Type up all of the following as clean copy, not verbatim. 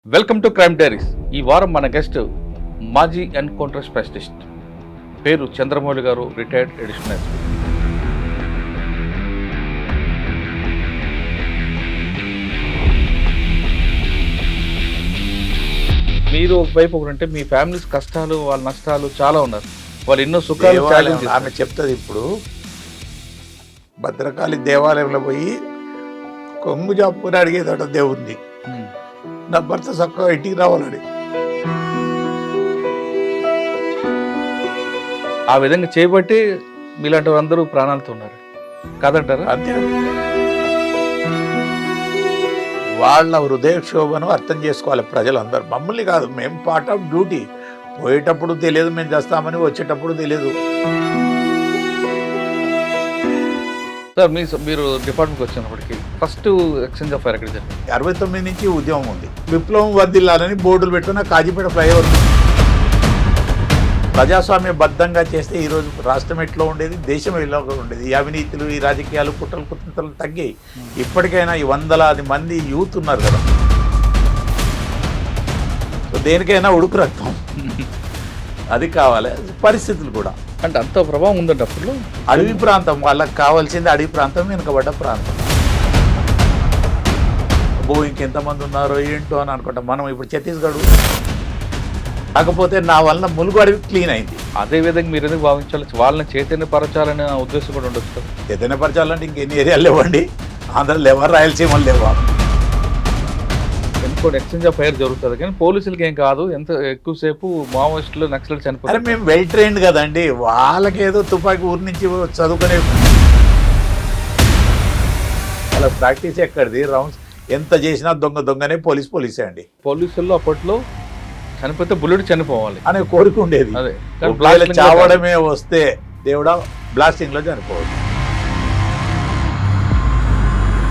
Welcome to crime diaries. ఈ వారం మన గెస్ట్ మాజీ ఎన్కౌంటర్ స్పెషలిస్ట్, పేరు చంద్రమౌళి గారు, రిటైర్డ్ అడిషనల్ ఎస్పీ. మీరు ఒకవైపు ఒకరంటే మీ ఫ్యామిలీస్ కష్టాలు, వాళ్ళ నష్టాలు చాలా ఉన్నారు. వాళ్ళు ఎన్నో సుఖాలు ఆమె చెప్తుంది. ఇప్పుడు భద్రకాళి దేవాలయంలో పోయి కొంగు జాపుకొని అడిగేదట దేవుణ్ణి, నా భర్త చక్కగా ఇంటికి రావాలని. ఆ విధంగా చేయబట్టి మీలాంటి అందరూ ప్రాణాలతో ఉన్నారు కాదంటారా? అంతే. వాళ్ళ హృదయక్షోభను అర్థం చేసుకోవాలి ప్రజలందరూ, మమ్మల్ని కాదు. మేము పార్ట్ ఆఫ్ డ్యూటీ. పోయేటప్పుడు తెలియదు మేము చేస్తామని, వచ్చేటప్పుడు తెలియదు. సార్ మీరు డిపార్ట్మెంట్కి వచ్చినప్పటికీ ఫస్ట్ ఎక్స్చేంజ్ ఆఫ్ ఫైర్ ఎక్కడ జరిగింది? 69 నుంచి ఉద్యమం ఉంది. విప్లవం వర్ధిల్లాలని బోర్డులు పెట్టుకున్న కాజీపేట ఫ్లైఓవర్. ప్రజాస్వామ్య బద్ధంగా చేస్తే ఈరోజు రాష్ట్రం ఎట్లా ఉండేది, దేశం ఎలా ఉండేది. ఈ అవినీతులు, ఈ రాజకీయాలు, కుట్రలు తగ్గాయి. ఇప్పటికైనా ఈ వందలాది మంది యూత్ ఉన్నారు కదా, సో దేనికైనా ఉడుకు రక్తం అది కావాలి. పరిస్థితులు కూడా అంటే అంత ప్రభావం ఉందండి అప్పుడు. అడవి ప్రాంతం, వాళ్ళకి కావాల్సింది అడవి ప్రాంతం, వెనుకబడ్డ ప్రాంతం. ఇంకెంతమంది ఉన్నారో ఏంటో అని అనుకుంటాం మనం. ఇప్పుడు ఛత్తీస్గఢ్ కాకపోతే నా వలన ములుగు అడవి క్లీన్ అయింది. అదే విధంగా మీరు ఎందుకు భావించాలి? వాళ్ళని చైతన్యపరచాలనే ఉద్దేశం కూడా ఉండొచ్చు కదా. చైతన్యపరచాలంటే ఇంకెన్ని ఏరియాలు లేవండి, ఆంధ్రలో లేవా, రాయలసీమలు లేవా. ఎందుకో ఎక్స్చేంజ్ ఆఫ్ ఫైర్ జరుగుతుంది కానీ పోలీసులకి ఏం కాదు. ఎంత ఎక్కువసేపు మావోయిస్టులు, నక్సలైట్లు చనిపోతారు. అరే మేము వెల్ ట్రైన్డ్ కదండి. వాళ్ళకేదో తుపాకీ ఊరి నుంచి చదువుకునే వాళ్ళ ప్రాక్టీస్ ఎక్కడిది. రౌండ్స్ ఎంత చేసినా దొంగనే పోలీసే అండి. పోలీసుల్లో అప్పట్లో చనిపోతే బుల్లెట్ చనిపోవాలి అనే కోరిక ఉండేది. అదే చావడమే వస్తే దేవుడా బ్లాస్టింగ్ లో చనిపోవాలి,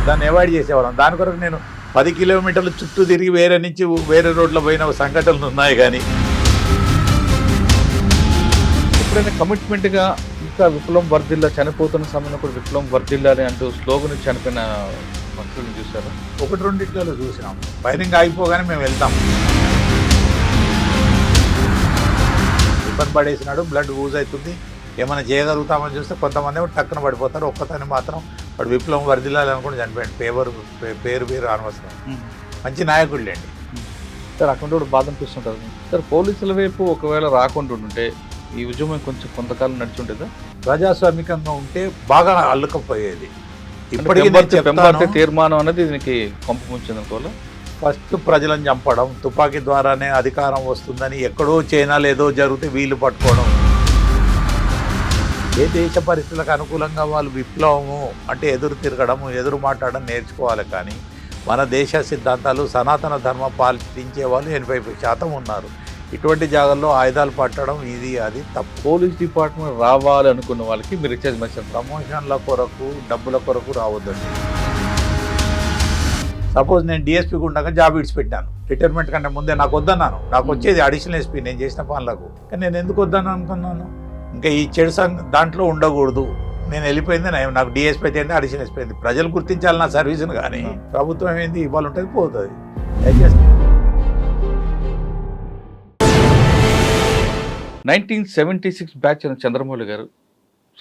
దాన్ని అవాయిడ్ చేసేవాళ్ళం. దాని కొరకు నేను 10 కిలోమీటర్లు చుట్టూ తిరిగి వేరే రోడ్లో పోయిన సంఘటనలు ఉన్నాయి. కానీ ఎప్పుడైనా కమిట్మెంట్గా ఇంకా విప్లవం వర్ధిల్లా, చనిపోతున్న సమయంలో కూడా విప్లవం వర్ధిల్లాలి అంటూ స్లోగన్ చనిపోయిన మనుషులను చూసారు? 1-2 చూసినాం. ఫైరింగ్ ఆగిపోగానే మేము వెళ్తాం. ఇబ్బంది పడేసినాడు, బ్లడ్ యూజ్ అవుతుంది, ఏమైనా చేయగలుగుతామని చూస్తే కొంతమంది టక్కున పడిపోతారు. ఒక్కతని మాత్రం వాడు విప్లవం వర్ధిల్లాలి అనుకుని చనిపోయాడు. పేరు అనవసరం. మంచి నాయకుళ్ళండి సార్. అక్కడ కూడా బాధ అనిపిస్తుంటుంది సార్. పోలీసుల వైపు ఒకవేళ రాకుండా ఉంటే ఈ ఉద్యమం కొంచెం కొంతకాలం నడిచి ఉండేదా? ప్రజాస్వామికంగా ఉంటే బాగా అల్లుకపోయేది. ఇప్పటికీ తీర్మానం అనేది దీనికి పంపుంచింది అనుకోవాలి. ఫస్ట్ ప్రజలను చంపడం, తుపాకీ ద్వారానే అధికారం వస్తుందని ఎక్కడో చైనాలో ఏదో జరిగితే వీళ్ళు పట్టుకోవడం. ఏ దేశ పరిస్థితులకు అనుకూలంగా వాళ్ళు విప్లవము అంటే ఎదురు తిరగడం, ఎదురు మాట్లాడడం నేర్చుకోవాలి. కానీ మన దేశ సిద్ధాంతాలు, సనాతన ధర్మం పాటించే వాళ్ళు 80% ఉన్నారు. ఇటువంటి జాగాల్లో ఆయుధాలు పట్టడం ఇది అది తప్పు. పోలీస్ డిపార్ట్మెంట్ రావాలి అనుకున్న వాళ్ళకి మీరు ఇచ్చేది మెసేజ్, ప్రమోషన్ల కొరకు, డబ్బుల కొరకు రావద్దండి. సపోజ్ నేను డిఎస్పీకి ఉండగా జాబ్ ఇడిచిపెట్టాను. రిటైర్మెంట్ కంటే ముందే నాకు వద్దన్నాను. నాకు వచ్చేది అడిషనల్ ఎస్పీ నేను చేసిన పనులకు. కానీ నేను ఎందుకు వద్దని అనుకున్నాను, ఇంకా ఈ చెడు దాంట్లో ఉండకూడదు. నేను వెళ్ళిపోయింది నాకు డిఎస్పీ అయితే అడిషనల్ ఎస్పీ అయింది. ప్రజలు గుర్తించాలి నా సర్వీస్ను. కానీ ప్రభుత్వం ఏంది ఇవాళ ఉంటుంది పోతుంది. 1976 బ్యాచ్ అయిన చంద్రమౌళి గారు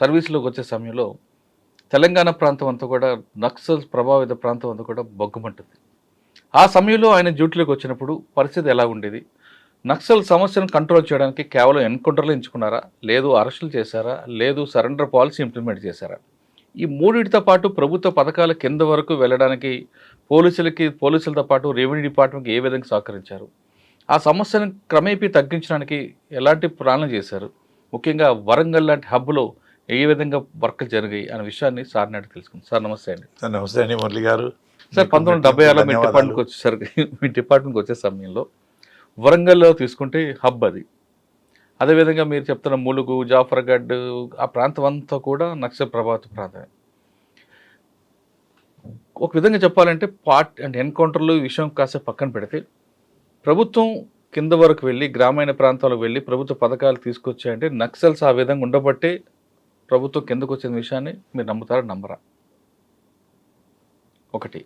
సర్వీస్లోకి వచ్చే సమయంలో తెలంగాణ ప్రాంతం అంతా కూడా నక్సల్స్ ప్రభావిత ప్రాంతం అంతా కూడా బొగ్గుమంటుంది. ఆ సమయంలో ఆయన డ్యూటీలోకి వచ్చినప్పుడు పరిస్థితి ఎలా ఉండేది? నక్సల్ సమస్యను కంట్రోల్ చేయడానికి కేవలం ఎన్కౌంటర్లు ఎంచుకున్నారా, లేదు అరెస్టులు చేశారా, లేదు సరెండర్ పాలసీ ఇంప్లిమెంట్ చేశారా? ఈ మూడింటితో పాటు ప్రభుత్వ పథకాల కింద వరకు వెళ్ళడానికి పోలీసులతో పాటు రెవెన్యూ డిపార్ట్మెంట్కి ఏ విధంగా సహకరించారు? ఆ సమస్యను క్రమేపీ తగ్గించడానికి ఎలాంటి ప్లాన్లు చేశారు? ముఖ్యంగా వరంగల్ లాంటి హబ్లో ఏ విధంగా వర్క్లు జరిగాయి అనే విషయాన్ని సార్ నాటి తెలుసుకుంది. సార్ నమస్తే అండి. నమస్తే అండి మురళి గారు. సార్ 1976లో మీ డిపార్ట్మెంట్కి వచ్చే సమయంలో వరంగల్లో తీసుకుంటే హబ్ అది. అదేవిధంగా మీరు చెప్తున్న ములుగు, జాఫర్గఢ్ ఆ ప్రాంతం అంతా కూడా నక్సల్ ప్రభావిత ప్రాంతమే. ఒక విధంగా చెప్పాలంటే ఎన్కౌంటర్లు ఈ విషయం కాసేపు పక్కన పెడితే ప్రభుత్వం కింద వరకు వెళ్ళి గ్రామీణ ప్రాంతాలకు వెళ్ళి ప్రభుత్వ పథకాలు తీసుకొచ్చాయంటే నక్సల్స్ ఆ విధంగా ఉండబట్టే ప్రభుత్వం కిందకు వచ్చిన విషయాన్ని మీరు నమ్ముతారా, నమ్మరా? ఒకటి.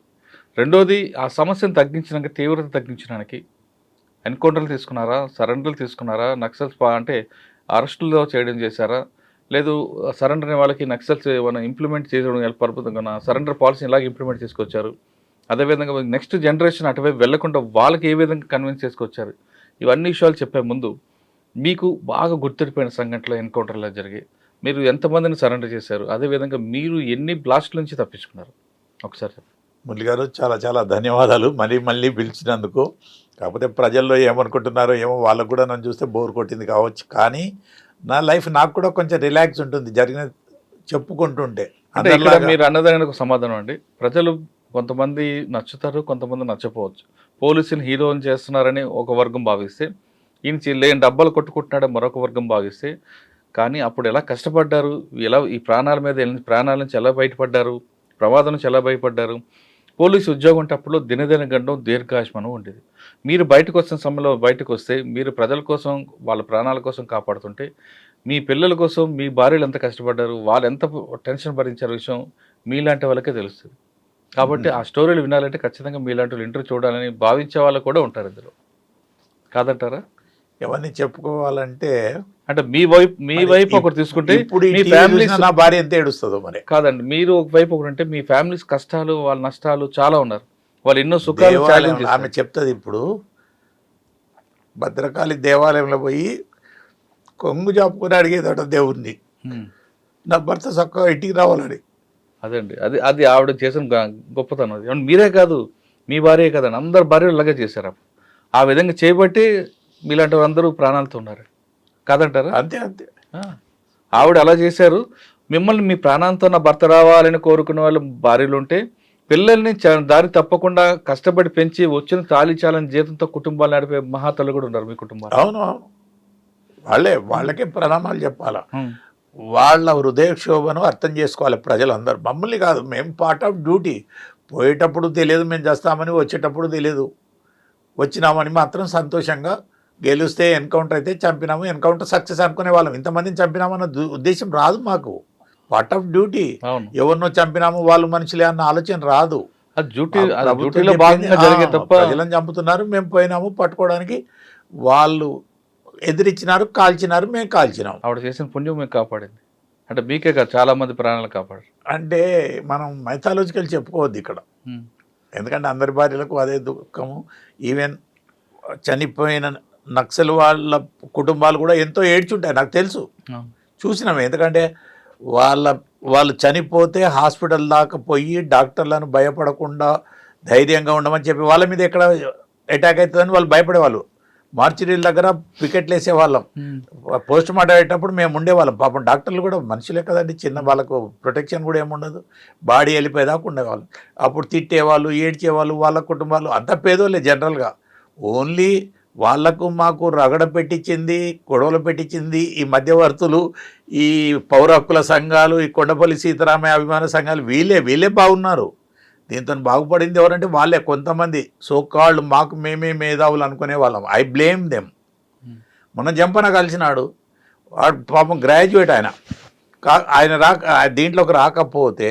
రెండోది ఆ సమస్యను తగ్గించడానికి, తీవ్రత తగ్గించడానికి ఎన్కౌంటర్లు తీసుకున్నారా, సరెండర్లు తీసుకున్నారా, నక్సల్స్ అంటే అరెస్టులు చేయడం చేశారా, లేదు సరెండర్ అనే వాళ్ళకి నక్సల్స్ ఏమైనా ఇంప్లిమెంట్ చేయడం పర్పతంగా సరెండర్ పాలసీని ఇలాగ ఇంప్లిమెంట్ చేసుకొచ్చారు. అదేవిధంగా నెక్స్ట్ జనరేషన్ అటువైపు వెళ్లకుండా వాళ్ళకి ఏ విధంగా కన్విన్స్ చేసుకొచ్చారు. ఇవన్నీ విషయాలు చెప్పే ముందు మీకు బాగా గుర్తుండిపోయిన సంఘటనలు ఎన్కౌంటర్లో జరిగాయి, మీరు ఎంతమందిని సరెండర్ చేశారు, అదేవిధంగా మీరు ఎన్ని బ్లాస్ట్ల నుంచి తప్పించుకున్నారు ఒకసారి చెప్పండి. మురళి గారు చాలా చాలా ధన్యవాదాలు మళ్ళీ మళ్ళీ పిలిచినందుకు. కాకపోతే ప్రజల్లో ఏమనుకుంటున్నారో ఏమో, వాళ్ళకు కూడా నన్ను చూస్తే బోర్ కొట్టింది కావచ్చు, కానీ నా లైఫ్ నాకు కూడా కొంచెం రిలాక్స్ ఉంటుంది జరిగిన చెప్పుకుంటుంటే. అంటే ఇక్కడ మీరు అన్నదానికి ఒక సమాధానం అండి. ప్రజలు కొంతమంది నచ్చుతారు, కొంతమంది నచ్చపోవచ్చు. పోలీసులు హీరోని చేస్తున్నారని ఒక వర్గం భావిస్తే, ఈయన లేని డబ్బాలు కొట్టుకుంటున్నాడని మరొక వర్గం భావిస్తే, కానీ అప్పుడు ఎలా కష్టపడ్డారు, ఎలా ఈ ప్రాణాల మీద ప్రాణాల నుంచి ఎలా బయటపడ్డారు, ప్రమాదం నుంచి ఎలా భయపడ్డారు. పోలీసు ఉద్యోగం అంటే అప్పుడు దినదిన గండం దీర్ఘాయుష్మానం ఉండేది. మీరు బయటకు వచ్చిన సమయంలో బయటకు వస్తే మీరు ప్రజల కోసం, వాళ్ళ ప్రాణాల కోసం కాపాడుతుంటే, మీ పిల్లల కోసం మీ భార్యలు ఎంత కష్టపడ్డారు, వాళ్ళు ఎంత టెన్షన్ భరించారు విషయం మీలాంటి వాళ్ళకే తెలుస్తుంది. కాబట్టి ఆ స్టోరీలు వినాలంటే ఖచ్చితంగా మీలాంటి వాళ్ళు ఇంటర్వ్యూ చూడాలని భావించే వాళ్ళు కూడా ఉంటారు ఇందులో, కాదంటారా? ఎవరిని చెప్పుకోవాలంటే అంటే మీ వైపు ఒకటి తీసుకుంటే ఇప్పుడు మీ ఫ్యామిలీ, నా భార్య ఎంత ఏడుస్తుందో మరి. కాదండి, మీరు ఒక వైపు ఒకటి అంటే మీ ఫ్యామిలీస్ కష్టాలు, వాళ్ళ నష్టాలు చాలా ఉన్నారు, వాళ్ళు ఎన్నో సుఖాలు త్యాగం చేశారు. ఆమె చెప్తుంది ఇప్పుడు భద్రకాళి దేవాలయంలో పోయి కొంగు చాపుకొని అడిగేదట దేవుణ్ణి, నా భర్త చక్కగా ఇంటికి రావాలని. అదండి, అది ఆవిడ చేసిన గొప్పతనం. అది మీరే కాదు, మీ భార్యే కదండి, అందరు భార్యలు ఇలాగే చేశారు. అప్పుడు ఆ విధంగా చేయబట్టి మీలాంటి అందరూ ప్రాణాలతో ఉన్నారు, కాదంటారా? అంతే అంతే. ఆవిడ అలా చేశారు. మిమ్మల్ని మీ ప్రాణాలతో నా భర్త రావాలని కోరుకునే వాళ్ళు భార్యలు ఉంటే, పిల్లల్ని దారి తప్పకుండా కష్టపడి పెంచి వచ్చిన తాళిచాలని జీతంతో కుటుంబాలు నడిపే మహాతలు కూడా ఉన్నారు మీ కుటుంబాలు. అవును అవును, వాళ్ళకే ప్రణామాలు చెప్పాలా. వాళ్ళ హృదయక్షోభను అర్థం చేసుకోవాలి ప్రజలందరూ, మమ్మల్ని కాదు. మేము పార్ట్ ఆఫ్ డ్యూటీ. పోయేటప్పుడు తెలియదు మేము చేస్తామని, వచ్చేటప్పుడు తెలియదు. వచ్చినామని మాత్రం సంతోషంగా, గెలిస్తే ఎన్కౌంటర్ అయితే చంపినాము, ఎన్కౌంటర్ సక్సెస్ అనుకునే వాళ్ళం. ఇంతమందిని చంపినామన్న ఉద్దేశం రాదు మాకు. Part of duty. ఎవరినో చంపినాము వాళ్ళు మనుషులే అన్న ఆలోచన రాదు. ప్రజలను చంపుతున్నారు, మేము పోయినాము పట్టుకోవడానికి, వాళ్ళు ఎదిరించినారు, కాల్చినారు, మేము కాల్చినాము. ఆవిడ చేసిన పుణ్యం మేము కాపాడింది అంటే మీకే కాదు, చాలా మంది ప్రాణాలు కాపాడారు. అంటే మనం మైథాలజికల్ చెప్పుకోవద్దు ఇక్కడ, ఎందుకంటే అందరి భార్యలకు అదే దుఃఖము. ఈవెన్ చనిపోయిన నక్సల్ వాళ్ళ కుటుంబాలు కూడా ఎంతో ఏడ్చుంటాయి, నాకు తెలుసు, చూసినాము. ఎందుకంటే వాళ్ళు చనిపోతే హాస్పిటల్ దాకా పోయి డాక్టర్లను భయపడకుండా ధైర్యంగా ఉండమని చెప్పి, వాళ్ళ మీద ఎక్కడ అటాక్ అవుతుందని వాళ్ళు భయపడేవాళ్ళు. మార్చిరీల దగ్గర పికెట్లు వేసేవాళ్ళం. పోస్ట్ మార్టం అయ్యేటప్పుడు మేము ఉండేవాళ్ళం. పాపం డాక్టర్లు కూడా మనుషులే కదండి, చిన్న వాళ్ళకు ప్రొటెక్షన్ కూడా ఏముండదు, బాడీ వెళ్ళిపోయేదాకా ఉండేవాళ్ళు. అప్పుడు తిట్టేవాళ్ళు, ఏడ్చేవాళ్ళు, వాళ్ళ కుటుంబాలు అంతా పేదోళ్ళే జనరల్గా. ఓన్లీ వాళ్లకు మాకు రగడ పెట్టించింది, గొడవలు పెట్టించింది ఈ మధ్యవర్తులు, ఈ పౌర హక్కుల సంఘాలు, ఈ కొండపల్లి సీతారామయ్య అభిమాన సంఘాలు, వీళ్ళే బాగున్నారు. దీంతో బాగుపడింది ఎవరంటే వాళ్ళే, కొంతమంది సోకాళ్ళు మాకు మేమే మేధావులు అనుకునే వాళ్ళం. I blame them. మొన్న జంపన కలిసినాడు, వాడు పాపం గ్రాడ్యుయేట్, ఆయన దీంట్లోకి రాకపోతే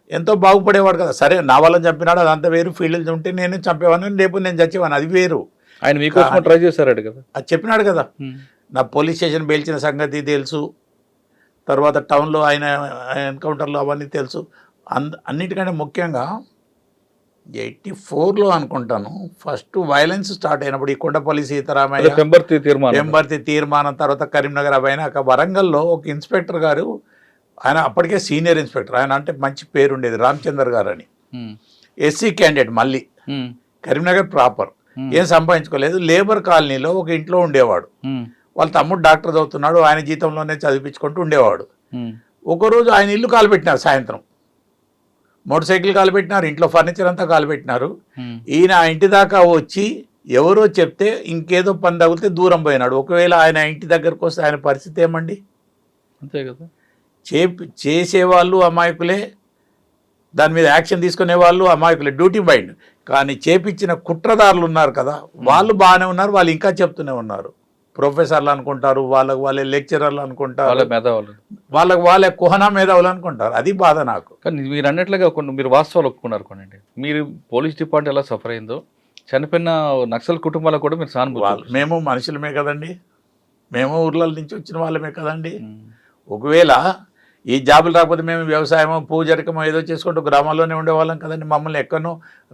ఎంతో బాగుపడేవాడు కదా. సరే నా వాళ్ళని చంపినాడు, అదంతా వేరు. ఫీల్డ్ ఉంటే నేను చంపేవాడిని, రేపు నేను చచ్చేవాడిని, అది వేరు. ఆయన మీకోసం ట్రై చేశాడు కదా, అది చెప్పినాడు కదా. నా పోలీస్ స్టేషన్ పేల్చిన సంగతి తెలుసు, తర్వాత టౌన్లో ఆయన ఎన్కౌంటర్లు అవన్నీ తెలుసు. అన్నిటికంటే ముఖ్యంగా 84లో అనుకుంటాను ఫస్ట్ వైలెన్స్ స్టార్ట్ అయినప్పుడు, ఈ కొండపల్లి సీతారామయ్య పెంబర్తి తీర్మానం తర్వాత కరీంనగర్ అయినాక వరంగల్లో ఒక ఇన్స్పెక్టర్ గారు, ఆయన అప్పటికే సీనియర్ ఇన్స్పెక్టర్, ఆయన అంటే మంచి పేరు ఉండేది, రామచందర్ గారు అని, ఎస్సీ క్యాండిడేట్, మళ్ళీ కరీంనగర్ ప్రాపర్, ఏం సంపాదించుకోలేదు. లేబర్ కాలనీలో ఒక ఇంట్లో ఉండేవాడు. వాళ్ళ తమ్ముడు డాక్టర్ చదువుతున్నాడు, ఆయన జీతంలోనే చదివించుకుంటూ ఉండేవాడు. ఒకరోజు ఆయన ఇల్లు కాలుపెట్టినారు, సాయంత్రం మోటార్ సైకిల్ కాలుపెట్టినారు, ఇంట్లో ఫర్నిచర్ అంతా కాలుపెట్టినారు. ఈయన ఆ ఇంటి దాకా వచ్చి ఎవరో చెప్తే ఇంకేదో పని తగిలితే దూరం పోయినాడు. ఒకవేళ ఆయన ఇంటి దగ్గరకు వస్తే ఆయన పరిస్థితి ఏమండి? అంతే కదా. చేసేవాళ్ళు అమాయకులే, దాని మీద యాక్షన్ తీసుకునే వాళ్ళు అమాయకులే, డ్యూటీ మైండ్. కానీ చేపించిన కుట్రదారులు ఉన్నారు కదా, వాళ్ళు బాగానే ఉన్నారు, వాళ్ళు ఇంకా చెప్తూనే ఉన్నారు. ప్రొఫెసర్లు అనుకుంటారు, వాళ్ళే లెక్చరర్లు వాళ్ళ అనుకుంటారు, మేధావులు. వాళ్ళే కుహనా మేధావులు అనుకుంటారు. అది బాధ నాకు. కానీ మీరు అన్నట్లుగా కొన్ని మీరు వాస్తవాలు ఒప్పుకున్నారు కొనండి. మీరు పోలీస్ డిపార్ట్మెంట్ ఎలా సఫర్ అయిందో చనిపోయిన నక్సల్ కుటుంబాలకు కూడా మీరు సానుభూతి. మేము మనుషులమే కదండి, మేము ఊర్ల నుంచి వచ్చిన వాళ్ళమే కదండి. ఉమ్. ఒకవేళ ఈ జాబులు రాకపోతే మేము వ్యవసాయమో పూజరికమో ఏదో చేసుకుంటూ గ్రామాల్లోనే ఉండేవాళ్ళం కదండి. మమ్మల్ని ఎక్కడో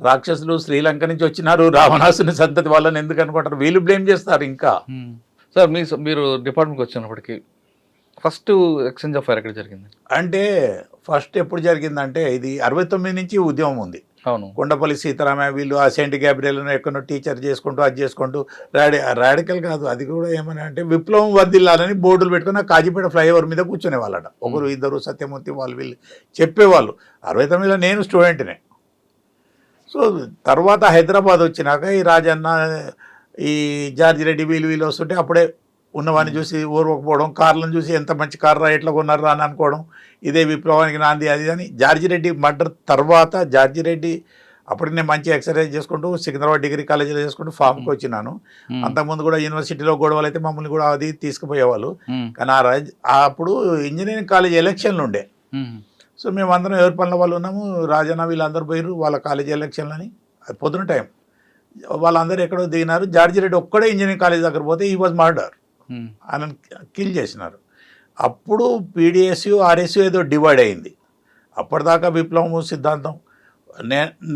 రాక్షసులు శ్రీలంక నుంచి వచ్చినారు, రావణాసుని సంతతి వాళ్ళని ఎందుకు అనుకుంటారు, వీళ్ళు బ్లేమ్ చేస్తారు. ఇంకా సార్ మీరు డిపార్ట్మెంట్కి వచ్చినప్పటికీ ఫస్ట్ ఎక్స్చేంజ్ ఆఫ్ ఫైర్ ఎక్కడ జరిగింది? అంటే ఫస్ట్ ఎప్పుడు జరిగిందంటే ఇది 69 నుంచి ఉద్యమం ఉంది. అవును. కొండపల్లి సీతారామ వీళ్ళు ఆ సెయింట్ గ్యాబ్రియల్ను ఎక్కడో టీచర్ చేసుకుంటూ అది చేసుకుంటూ రాడికల్ కాదు, అది కూడా ఏమని అంటే విప్లవం వర్దిల్లాలని బోర్డులు పెట్టుకుని ఆ కాజీపేట ఫ్లైఓవర్ మీద కూర్చునే వాళ్ళట. ఒకరు ఇద్దరు సత్యమూర్తి వాళ్ళు వీళ్ళు చెప్పేవాళ్ళు. 69లో నేను స్టూడెంట్నే. సో తర్వాత హైదరాబాద్ వచ్చినాక ఈ రాజన్న ఈ జార్జి రెడ్డి వీళ్ళు వస్తుంటే అప్పుడే ఉన్నవాడిని చూసి ఊరుకోకపోవడం, కార్లను చూసి ఎంత మంచి కారు ఎట్లా కొన్నారు అని అనుకోవడం, ఇదే విప్లవానికి నాంది అది అని. జార్జి రెడ్డి మర్డర్ తర్వాత జార్జి రెడ్డి అప్పటికి నేను మంచి ఎక్సర్సైజ్ చేసుకుంటూ సికింద్రాబాద్ డిగ్రీ కాలేజీలో చేసుకుంటూ ఫామ్కి వచ్చినాను. అంతకుముందు కూడా యూనివర్సిటీలో గొడవలు అయితే మమ్మల్ని కూడా అది తీసుకుపోయేవాళ్ళు. కానీ అప్పుడు ఇంజనీరింగ్ కాలేజ్ ఎలక్షన్లు ఉండే. సో మేమందరం ఎవరి పనుల వాళ్ళు ఉన్నాము, రాజన్న వీళ్ళందరూ పోయారు వాళ్ళ కాలేజ్ ఎలక్షన్లని. అది పొద్దున టైం వాళ్ళందరూ ఎక్కడో దిగినారు. జార్జి రెడ్డి ఒక్కడే ఇంజనీరింగ్ కాలేజ్ దగ్గర పోతే ఈ వాజ్ మర్డర్, ఆయన కిల్ చేసినారు. అప్పుడు పీడిఎస్యు ఆర్ఎస్యు ఏదో డివైడ్ అయింది. అప్పటిదాకా విప్లవం సిద్ధాంతం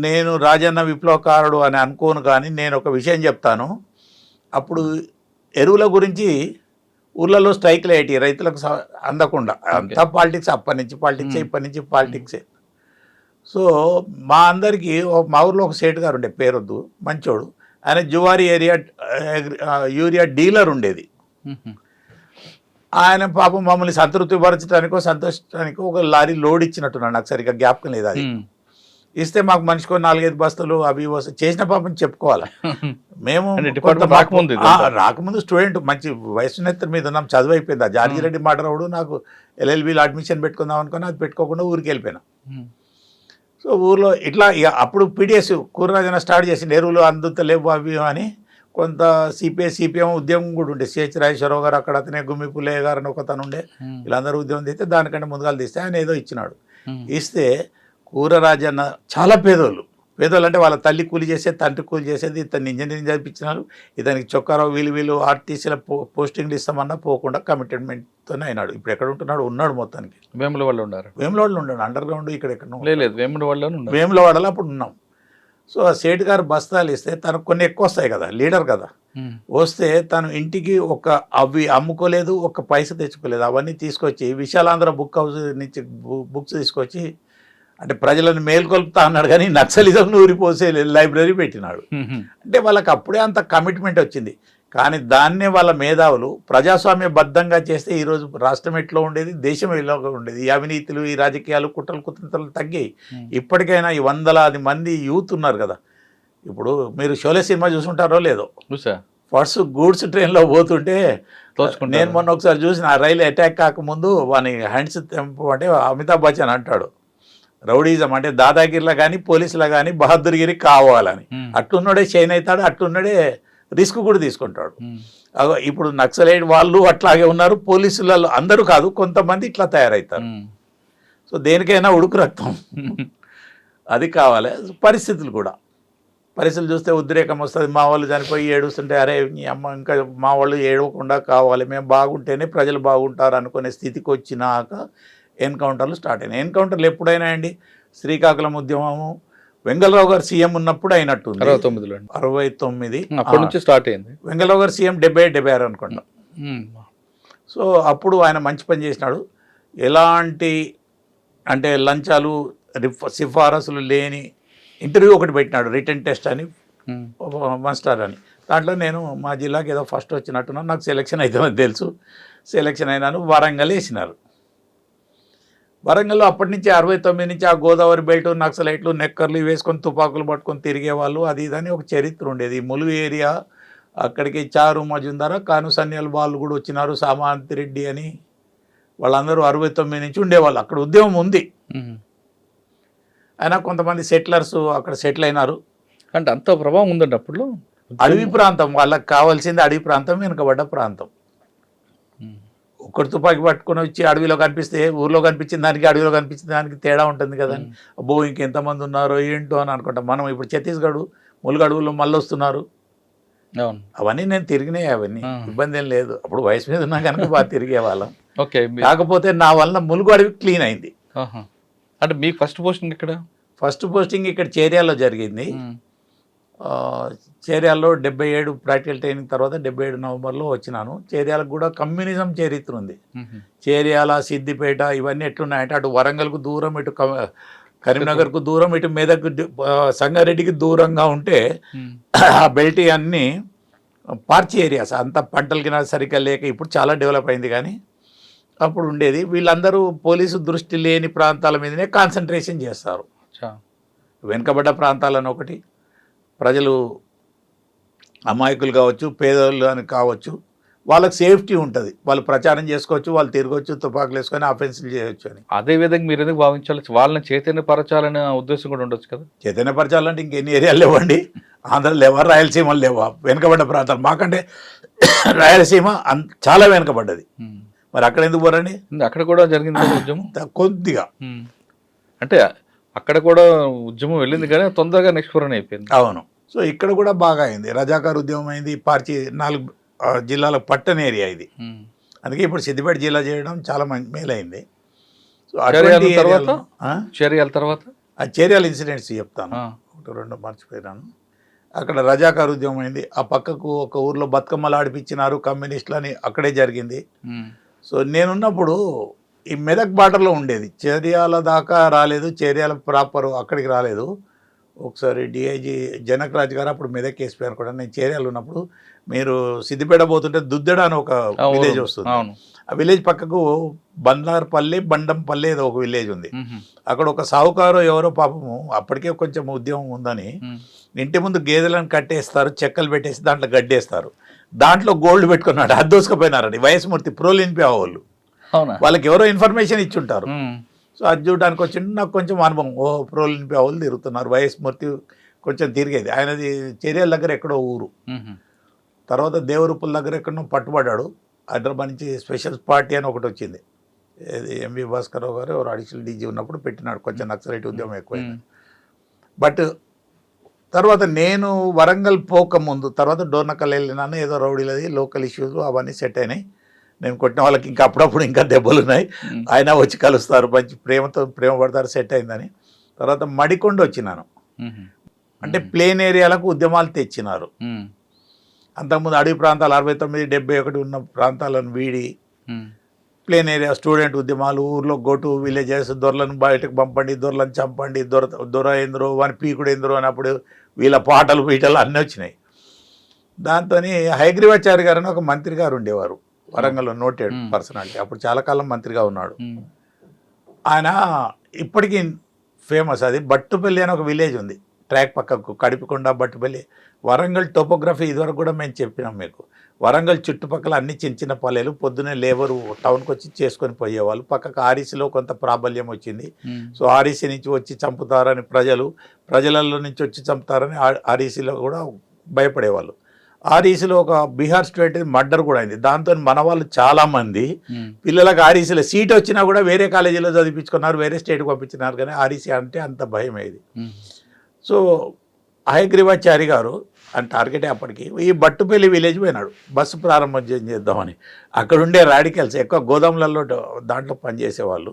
నేను రాజన్న విప్లవకారుడు అని అనుకోను. కానీ నేను ఒక విషయం చెప్తాను. అప్పుడు ఎరువుల గురించి ఊళ్ళలో స్ట్రైక్లు అయ్యేటి రైతులకు అందకుండా. అంతా పాలిటిక్స్, అప్పటి నుంచి పాలిటిక్సే, ఇప్పటి నుంచి పాలిటిక్సే. సో మా అందరికీ మా ఊర్లో ఒక సేటు గారు ఉండే, పేరొద్దు, మంచోడు. ఆయన జువారి యూరియా డీలర్ ఉండేది. ఆయన పాపం మమ్మల్ని సంతృప్తిపరచడానికో సంతోషించడానికో ఒక లారీ లోడ్ ఇచ్చినట్టున్నాడు, నాకు సరిగ్గా జ్ఞాపకం లేదు. అది ఇస్తే మాకు మనిషికో 4-5 బస్తాలు అవి చేసిన పాపం చెప్పుకోవాలి. మేము రాకముందు స్టూడెంట్, మంచి వయసు నెత్తర మీద ఉన్నాం, చదువు అయిపోయింది. ఆ జార్జి రెడ్డి మాట్లాడు నాకు LLBలో అడ్మిషన్ పెట్టుకుందాం అనుకుని అది పెట్టుకోకుండా ఊరికి వెళ్ళిపోయినా. సో ఊర్లో ఇట్లా అప్పుడు పీడిఎస్ కూరరాజన స్టార్ట్ చేసింది, ఎరువులు అందుత లేవు అవి అని. కొంత సిపిఎం ఉద్యమం కూడా ఉండే. సిహెచ్ రాజేశ్వరరావు గారు అక్కడ, అతనే గుమ్మి పుల్లయ్య గారు అని ఒకతను ఉండే. వీళ్ళందరూ ఉద్యమం తీస్తే దానికంటే ముందుగా తీస్తే ఆయన ఏదో ఇచ్చినాడు. ఇస్తే కూరరాజన్న చాలా పేదోళ్ళు అంటే వాళ్ళ తల్లి కూలి చేసేది, తండ్రి కూలి చేసేది. ఇతన్ని ఇంజనీరింగ్ చదివించినారు. ఇతనికి చొక్కారావు వీళ్ళు ఆర్టీసీల పోస్టింగ్లు ఇస్తామన్నా పోకుండా కమిట్మెంట్తోనే అయినాడు. ఇప్పుడు ఎక్కడ ఉంటున్నాడు? ఉన్నాడు మొత్తానికి వేములవాడలో ఉన్నారు. వేములవాడలో ఉన్నాడు, అండర్ గ్రౌండ్ ఇక్కడ ఎక్కడ లేదు, వేములవాడలో అప్పుడు ఉన్నాం. సో ఆ సేటు గారు బస్తాలు ఇస్తే తనకు కొన్ని ఎక్కువ వస్తాయి కదా, లీడర్ కదా. వస్తే తను ఇంటికి అవి అమ్ముకోలేదు, ఒక్క పైసా తెచ్చుకోలేదు. అవన్నీ తీసుకొచ్చి విశాలాంధ్ర బుక్ హౌస్ నుంచి బుక్స్ తీసుకొచ్చి, అంటే ప్రజలను మేల్కొల్పుతా అన్నాడు కానీ నక్సలిజం ఊరిపోసే లైబ్రరీ పెట్టినాడు. అంటే వాళ్ళకి అప్పుడే అంత కమిట్మెంట్ వచ్చింది. కానీ దాన్నే వాళ్ళ మేధావులు ప్రజాస్వామ్యబద్ధంగా చేస్తే ఈరోజు రాష్ట్రం ఎట్లా ఉండేది, దేశం ఎలా ఉండేది. ఈ అవినీతులు, ఈ రాజకీయాలు, కుట్రలు తగ్గాయి. ఇప్పటికైనా ఈ 100,000 మంది యూత్ ఉన్నారు కదా. ఇప్పుడు మీరు షోలే సినిమా చూసుంటారో లేదో, ఫస్ట్ గూడ్స్ ట్రైన్లో పోతుంటే నేను మొన్న ఒకసారి చూసిన, ఆ రైలు అటాక్ కాకముందు వాని హ్యాండ్స్ తెంపు అంటే అమితాబ్ బచ్చన్ అంటాడు, రౌడీజం అంటే దాదాగిరిలో కానీ పోలీసులో కానీ బహదూర్గిరి కావాలని. అట్లున్నాడే షైన్ అవుతాడు, అట్లున్నాడే రిస్క్ కూడా తీసుకుంటాడు. ఇప్పుడు నక్సలైట్ వాళ్ళు అట్లాగే ఉన్నారు, పోలీసులలో అందరూ కాదు, కొంతమంది ఇట్లా తయారవుతారు. సో దేనికైనా ఉడుకు రక్తం అది కావాలి. పరిస్థితులు చూస్తే ఉద్రేకం వస్తుంది. మా వాళ్ళు చనిపోయి ఏడుస్తుంటే, అరే నీ అమ్మ ఇంకా మా వాళ్ళు ఏడవకుండా కావాలి, మేము బాగుంటేనే ప్రజలు బాగుంటారు అనుకునే స్థితికి వచ్చినాక ఎన్కౌంటర్లు స్టార్ట్ అయినాయి. ఎన్కౌంటర్లు ఎప్పుడైనా అండి, శ్రీకాకుళం ఉద్యమము వెంగళరావు గారు సీఎం ఉన్నప్పుడు అయినట్టు 69 అప్పటి నుంచి స్టార్ట్ అయింది. వెంగళరావు గారు సీఎం 70-76 అనుకుంటా. సో అప్పుడు ఆయన మంచి పని చేసినాడు. ఎలాంటి అంటే లంచాలు సిఫారసులు లేని ఇంటర్వ్యూ ఒకటి పెట్టినాడు, రిటర్న్ టెస్ట్ అని, 1 స్టార్ అని. దాంట్లో నేను మా జిల్లాకి ఏదో ఫస్ట్ వచ్చినట్టున్నాను, నాకు సెలెక్షన్ అవుతుందని తెలుసు. సెలెక్షన్ అయినాను. వరంగల్ వేసినారు. వరంగల్లో అప్పటి నుంచి 69 నుంచి ఆ గోదావరి బెల్ట్, నక్సలైట్లు, నెక్కర్లు వేసుకొని తుపాకులు పట్టుకొని తిరిగేవాళ్ళు, అది ఇదని ఒక చరిత్ర ఉండేది. ములుగు ఏరియా అక్కడికి చారు మజుందార, కాను సన్యాలు వాళ్ళు కూడా వచ్చినారు, సామంత్ రెడ్డి అని, వాళ్ళందరూ 69 నుంచి ఉండేవాళ్ళు. అక్కడ ఉద్యమం ఉంది. అయినా కొంతమంది సెటిలర్స్ అక్కడ సెటిల్ అయినారు. అంటే అంత ప్రభావం ఉందండి అప్పుడు. అడవి ప్రాంతం, వాళ్ళకి కావాల్సింది అడవి ప్రాంతం, వెనుకబడ్డ ప్రాంతం. ఒక్కడు తుపాకీ పట్టుకొని వచ్చి అడవిలో కనిపిస్తే ఊర్లో కనిపించిన దానికి అడవిలో కనిపించిన దానికి తేడా ఉంటుంది కదా. అబ్బో ఇంకెంతమంది ఉన్నారో ఏంటో అని అనుకుంటాం మనం. ఇప్పుడు ఛత్తీస్గఢ్ ములుగు అడవుల్లో మళ్ళీ వస్తున్నారు. అవన్నీ నేను తిరిగినాయి, అవన్నీ ఇబ్బంది ఏం లేదు. అప్పుడు వయసు మీద ఉన్నా కనుక బాగా తిరిగే వాళ్ళం. కాకపోతే నా వల్ల ములుగు అడవి క్లీన్ అయింది. అంటే మీ ఫస్ట్ పోస్టింగ్ ఇక్కడ? ఫస్ట్ పోస్టింగ్ ఇక్కడ చేర్యాల్లో జరిగింది. చేర్యాల్లో 77 ప్రాక్టికల్ ట్రైనింగ్ తర్వాత 77 నవంబర్లో వచ్చినాను. చేర్యాలకు కూడా కమ్యూనిజం చరిత్ర ఉంది. చేర్యాల, సిద్దిపేట ఇవన్నీ ఎట్లున్నాయంటే అటు వరంగల్కు దూరం, ఇటు కరీంనగర్కు దూరం, ఇటు మెదక్ సంగారెడ్డికి దూరంగా ఉంటే ఆ బెల్ట్ అన్నీ పార్చి ఏరియాస్, అంత పంటలకి సరిగ్గా లేక ఇప్పుడు చాలా డెవలప్ అయింది. కానీ అప్పుడు ఉండేది. వీళ్ళందరూ పోలీసు దృష్టి లేని ప్రాంతాల మీదనే కాన్సన్ట్రేషన్ చేస్తారు. వెనుకబడ్డ ప్రాంతాలను ఒకటి, ప్రజలు అమాయకులు కావచ్చు, పేదలు అని కావచ్చు, వాళ్ళకి సేఫ్టీ ఉంటుంది, వాళ్ళు ప్రచారం చేసుకోవచ్చు, వాళ్ళు తిరగవచ్చు, తుపాకులు వేసుకొని అఫెన్సులు చేయొచ్చు అని. అదే విధంగా మీరు ఎందుకు భావించాలి? వాళ్ళని చైతన్యపరచాలనే ఉద్దేశం కూడా ఉండొచ్చు కదా. చైతన్యపరచాలంటే ఇంకెన్ని ఏరియాలు లేవండి. ఆంధ్రలో లేవా, రాయలసీమలు లేవా, వెనుకబడ్డ ప్రాంతాలు. మాకంటే రాయలసీమ చాలా వెనుకబడ్డది. మరి అక్కడ ఎందుకు పోరండి? అక్కడ కూడా జరిగింది ఉద్యమం కొద్దిగా. అంటే అక్కడ కూడా ఉద్యమం వెళ్ళింది కానీ తొందరగా నిష్ఫురణ అయిపోయింది. అవును. సో ఇక్కడ కూడా బాగా అయింది. రజాకార్ ఉద్యమం అయింది. పార్చి 4 జిల్లాల పట్టణ ఏరియా ఇది. అందుకే ఇప్పుడు సిద్దిపేట జిల్లా చేయడం చాలా మేలైంది. సో చేర్యాల ఇన్సిడెంట్స్ చెప్తాను. 1-2 మర్చిపోయినాను. అక్కడ రజాకార్ ఉద్యమం అయింది. ఆ పక్కకు ఒక ఊర్లో బతుకమ్మలు ఆడిపించినారు కమ్యూనిస్టులని, అక్కడే జరిగింది. సో నేనున్నప్పుడు ఈ మెదక్ బార్డర్లో ఉండేది. చేర్యాల దాకా రాలేదు, చేర్యాల ప్రాపర్ అక్కడికి రాలేదు. ఒకసారి డిఐజీ జనక్ రాజ్ గారు అప్పుడు మెదక్ ఎస్పీ అనుకోండి, నేను చేర్యాలు ఉన్నప్పుడు మీరు సిద్దిపేట పోతుంటే దుద్దెడ అని ఒక విలేజ్ వస్తుంది. ఆ విలేజ్ పక్కకు బండ్లార్పల్లి, బండంపల్లి ఏదో ఒక విలేజ్ ఉంది. అక్కడ ఒక సాహుకారు ఎవరో పాపము అప్పటికే కొంచెం ఉద్యమం ఉందని ఇంటి ముందు గేదెలను కట్టేస్తారు, చెక్కలు పెట్టేసి దాంట్లో గడ్డేస్తారు. దాంట్లో గోల్డ్ పెట్టుకున్నాడు, అది దోసుకుపోయినారండి. వయస్మూర్తి ప్రోలిన్పియా వాళ్ళు, వాళ్ళకి ఎవరో ఇన్ఫర్మేషన్ ఇచ్చుంటారు. సో అది చూడడానికి వచ్చిండు. నాకు కొంచెం అనుభవం, ప్రోలిన్పియా వాళ్ళు తిరుగుతున్నారు. వయస్మూర్తి కొంచెం తిరిగేది. ఆయనది చర్యల దగ్గర ఎక్కడో ఊరు. తర్వాత దేవరూపుల దగ్గర ఎక్కడో పట్టుబడ్డాడు. హైదరాబాద్ నుంచి స్పెషల్ పార్టీ అని ఒకటి వచ్చింది. ఎంవి భాస్కరరావు గారు ఎవరు అడిషనల్ డీజీ ఉన్నప్పుడు పెట్టినాడు. కొంచెం నక్సలైట్ ఉద్యమం ఎక్కువైంది. బట్ తర్వాత నేను వరంగల్ పోకముందు తర్వాత డోర్నకల్ వెళ్ళినాను. ఏదో రౌడీలది లోకల్ ఇష్యూస్ అవన్నీ సెట్ అయినాయి. నేను కొట్టిన వాళ్ళకి ఇంకా అప్పుడప్పుడు ఇంకా దెబ్బలు ఉన్నాయి. ఆయన వచ్చి కలుస్తారు, మంచి ప్రేమ పడతారు, సెట్ అయిందని. తర్వాత మడికొండ వచ్చినాను. అంటే ప్లేన్ ఏరియాలకు ఉద్యమాలు తెచ్చినారు. అంతకుముందు అడవి ప్రాంతాలు 69, 71 ఉన్న ప్రాంతాలను వీడి ప్లేన్ ఏరియా స్టూడెంట్ ఉద్యమాలు, ఊర్లో గోటు విలేజెస్, దొరలను బయటకు పంపండి, దొరలను చంపండి, దొర ఎందరో వాని పీకుడు ఎందరో అన్నప్పుడు వీళ్ళ పాటలు పీటలు అన్నీ వచ్చినాయి. దాంతో హయగ్రీవాచారి గారు అని ఒక మంత్రి గారు ఉండేవారు వరంగల్లో, నోటెడ్ పర్సనాలిటీ. అప్పుడు చాలా కాలం మంత్రిగా ఉన్నాడు. ఆయన ఇప్పటికీ ఫేమస్. అది బట్టుపల్లి అని ఒక విలేజ్ ఉంది ట్రాక్ పక్కకు, కడిపికొండ, బట్టుపల్లి. వరంగల్ టోపోగ్రఫీ ఇదివరకు కూడా మేము చెప్పినాం మీకు. వరంగల్ చుట్టుపక్కల అన్ని చిన్న చిన్న పల్లెలు. పొద్దునే లేబరు టౌన్కి వచ్చి చేసుకొని పోయేవాళ్ళు. పక్కకు ఆర్ఈసీలో కొంత ప్రాబల్యం వచ్చింది. సో ఆర్ఈసీ నుంచి వచ్చి చంపుతారని ప్రజలలో నుంచి వచ్చి చంపుతారని ఆర్ఈసీలో కూడా భయపడేవాళ్ళు. ఆర్ఈసీలో ఒక బీహార్ స్టూడెంట్ మర్డర్ కూడా అయింది. దాంతో మన వాళ్ళు చాలామంది పిల్లలకు ఆర్ఈసీలో సీట్ వచ్చినా కూడా వేరే కాలేజీలో చదివించుకున్నారు, వేరే స్టేట్కి పంపించినారు. కానీ ఆర్ఈసీ అంటే అంత భయం అయ్యేది. సో హయగ్రీవాచారి గారు అని టార్గెటే అప్పటికి ఈ బట్టుపల్లి విలేజ్ పోయినాడు బస్సు ప్రారంభం చేద్దామని. అక్కడ ఉండే రాడికల్స్ ఎక్కువ గోదాములలో దాంట్లో పనిచేసేవాళ్ళు.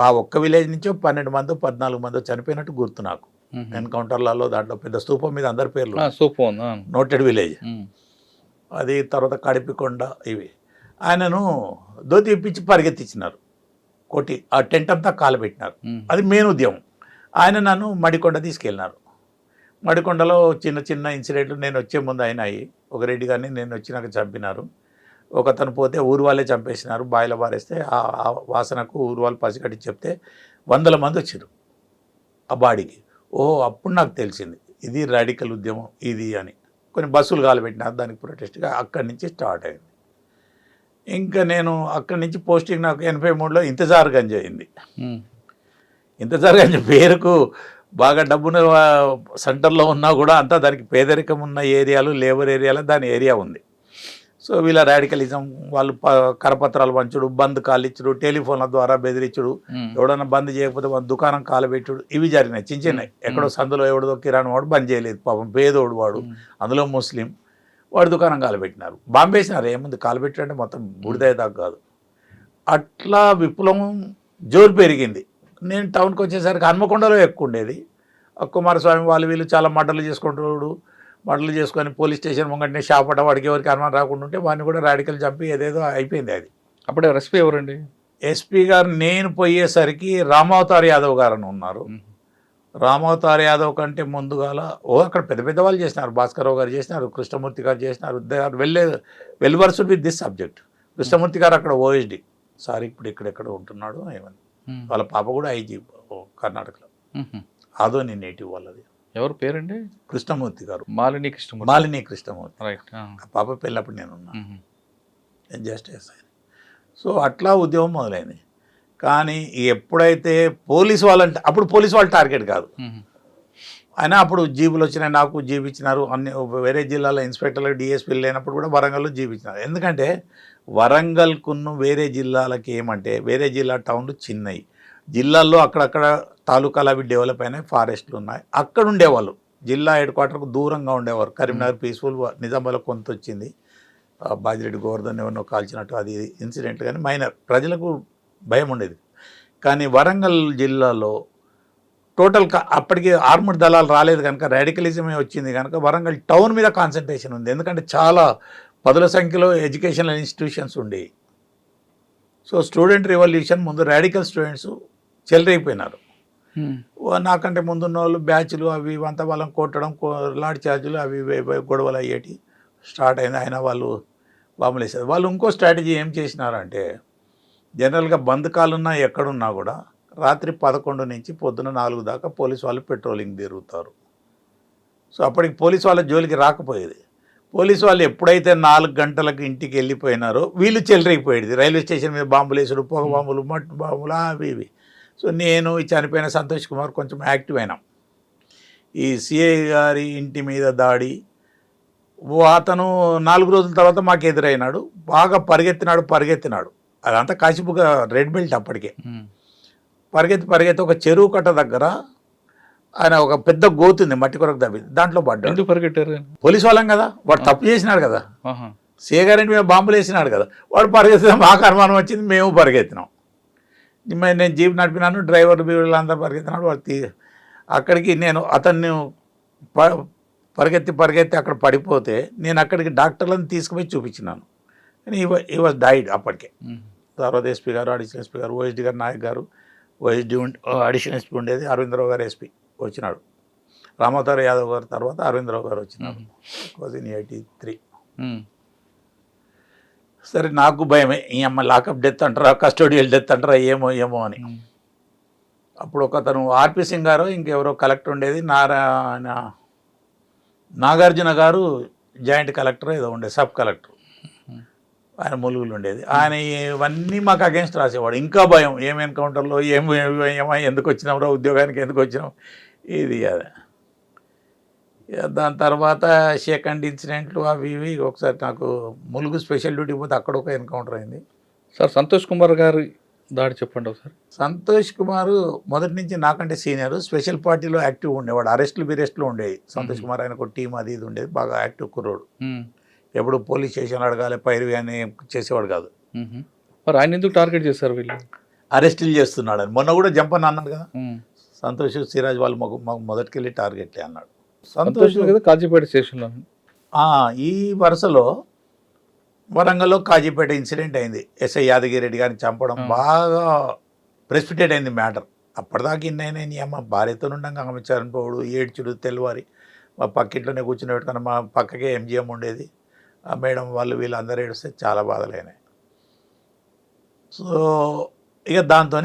ఆ ఒక్క విలేజ్ నుంచో 12 మందో 14 మందో చనిపోయినట్టు గుర్తు నాకు. ఎన్కౌంటర్లలో దాంట్లో పెద్ద స్తూపం మీద అందరి పేర్లు, నోటెడ్ విలేజ్ అది. తర్వాత కడిపికొండ ఇవి. ఆయనను దోతి ఇప్పించి పరిగెత్తించినారు, కొట్టి ఆ టెంట్ అంతా కాలబెట్టినారు. అది మెయిన్ ఉద్యమం. ఆయన నన్ను మడికొండ తీసుకెళ్ళినారు. మడికొండలో చిన్న చిన్న ఇన్సిడెంట్లు నేను వచ్చే ముందు అయినాయి. ఒక రెడ్డి గారిని నేను వచ్చినాక చంపినారు. ఒకతను పోతే ఊరు వాళ్ళే చంపేసినారు, బాయిలో బారేస్తే ఆ వాసనకు ఊరు వాళ్ళు పసిగట్టి చెప్తే 100 మంది వచ్చారు ఆ బాడీకి. అప్పుడు నాకు తెలిసింది ఇది రాడికల్ ఉద్యమం ఇది అని. కొన్ని బస్సులు కాలబెట్టినారు, దానికి ప్రొటెస్ట్గా అక్కడి నుంచి స్టార్ట్ అయింది. ఇంకా నేను అక్కడి నుంచి పోస్టింగ్ నాకు 83లో ఇంతజార్ గంజ్ అయింది. ఇంతజార్ గంజ్ పేరుకు బాగా డబ్బున సెంటర్లో ఉన్నా కూడా అంతా దానికి పేదరికం ఉన్న ఏరియాలు, లేబర్ ఏరియాలో దాని ఏరియా ఉంది. సో వీళ్ళ రాడికలిజం, వాళ్ళు కరపత్రాలు పంచుడు, బంద్ కాలిచ్చుడు, టెలిఫోన్ల ద్వారా బెదిరించుడు, ఎవడన్నా బంద్ చేయకపోతే వాళ్ళ దుకాణం కాలబెట్టుడు, ఇవి జరిగినాయి. చిన్న చిన్నవి. ఎక్కడో సందులో ఎవడదో కిరాణా వాడు బంద్ చేయలేదు పాపం, పేదోడు వాడు, అందులో ముస్లిం, వాడు దుకాణం కాలబెట్టినారు, బాంబేసినారు. ఏముంది కాలబెట్టారంటే మొత్తం బుడిదాకా కాదు. అట్లా విప్లవం జోరు పెరిగింది. నేను టౌన్కి వచ్చేసరికి హన్మకొండలో ఎక్కువ ఉండేది. కుమారస్వామి వాళ్ళు వీళ్ళు చాలా మర్డర్లు చేసుకొని పోలీస్ స్టేషన్ ముంగంటే షాపట, వాడికి ఎవరికి అనుమానం రాకుండా ఉంటే వాడిని కూడా రాడికల్ చంపి ఏదేదో అయిపోయింది. అది అప్పుడు ఎస్పీ ఎవరండి? ఎస్పీ గారు నేను పోయేసరికి రామావతార్ యాదవ్ గారు అని ఉన్నారు. రామావతార్ యాదవ్ కంటే ముందుగాల అక్కడ పెద్ద పెద్ద వాళ్ళు చేసినారు. భాస్కరరావు గారు చేసినారు, కృష్ణమూర్తి గారు చేసినారు. Well versed with this subject. Krishnamurthy గారు అక్కడ ఓఎస్డి, సార్ ఇప్పుడు ఇక్కడెక్కడ ఉంటున్నాడు ఏమని. వాళ్ళ పాప కూడా ఐజీ కర్ణాటకలో, ఆదోని నేటివ్ వాళ్ళది. ఎవరు పేరండి? కృష్ణమూర్తి గారు. మాలిని కృష్ణమూర్తి. రైట్. ఆ పాప పెళ్ళప్పుడు నేనున్నా, జస్ట్ ఎస్ఐ. సో అట్లా ఉద్యమం మొదలైంది. కానీ ఎప్పుడైతే పోలీసు వాళ్ళంటే అప్పుడు పోలీసు వాళ్ళు టార్గెట్ కాదు. అయినా అప్పుడు జీబులు వచ్చినాయి, నాకు జీబు ఇచ్చినారు. అన్ని వేరే జిల్లాలో ఇన్స్పెక్టర్లకు డిఎస్పీలు లేనప్పుడు కూడా వరంగల్లో జీబు ఇచ్చినారు. ఎందుకంటే వరంగల్కున్న వేరే జిల్లాలకి ఏమంటే వేరే జిల్లా టౌన్లు చిన్నవి, జిల్లాల్లో అక్కడక్కడ తాలూకాలు అవి డెవలప్ అయినాయి, ఫారెస్ట్లు ఉన్నాయి, అక్కడ ఉండేవాళ్ళు. జిల్లా హెడ్ క్వార్టర్కు దూరంగా ఉండేవారు. కరీంనగర్ పీస్ఫుల్, నిజామాబాద్లో కొంత వచ్చింది, బాజిరెడ్డి గోవర్ధన్ ఎవరినో కాల్చినట్టు అది ఇన్సిడెంట్, కానీ మైనర్, ప్రజలకు భయం ఉండేది. కానీ వరంగల్ జిల్లాలో టోటల్ అప్పటికి ఆర్మడ్ దళాలు రాలేదు కనుక, రాడికలిజమే వచ్చింది కనుక వరంగల్ టౌన్ మీద కాన్సన్ట్రేషన్ ఉంది. ఎందుకంటే చాలా పదుల సంఖ్యలో ఎడ్యుకేషనల్ ఇన్స్టిట్యూషన్స్ ఉండేవి. సో స్టూడెంట్ రెవల్యూషన్ ముందు రాడికల్ స్టూడెంట్స్ చెలరైపోయినారు. నాకంటే ముందున్న వాళ్ళు బ్యాచ్లు అవి ఇవంతా వాళ్ళని కొట్టడం, లాడ్ ఛార్జీలు అవి గొడవలు అయ్యేటి స్టార్ట్ అయింది. అయినా వాళ్ళు బాంబులు వేసేది. వాళ్ళు ఇంకో స్ట్రాటజీ ఏం చేసినారంటే, జనరల్గా బంధకాలున్నా ఎక్కడున్నా కూడా రాత్రి 11 నుంచి పొద్దున 4 దాకా పోలీసు వాళ్ళు పెట్రోలింగ్ తిరుగుతారు. సో అప్పటికి పోలీసు వాళ్ళ జోలికి రాకపోయేది. పోలీసు వాళ్ళు ఎప్పుడైతే 4 గంటలకు ఇంటికి వెళ్ళిపోయినారో వీళ్ళు చెలరైపోయేది. రైల్వే స్టేషన్ మీద బాంబులు వేసుడు, పొగ బాంబులు, మట్టు బాంబులు, అవి ఇవి. సో నేను ఈ చనిపోయిన సంతోష్ కుమార్ కొంచెం యాక్టివ్ అయినాం. ఈ సిఐ గారి ఇంటి మీద దాడి, అతను 4 రోజుల తర్వాత మాకు ఎదురైనాడు. బాగా పరిగెత్తినాడు. అదంతా కాశీపుగా రెడ్ బెల్ట్ అప్పటికే. పరిగెత్తి ఒక చెరువు కట్ట దగ్గర ఆయన ఒక పెద్ద గోతుంది, మట్టి కొరకు తవ్వి, దాంట్లో పడ్డాడు. ఎందుకు పరిగెట్టారు? పోలీసు వాళ్ళం కదా, వాడు తప్పు చేసినాడు కదా, సేగారెడ్డి మీద బాంబులు వేసినాడు కదా, వాడు పరిగెత్తినాం. మాకు అనుమానం వచ్చింది, మేము పరిగెత్తినాం. నేను జీప్ నడిపినాను, డ్రైవర్ వీళ్ళందరూ పరిగెత్తినాడు. వాడు అక్కడికి నేను అతన్ని పరిగెత్తి అక్కడ పడిపోతే నేను అక్కడికి డాక్టర్లను తీసుకుపోయి చూపించినాను. కానీ ఈ వాజ్ డైడ్ అప్పటికే. తర్వాత ఎస్పీ గారు, అడిషనల్ ఎస్పీ గారు, ఓఎస్డీ గారు, నాయక్ గారు, ఓఎస్డీ అడిషనల్ ఎస్పీ ఉండేది, అరవిందరావు గారు ఎస్పీ వచ్చినాడు. రామావతార్ యాదవ్ గారు తర్వాత అరవిందరావు గారు వచ్చినాడు. Was in 83. సరే నాకు భయమే, ఈ అమ్మ లాకప్ డెత్ అంటారా, కస్టోడియల్ డెత్ అంటారా, ఏమో అని. అప్పుడు ఒకతను ఆర్పి సింగ్ గారు, ఇంకెవరో కలెక్టర్ ఉండేది, నాగార్జున గారు జాయింట్ కలెక్టర్ ఏదో ఉండే, సబ్ కలెక్టర్, ఆయన ములుగులు ఉండేది. ఆయన ఇవన్నీ మాకు అగేన్స్ట్ రాసేవాడు. ఇంకా భయం, ఏం ఎన్కౌంటర్లో ఎందుకు వచ్చినాం, ఉద్యోగానికి ఎందుకు వచ్చినాం, ఇది అదే. దాని తర్వాత సెకండ్ ఇన్సిడెంట్లు అవి ఇవి. ఒకసారి నాకు ములుగు స్పెషల్ డ్యూటీ పోతే అక్కడ ఒక ఎన్కౌంటర్ అయింది. సార్ సంతోష్ కుమార్ గారు దాడి చెప్పండి ఒకసారి. సంతోష్ కుమార్ మొదటి నుంచి నాకంటే సీనియర్, స్పెషల్ పార్టీలో యాక్టివ్ ఉండేవాడు. అరెస్టులు ఉండేవి. సంతోష్ కుమార్ ఆయనకు టీం అది ఇది ఉండేది, బాగా యాక్టివ్ కుర్రోడు. ఎప్పుడు పోలీస్ స్టేషన్ అడగాలి, పైరువి అని చేసేవాడు కాదు. మరి ఆయన ఎందుకు టార్గెట్ చేశారు వీళ్ళు? అరెస్టులు చేస్తున్నాడు అని మొన్న కూడా జంపని అన్నాడు కదా. సంతోష్ సిరాజ్ వాళ్ళు మాకు మొదటికెళ్ళి టార్గెట్లే అన్నాడు. సంతోష్ కదా కాజీపేట స్టేషన్లో. ఈ వరుసలో వరంగల్లో కాజీపేట ఇన్సిడెంట్ అయింది. ఎస్ఐ యాదగిరెడ్డి గారిని చంపడం బాగా ప్రెసిపిటేట్ అయింది మ్యాటర్. అప్పటిదాకా ఇన్నైనా నీ అమ్మ భార్యతో ఉండగా అమ్మచారని పోవడు, ఏడ్చుడు, తెల్లవారి మా పక్కింట్లోనే కూర్చుని పెట్టుకుని, మా పక్కకే ఎంజిఎం ఉండేది, ఆ మేడం వాళ్ళు వీళ్ళందరూ ఏడిస్తే చాలా బాధలైనాయి. సో ఇక దాంతో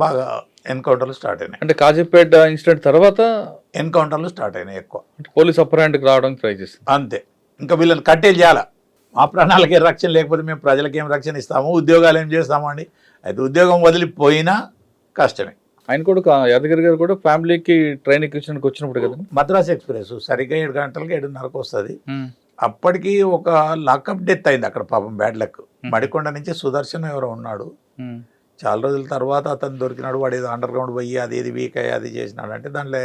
బాగా ఎన్కౌంటర్లు స్టార్ట్ అయినాయి. అంటే కాజీపేట ఇన్సిడెంట్ తర్వాత ఎన్కౌంటర్లు స్టార్ట్ అయినాయి ఎక్కువ. పోలీస్ అప్పర్ హ్యాండ్కి రావడానికి ట్రై చేస్తుంది అంతే. ఇంకా వీళ్ళని కట్టేలు చేయాలి. మా ప్రాణాలకి రక్షణ లేకపోతే మేము ప్రజలకి ఏం రక్షణ ఇస్తాము, ఉద్యోగాలు ఏం చేస్తాము అండి. అయితే ఉద్యోగం వదిలిపోయినా కష్టమే. ఆయన కూడా యాదగిరి గారు కూడా ఫ్యామిలీకి ట్రైన్ ఎక్కించడానికి వచ్చినప్పుడు కదా. మద్రాస్ ఎక్స్ప్రెస్ సరిగ్గా 7 గంటలకి 7:30కి వస్తుంది. అప్పటికి ఒక లాకప్ డెత్ అయింది అక్కడ పాపం, బ్యాడ్ లక్. మడికొండ నుంచి సుదర్శన్ ఎవరో ఉన్నాడు, చాలా రోజుల తర్వాత అతను దొరికినాడు. వాడు ఏదో అండర్ గ్రౌండ్ పోయి అది ఇది వీక్ అయ్యి అది చేసినాడు అంటే దాంట్లో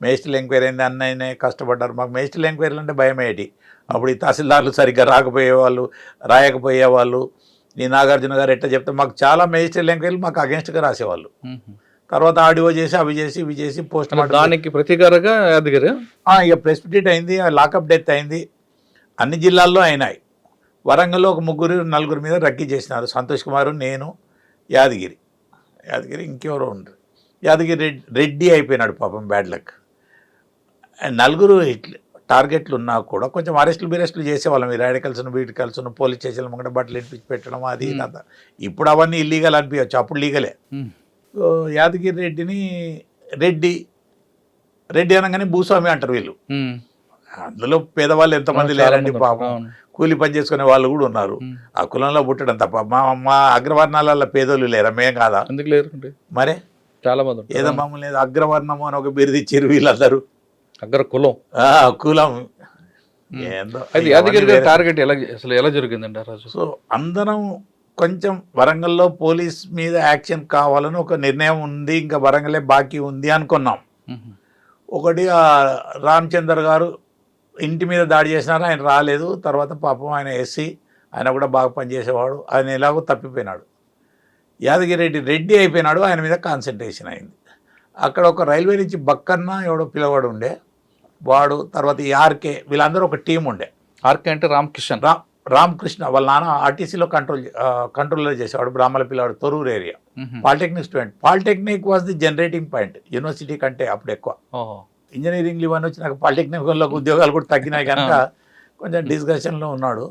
మేస్టిల్ ఎంక్వైరీ అయింది, అన్నయ్యనే కష్టపడ్డారు. మాకు మేస్టిల్ ఎంక్వైరీలు అంటే భయం ఏంటి, అప్పుడు ఈ తహసీల్దార్లు సరిగ్గా రాకపోయేవాళ్ళు, రాయకపోయేవాళ్ళు. ఈ నాగార్జున గారు ఎట్లా చెప్తే మాకు చాలా మేజిస్ట్రేట్ ఎంక్వైరీలు మాకు అగేన్స్ట్గా రాసేవాళ్ళు. తర్వాత ఆడియో చేసి అవి చేసి ఇవి చేసి పోస్ట్ మార్టం దానికి ప్రతీకారంగా యాదగిరి ఇక ప్రెసిపిటేట్ అయింది, లాకప్ డెత్ అయింది. అన్ని జిల్లాల్లో అయినాయి. వరంగల్లో ఒక 3-4 మీద రక్కీ చేసినారు. సంతోష్ కుమారు, నేను, యాదగిరి ఇంకెవరో ఉండరు. యాదగిరి రెడ్డి అయిపోయినాడు పాపం, బ్యాడ్ లక్. 4 టార్గెట్లు ఉన్నా కూడా కొంచెం అరెస్టులు చేసేవాళ్ళం. ఈ రాడికల్స్ను వీటికల్స్ను పోలీస్ స్టేషన్లు ముంగట బట్టలు ఇప్పించి పెట్టడం అది ఇదంతా. ఇప్పుడు అవన్నీ ఇల్లీగల్ అనిపించవచ్చు, అప్పుడు లీగలే. సో యాదగిరి రెడ్డి అనగానే భూస్వామి అంటారు వీళ్ళు. అందులో పేదవాళ్ళు ఎంతమంది లేరండి పాపం, కూలి పని చేసుకునే వాళ్ళు కూడా ఉన్నారు. ఆ కులంలో పుట్టడం తప్ప మా అగ్రవర్ణాలలో పేదోళ్ళు లేరా? మేం కాదా? ఎందుకు లేరు మరే చాలా మంది. ఏదో మమ్మల్ని అగ్రవర్ణము అని ఒక బిరుదు ఇచ్చారు వీళ్ళందరూ. కులం ఏందో. యాదగిరి గారి టార్గెట్ ఎలా జరిగిందండి ఆ రోజు? సో అందరం కొంచెం వరంగల్లో పోలీస్ మీద యాక్షన్ కావాలని ఒక నిర్ణయం ఉంది, ఇంకా వరంగలే బాకీ ఉంది అనుకున్నాం. ఒకటి రామచందర్ గారు ఇంటి మీద దాడి చేసినారు, ఆయన రాలేదు. తర్వాత పాపం ఆయన ఎస్సీ, ఆయన కూడా బాగా పనిచేసేవాడు, ఆయన ఎలాగో తప్పిపోయినాడు. యాదగిరి రెడ్డి అయిపోయినాడు, ఆయన మీద కాన్సన్ట్రేషన్ అయింది. అక్కడ ఒక రైల్వే నుంచి బక్కన్న ఎవడో పిల్లవాడు ఉండే, వాడు తర్వాత ఈ ఆర్కే, వీళ్ళందరూ ఒక టీం ఉండే. ఆర్కే అంటే రామకృష్ణ వాళ్ళ నాన్న ఆర్టీసీలో కంట్రోలర్ చేసేవాడు, బ్రాహ్మణ పిల్లవాడు, Thorrur area. Polytechnic student. Polytechnic was the generating point university కంటే అప్పుడు ఎక్కువ. ఇంజనీరింగ్లు ఇవన్నీ వచ్చి నాకు పాలిటెక్నిక్లోకి ఉద్యోగాలు కూడా తగ్గినాయి కనుక కొంచెం డిస్కషన్లో ఉన్నాడు.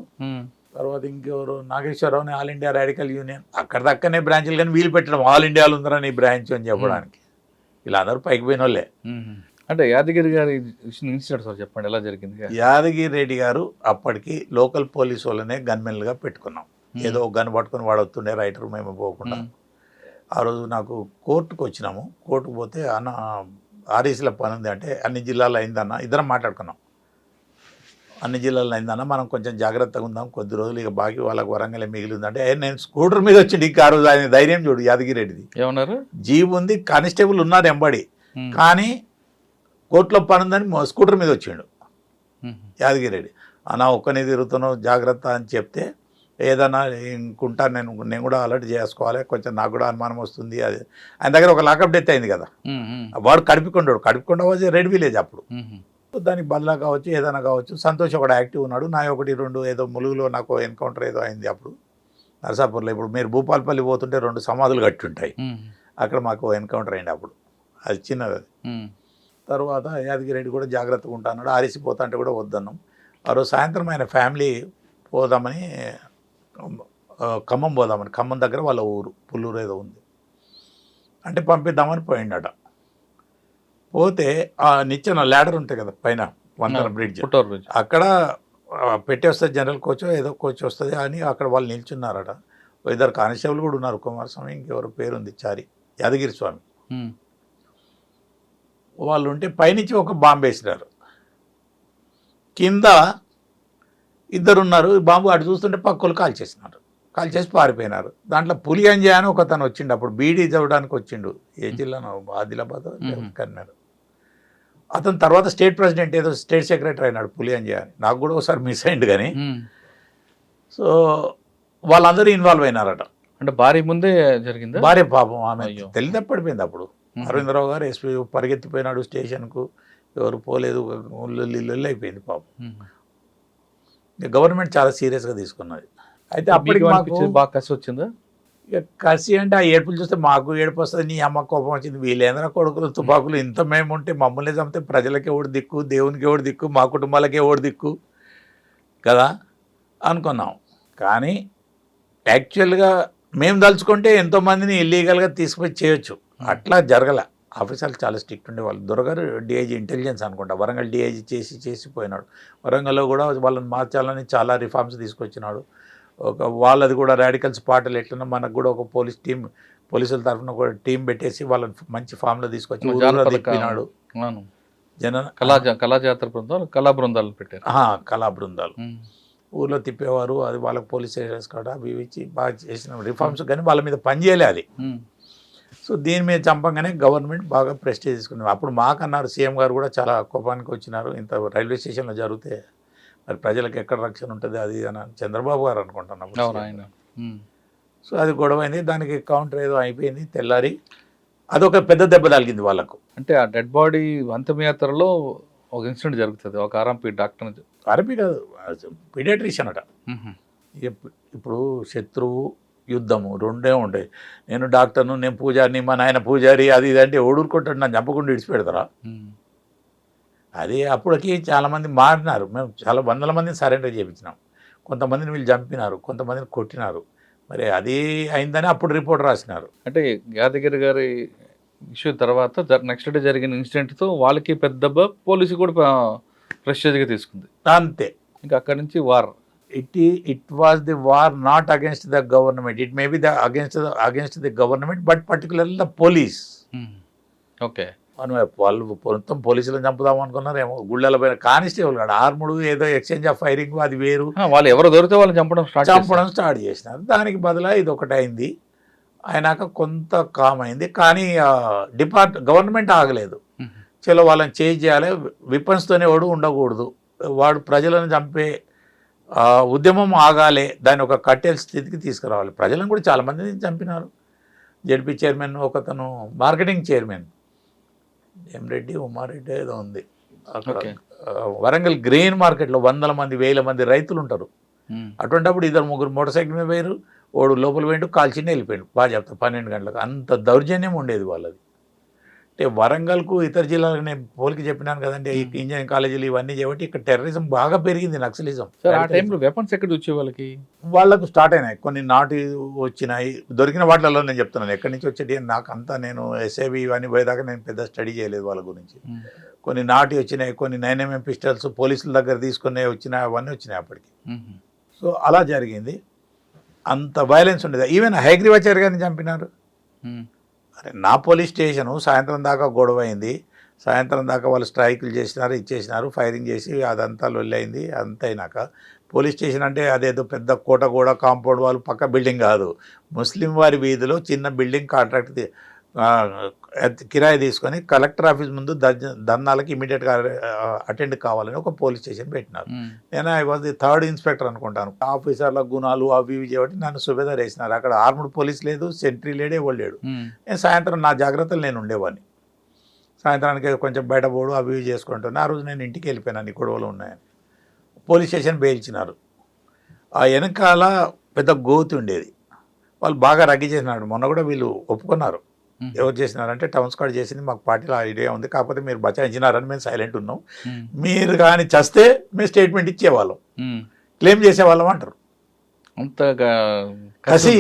తర్వాత ఇంకెవరు, నాగేశ్వరరావు అని ఆల్ ఇండియా రాడికల్ యూనియన్, అక్కడ దక్కనే బ్రాంచ్లు కానీ వీలు పెట్టడం ఆల్ ఇండియాలో ఉందరని బ్రాంచ్ అని చెప్పడానికి. వీళ్ళందరూ పైకి పోయిన వాళ్ళే. అంటే యాదగిరి గారి ఇన్సిడెంట్ సార్ చెప్పండి, ఎలా జరిగింది? యాదగిరి రెడ్డి గారు అప్పటికి లోకల్ పోలీస్ వాళ్ళనే గన్మెన్లుగా పెట్టుకున్నాం. ఏదో ఒక గన్ పట్టుకుని వాడు వస్తుండే, రైటర్ మేము పోకుండా. ఆ రోజు నాకు కోర్టుకు వచ్చినాము. కోర్టుకు పోతే అన్న ఆర్ఈసీలో పని ఉంది అంటే, అన్ని జిల్లాల్లో అయిందన్న, ఇద్దరం మాట్లాడుకున్నాం. అన్ని జిల్లాల్లో అయిందన్న, మనం కొంచెం జాగ్రత్తగా ఉందాం, కొద్ది రోజులు ఇక బాకీ వాళ్ళకి వరంగలే మిగిలిందంటే, నేను స్కూటర్ మీద వచ్చింది ఇంకా. ఆ రోజు ఆయన ధైర్యం చూడు యాదగిరి రెడ్డిది. ఏమన్నారు? జీప్ ఉంది, కానిస్టేబుల్ ఉన్నారు ఎంబడి, కానీ కోర్టులో పని ఉందని స్కూటర్ మీద వచ్చిండు యాదగిరి రెడ్డి. అన్న ఒక్కనే తిరుగుతున్నావు, జాగ్రత్త అని చెప్తే, ఏదన్నా ఇంకుంటా నేను కూడా అలర్ట్ చేసుకోవాలి, కొంచెం నాకు కూడా అనుమానం వస్తుంది. అది ఆయన దగ్గర ఒక లాకప్ డెత్ అయింది కదా, వాడు కడిపికొండ వాజ్ రెడ్ విలేజ్ అప్పుడు. దానికి బదులా కావచ్చు, ఏదైనా కావచ్చు. సంతోష్ ఒకటి యాక్టివ్ ఉన్నాడు. నా 1-2 ఏదో ములుగులో నాకు ఎన్కౌంటర్ ఏదో అయింది అప్పుడు నరసాపూర్లో. ఇప్పుడు మీరు భూపాలపల్లి పోతుంటే 2 సమాధులు కట్టి ఉంటాయి, అక్కడ మాకు ఎన్కౌంటర్ అయింది అప్పుడు. అది చిన్నది. తర్వాత యాదగిరి రెడ్డి కూడా జాగ్రత్తగా ఉంటాన్నాడు. ఆరిసిపోతా అంటే కూడా వద్దన్నాం. ఆ రోజు సాయంత్రం ఆయన ఫ్యామిలీ పోదామని, ఖమ్మం పోదామని, ఖమ్మం దగ్గర వాళ్ళ ఊరు పుల్లూరు ఏదో ఉంది అంటే పంపిద్దామని పోయిండట. పోతే ఆ నిచ్చెన ల్యాడర్ ఉంటాయి కదా పైన, వంతెన బ్రిడ్జ్, అక్కడ పెట్టి వస్తుంది జనరల్ కోచ్ ఏదో కోచ్ వస్తుంది అని అక్కడ వాళ్ళు నిల్చున్నారట. 2 కానిస్టేబుల్ కూడా ఉన్నారు, కుమారస్వామి ఇంకెవరు పేరుంది, చారి, యాదగిరి స్వామి. వాళ్ళు ఉంటే పైనుంచి ఒక బాంబు వేసినారు, కింద 2 ఉన్నారు. బాంబు అటు చూస్తుంటే పక్కలు కాల్చేసి పారిపోయినారు. దాంట్లో పులి అంజయ్ అని ఒకతను వచ్చిండు, అప్పుడు బీడీ చదవడానికి వచ్చిండు. ఏ జిల్లానో, ఆదిలాబాద్ కన్నారు. అతను తర్వాత స్టేట్ ప్రెసిడెంట్, ఏదో స్టేట్ సెక్రటరీ అయినాడు పులి అంజయ్ అని. నాకు కూడా ఒకసారి మిస్ అయింది కానీ. సో వాళ్ళందరూ ఇన్వాల్వ్ అయినారట. అంటే భార్య ముందే జరిగింది. భార్య పాపం, ఆమె తెలియదు పడిపోయింది అప్పుడు. అరవిందరావు గారు ఎస్పీ పరిగెత్తిపోయినాడు స్టేషన్కు, ఎవరు పోలేదు, ఇల్లు అయిపోయింది పాపం. గవర్నమెంట్ చాలా సీరియస్గా తీసుకున్నది. అయితే అప్పటికి బాగా కసి వచ్చిందా? ఇక కసి అంటే ఆ ఏడుపులు చూస్తే మాకు ఏడుపు వస్తుంది, నీ అమ్మ కోపం వచ్చింది. వీళ్ళేంద్ర కొడుకులు తుపాకులు ఇంత మేము ఉంటే మమ్మల్ని చంపితే ప్రజలకి ఎవడు దిక్కు, దేవునికి ఎవడు దిక్కు, మా కుటుంబాలకి ఎవడు దిక్కు కదా అనుకున్నాం. కానీ యాక్చువల్గా మేము తలుచుకుంటే ఎంతోమందిని ఇల్లీగల్గా తీసుకుపోయి చేయొచ్చు, అట్లా జరగలే. ఆఫీసర్లు చాలా స్ట్రిక్ట్ ఉండేవాళ్ళు. దొరగారు డిఐజీ ఇంటెలిజెన్స్ అనుకుంటా, వరంగల్ డిఐజీ చేసి పోయినాడు. వరంగల్లో కూడా వాళ్ళని మార్చాలని చాలా రిఫార్మ్స్ తీసుకొచ్చినాడు. వాళ్ళది కూడా రాడికల్స్ పార్టీలు ఎట్లన్నా మనకు కూడా ఒక పోలీస్ టీం పోలీసుల తరఫున కూడా టీం పెట్టేసి వాళ్ళని మంచి ఫామ్లో తీసుకొచ్చి ఊరూరా జానపద తిప్పినాడు. అవును. జన కళా జాతర బృందాలు కళా బృందాలు పెట్టారు. కళా బృందాలు ఊర్లో తిప్పేవారు. అది వాళ్ళకి పోలీస్ స్టేషన్స్ కూడా అవి ఇచ్చి బాగా చేసిన రిఫార్మ్స్, కానీ వాళ్ళ మీద పని చేయలే అది. సో దీని మీద చంపంగానే గవర్నమెంట్ బాగా ప్రెస్టేజ్ తీసుకున్నారు. అప్పుడు మాకన్నారు, సీఎం గారు కూడా చాలా కోపానికి వచ్చినారు. ఇంత రైల్వే స్టేషన్లో జరిగితే మరి ప్రజలకు ఎక్కడ రక్షణ ఉంటుంది అది అని చంద్రబాబు గారు అనుకుంటున్నాను. సో అది గొడవైంది, దానికి కౌంటర్ ఏదో అయిపోయింది. తెల్లారి అదొక పెద్ద దెబ్బ తగిలింది వాళ్ళకు. అంటే ఆ డెడ్ బాడీ అంత్యయాత్రలో ఒక ఇన్సిడెంట్ జరుగుతుంది. ఒక ఆర్ఎంపీ డాక్టర్ ఆర్ఎంపీ కాదు, పీడియాట్రిషియన్ అట. ఇప్పుడు శత్రువు యుద్ధము రెండే ఉంటాయి. నేను డాక్టర్ను, నేను పూజారిని, మా నాయన పూజారి, అది ఇది అంటే ఓడుకుంటాడు, నన్ను చంపకుండా విడిచిపెడతారా? అది అప్పటికి చాలామంది మారినారు. మేము చాలా వందల మందిని సరెండర్ చేయించినాం. కొంతమందిని వీళ్ళు చంపినారు, కొంతమందిని కొట్టినారు. మరి అది అయిందని అప్పుడు రిపోర్ట్ రాసినారు. అంటే యాదగిరి గారి ఇష్యూ తర్వాత నెక్స్ట్ డే జరిగిన ఇన్సిడెంట్తో వాళ్ళకి పెద్ద దెబ్బ, పోలీసు కూడా ప్రెస్టేజ్గా తీసుకుంది. అంతే. ఇంకా అక్కడి నుంచి war. It was the war not against the government. It may be against the government, but particularly the police. Okay. వాళ్ళు మొత్తం పోలీసులను చంపుదాం అనుకున్నారేమో. గుళ్ళల పైన కానిస్టేబుల్ కాదు, ఆర్ముడు ఏదో ఎక్స్చేంజ్ ఆఫ్ ఫైరింగ్, అది వేరు. వాళ్ళు ఎవరు దొరికితే వాళ్ళని చంపడం స్టార్ట్ చేసినారు. దానికి బదులా ఇది ఒకటి అయింది. అయినాక కొంత కామ్ అయింది, కానీ గవర్నమెంట్ ఆగలేదు. చలో వాళ్ళని చేంజ్ చేయాలి, విపన్స్తోనే వాడు ఉండకూడదు, వాడు ప్రజలను చంపే ఉద్యమం ఆగాలి, దాన్ని ఒక కట్టెల స్థితికి తీసుకురావాలి. ప్రజలను కూడా చాలామందిని చంపినారు. జడ్పీ చైర్మన్, ఒకతను మార్కెటింగ్ చైర్మన్ రెడ్డి ఉమారెడ్డి ఏదో ఉంది అక్కడ వరంగల్ గ్రెయిన్ మార్కెట్లో 100 మంది 1000 మంది రైతులు ఉంటారు. అటువంటిప్పుడు 2-3 మోటార్ సైకిల్ మీద పోయారు, వాడు లోపల పోయిండు, కాల్చిండే వెళ్ళిపోయాడు. బాగా చెప్తాను 12 గంటలకు. అంత దౌర్జన్యం ఉండేది వాళ్ళది. అంటే వరంగల్కు ఇతర జిల్లాలకు నేను పోలికి చెప్పినాను కదండి, ఇంజనీరింగ్ కాలేజీలు ఇవన్నీ చేయబట్టి ఇక్కడ టెర్రరిజం బాగా పెరిగింది, నక్సలిజం. ఆ టైంలో వెపన్స్ ఎక్కడ వచ్చే వాళ్ళకు స్టార్ట్ అయినాయి. కొన్ని నాటి వచ్చినాయి, దొరికిన వాటిలలో నేను చెప్తున్నాను ఎక్కడి నుంచి వచ్చేటి. నాకు అంతా నేను ఎస్ఐబి ఇవన్నీ పోయేదాకా నేను పెద్ద స్టడీ చేయలేదు వాళ్ళ గురించి. కొన్ని నాటి వచ్చినాయి, కొన్ని 9mm పిస్టల్స్ పోలీసుల దగ్గర తీసుకునే వచ్చినాయి, అవన్నీ వచ్చినాయి అప్పటికి. సో అలా జరిగింది. అంత వైలెన్స్ ఉండేది. ఈవెన్ హైగ్రీవాచార్య గారిని చంపినారు. అరే నా పోలీస్ స్టేషను సాయంత్రం దాకా గొడవ అయింది. సాయంత్రం దాకా వాళ్ళు స్ట్రైకులు చేసినారు, ఇచ్చేసినారు, ఫైరింగ్ చేసి అదంతా లొల్లైంది. అంత అయినాక పోలీస్ స్టేషన్ అంటే అదేదో పెద్ద కోట కూడా కాంపౌండ్ వాళ్ళు పక్క బిల్డింగ్ కాదు. ముస్లిం వారి వీధిలో చిన్న బిల్డింగ్ కాంట్రాక్ట్ కిరాయి తీసుకొని కలెక్టర్ ఆఫీస్ ముందు ధర్నాలకు ఇమీడియట్గా అటెండ్ కావాలని ఒక పోలీస్ స్టేషన్ పెట్టినారు. నేను I was the 3rd inspector అనుకుంటాను. ఆఫీసర్ల గుణాలు అవి ఇవి చేయబట్టి నన్ను సుబేదార్ వేసినారు. అక్కడ ఆర్మ్డ్ పోలీస్ లేదు, సెంట్రీ లేడే లేడు. నేను సాయంత్రం నా జాగ్రత్తలు నేను ఉండేవాడిని. సాయంత్రానికి కొంచెం బయట పోడు అవి ఇవి చేసుకుంటాను. ఆ రోజు నేను ఇంటికి వెళ్ళిపోయినాను, ఈ గొడవలు ఉన్నాయని. పోలీస్ స్టేషన్ బెయిల్చినారు. ఆ వెనకాల పెద్ద గోతి ఉండేది, వాళ్ళు బాగా రగ్గి చేసినారు. మొన్న కూడా వీళ్ళు ఒప్పుకున్నారు. ఎవరు చేసినారంటే టౌన్ స్క్వాడ్ చేసింది, మాకు పార్టీలో ఐడియా ఉంది, కాకపోతే మీరు బచాయించినారని మేము సైలెంట్ ఉన్నాం, మీరు కానీ చస్తే మేము స్టేట్మెంట్ ఇచ్చేవాళ్ళం, క్లెయిమ్ చేసేవాళ్ళం అంటారు. అంతగా కసి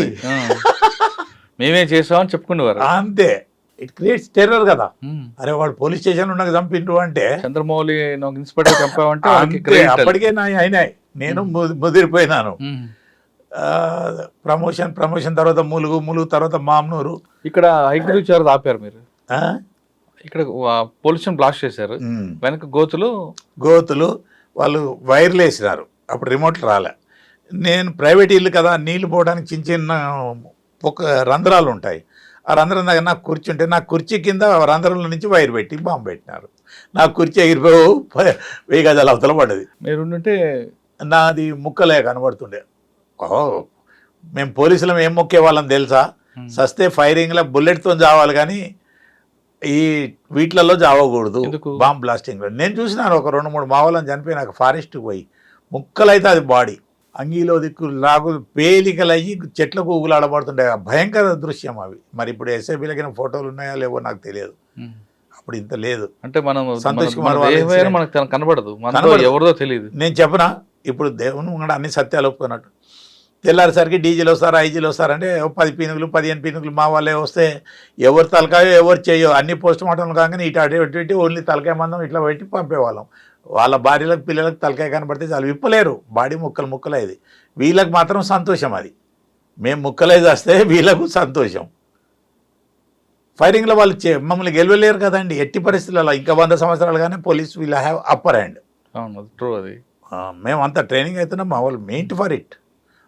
మేమే చేసామని చెప్పుకునేవారు. అంతే. ఇట్ క్రియేట్స్ టెర్రర్ కదా. అరే వాడు పోలీస్ స్టేషన్ ఉండగా చంపిండ్రు అంటే, చంద్రమౌళి ఇన్స్పెక్టర్ చంపావంటే అప్పటికే అయినాయి. నేను ముదిరిపోయినాను. ప్రమోషన్ తర్వాత ములుగు తర్వాత మామ్నూరు. ఇక్కడ హైగ్రీవాచార్య ఆపారు మీరు. ఇక్కడ పోలీసుని బ్లాస్ట్ చేశారు. వెనక గోతులు వాళ్ళు వైర్లు వేసినారు. అప్పుడు రిమోట్లు రాలే. నేను ప్రైవేట్ ఇల్లు కదా, నీళ్లు పోవడానికి చిన్న చిన్న రంధ్రాలు ఉంటాయి. ఆ రంధ్రం దగ్గర నాకు కుర్చీ ఉంటే, నా కుర్చీ కింద రంధ్రంలో నుంచి వైర్ పెట్టి బాంబు పెట్టినారు. నా కుర్చీ ఎగిరిపోయి 1000 గజాలు అవతల పడ్డది. మీరుంటే నాది ముక్కలే కనబడుతుండే. మేము పోలీసులం ఏం మొక్కే వాళ్ళని తెలుసా? సస్తే ఫైరింగ్లో బుల్లెట్తో చావాలి, కానీ ఈ వీటిలలో చావకూడదు బాంబ్ బ్లాస్టింగ్లో. నేను చూసినాను ఒక 2-3 మా వాళ్ళని చనిపోయి నాకు ఫారెస్ట్కి పోయి ముక్కలైతే అది బాడీ అంగీలో దిక్కు లాగు పేలికలయ్యి చెట్లకు ఊగులాడబడుతుండే భయంకర దృశ్యం అవి. మరి ఇప్పుడు ఎస్ఐబీలకి ఫోటోలు ఉన్నాయా లేవో నాకు తెలియదు. అప్పుడు ఇంత లేదు. అంటే మనం సంతోష్ కుమార్ మనకు కనబడదు, ఎవరిదో తెలియదు. నేను చెప్పనా, ఇప్పుడు దేవుని కూడా అన్ని సత్యాలు ఒప్పుకున్నట్టు. తెల్లారిసరికి డీజీలు వస్తారు, ఐజీలు వస్తారంటే 10 పీనుగులు 15 పీనుగులు మా వాళ్ళే వస్తే ఎవరు తలకాయో ఎవరు చేయో అన్ని పోస్ట్ మార్టంలు కాగానే ఇటు అటు ఓన్లీ తలకాయ మందం ఇట్లా పెట్టి పంపేవాళ్ళం. వాళ్ళ భార్యలకు పిల్లలకు తలకాయ కనబడితే చాలు విప్పలేరు, బాడీ ముక్కలైది. వీళ్ళకి మాత్రం సంతోషం. అది మేము ముక్కలై చేస్తే వీళ్ళకు సంతోషం. ఫైరింగ్లో వాళ్ళు మమ్మల్ని గెలవలేరు కదండి ఎట్టి పరిస్థితులలో. ఇంకా 100 సంవత్సరాలు కానీ police will have upper hand. అవును, ట్రూ అది. మేము అంత ట్రైనింగ్ అవుతున్నాం, మా వాళ్ళు మెయింట్ ఫర్ ఇట్.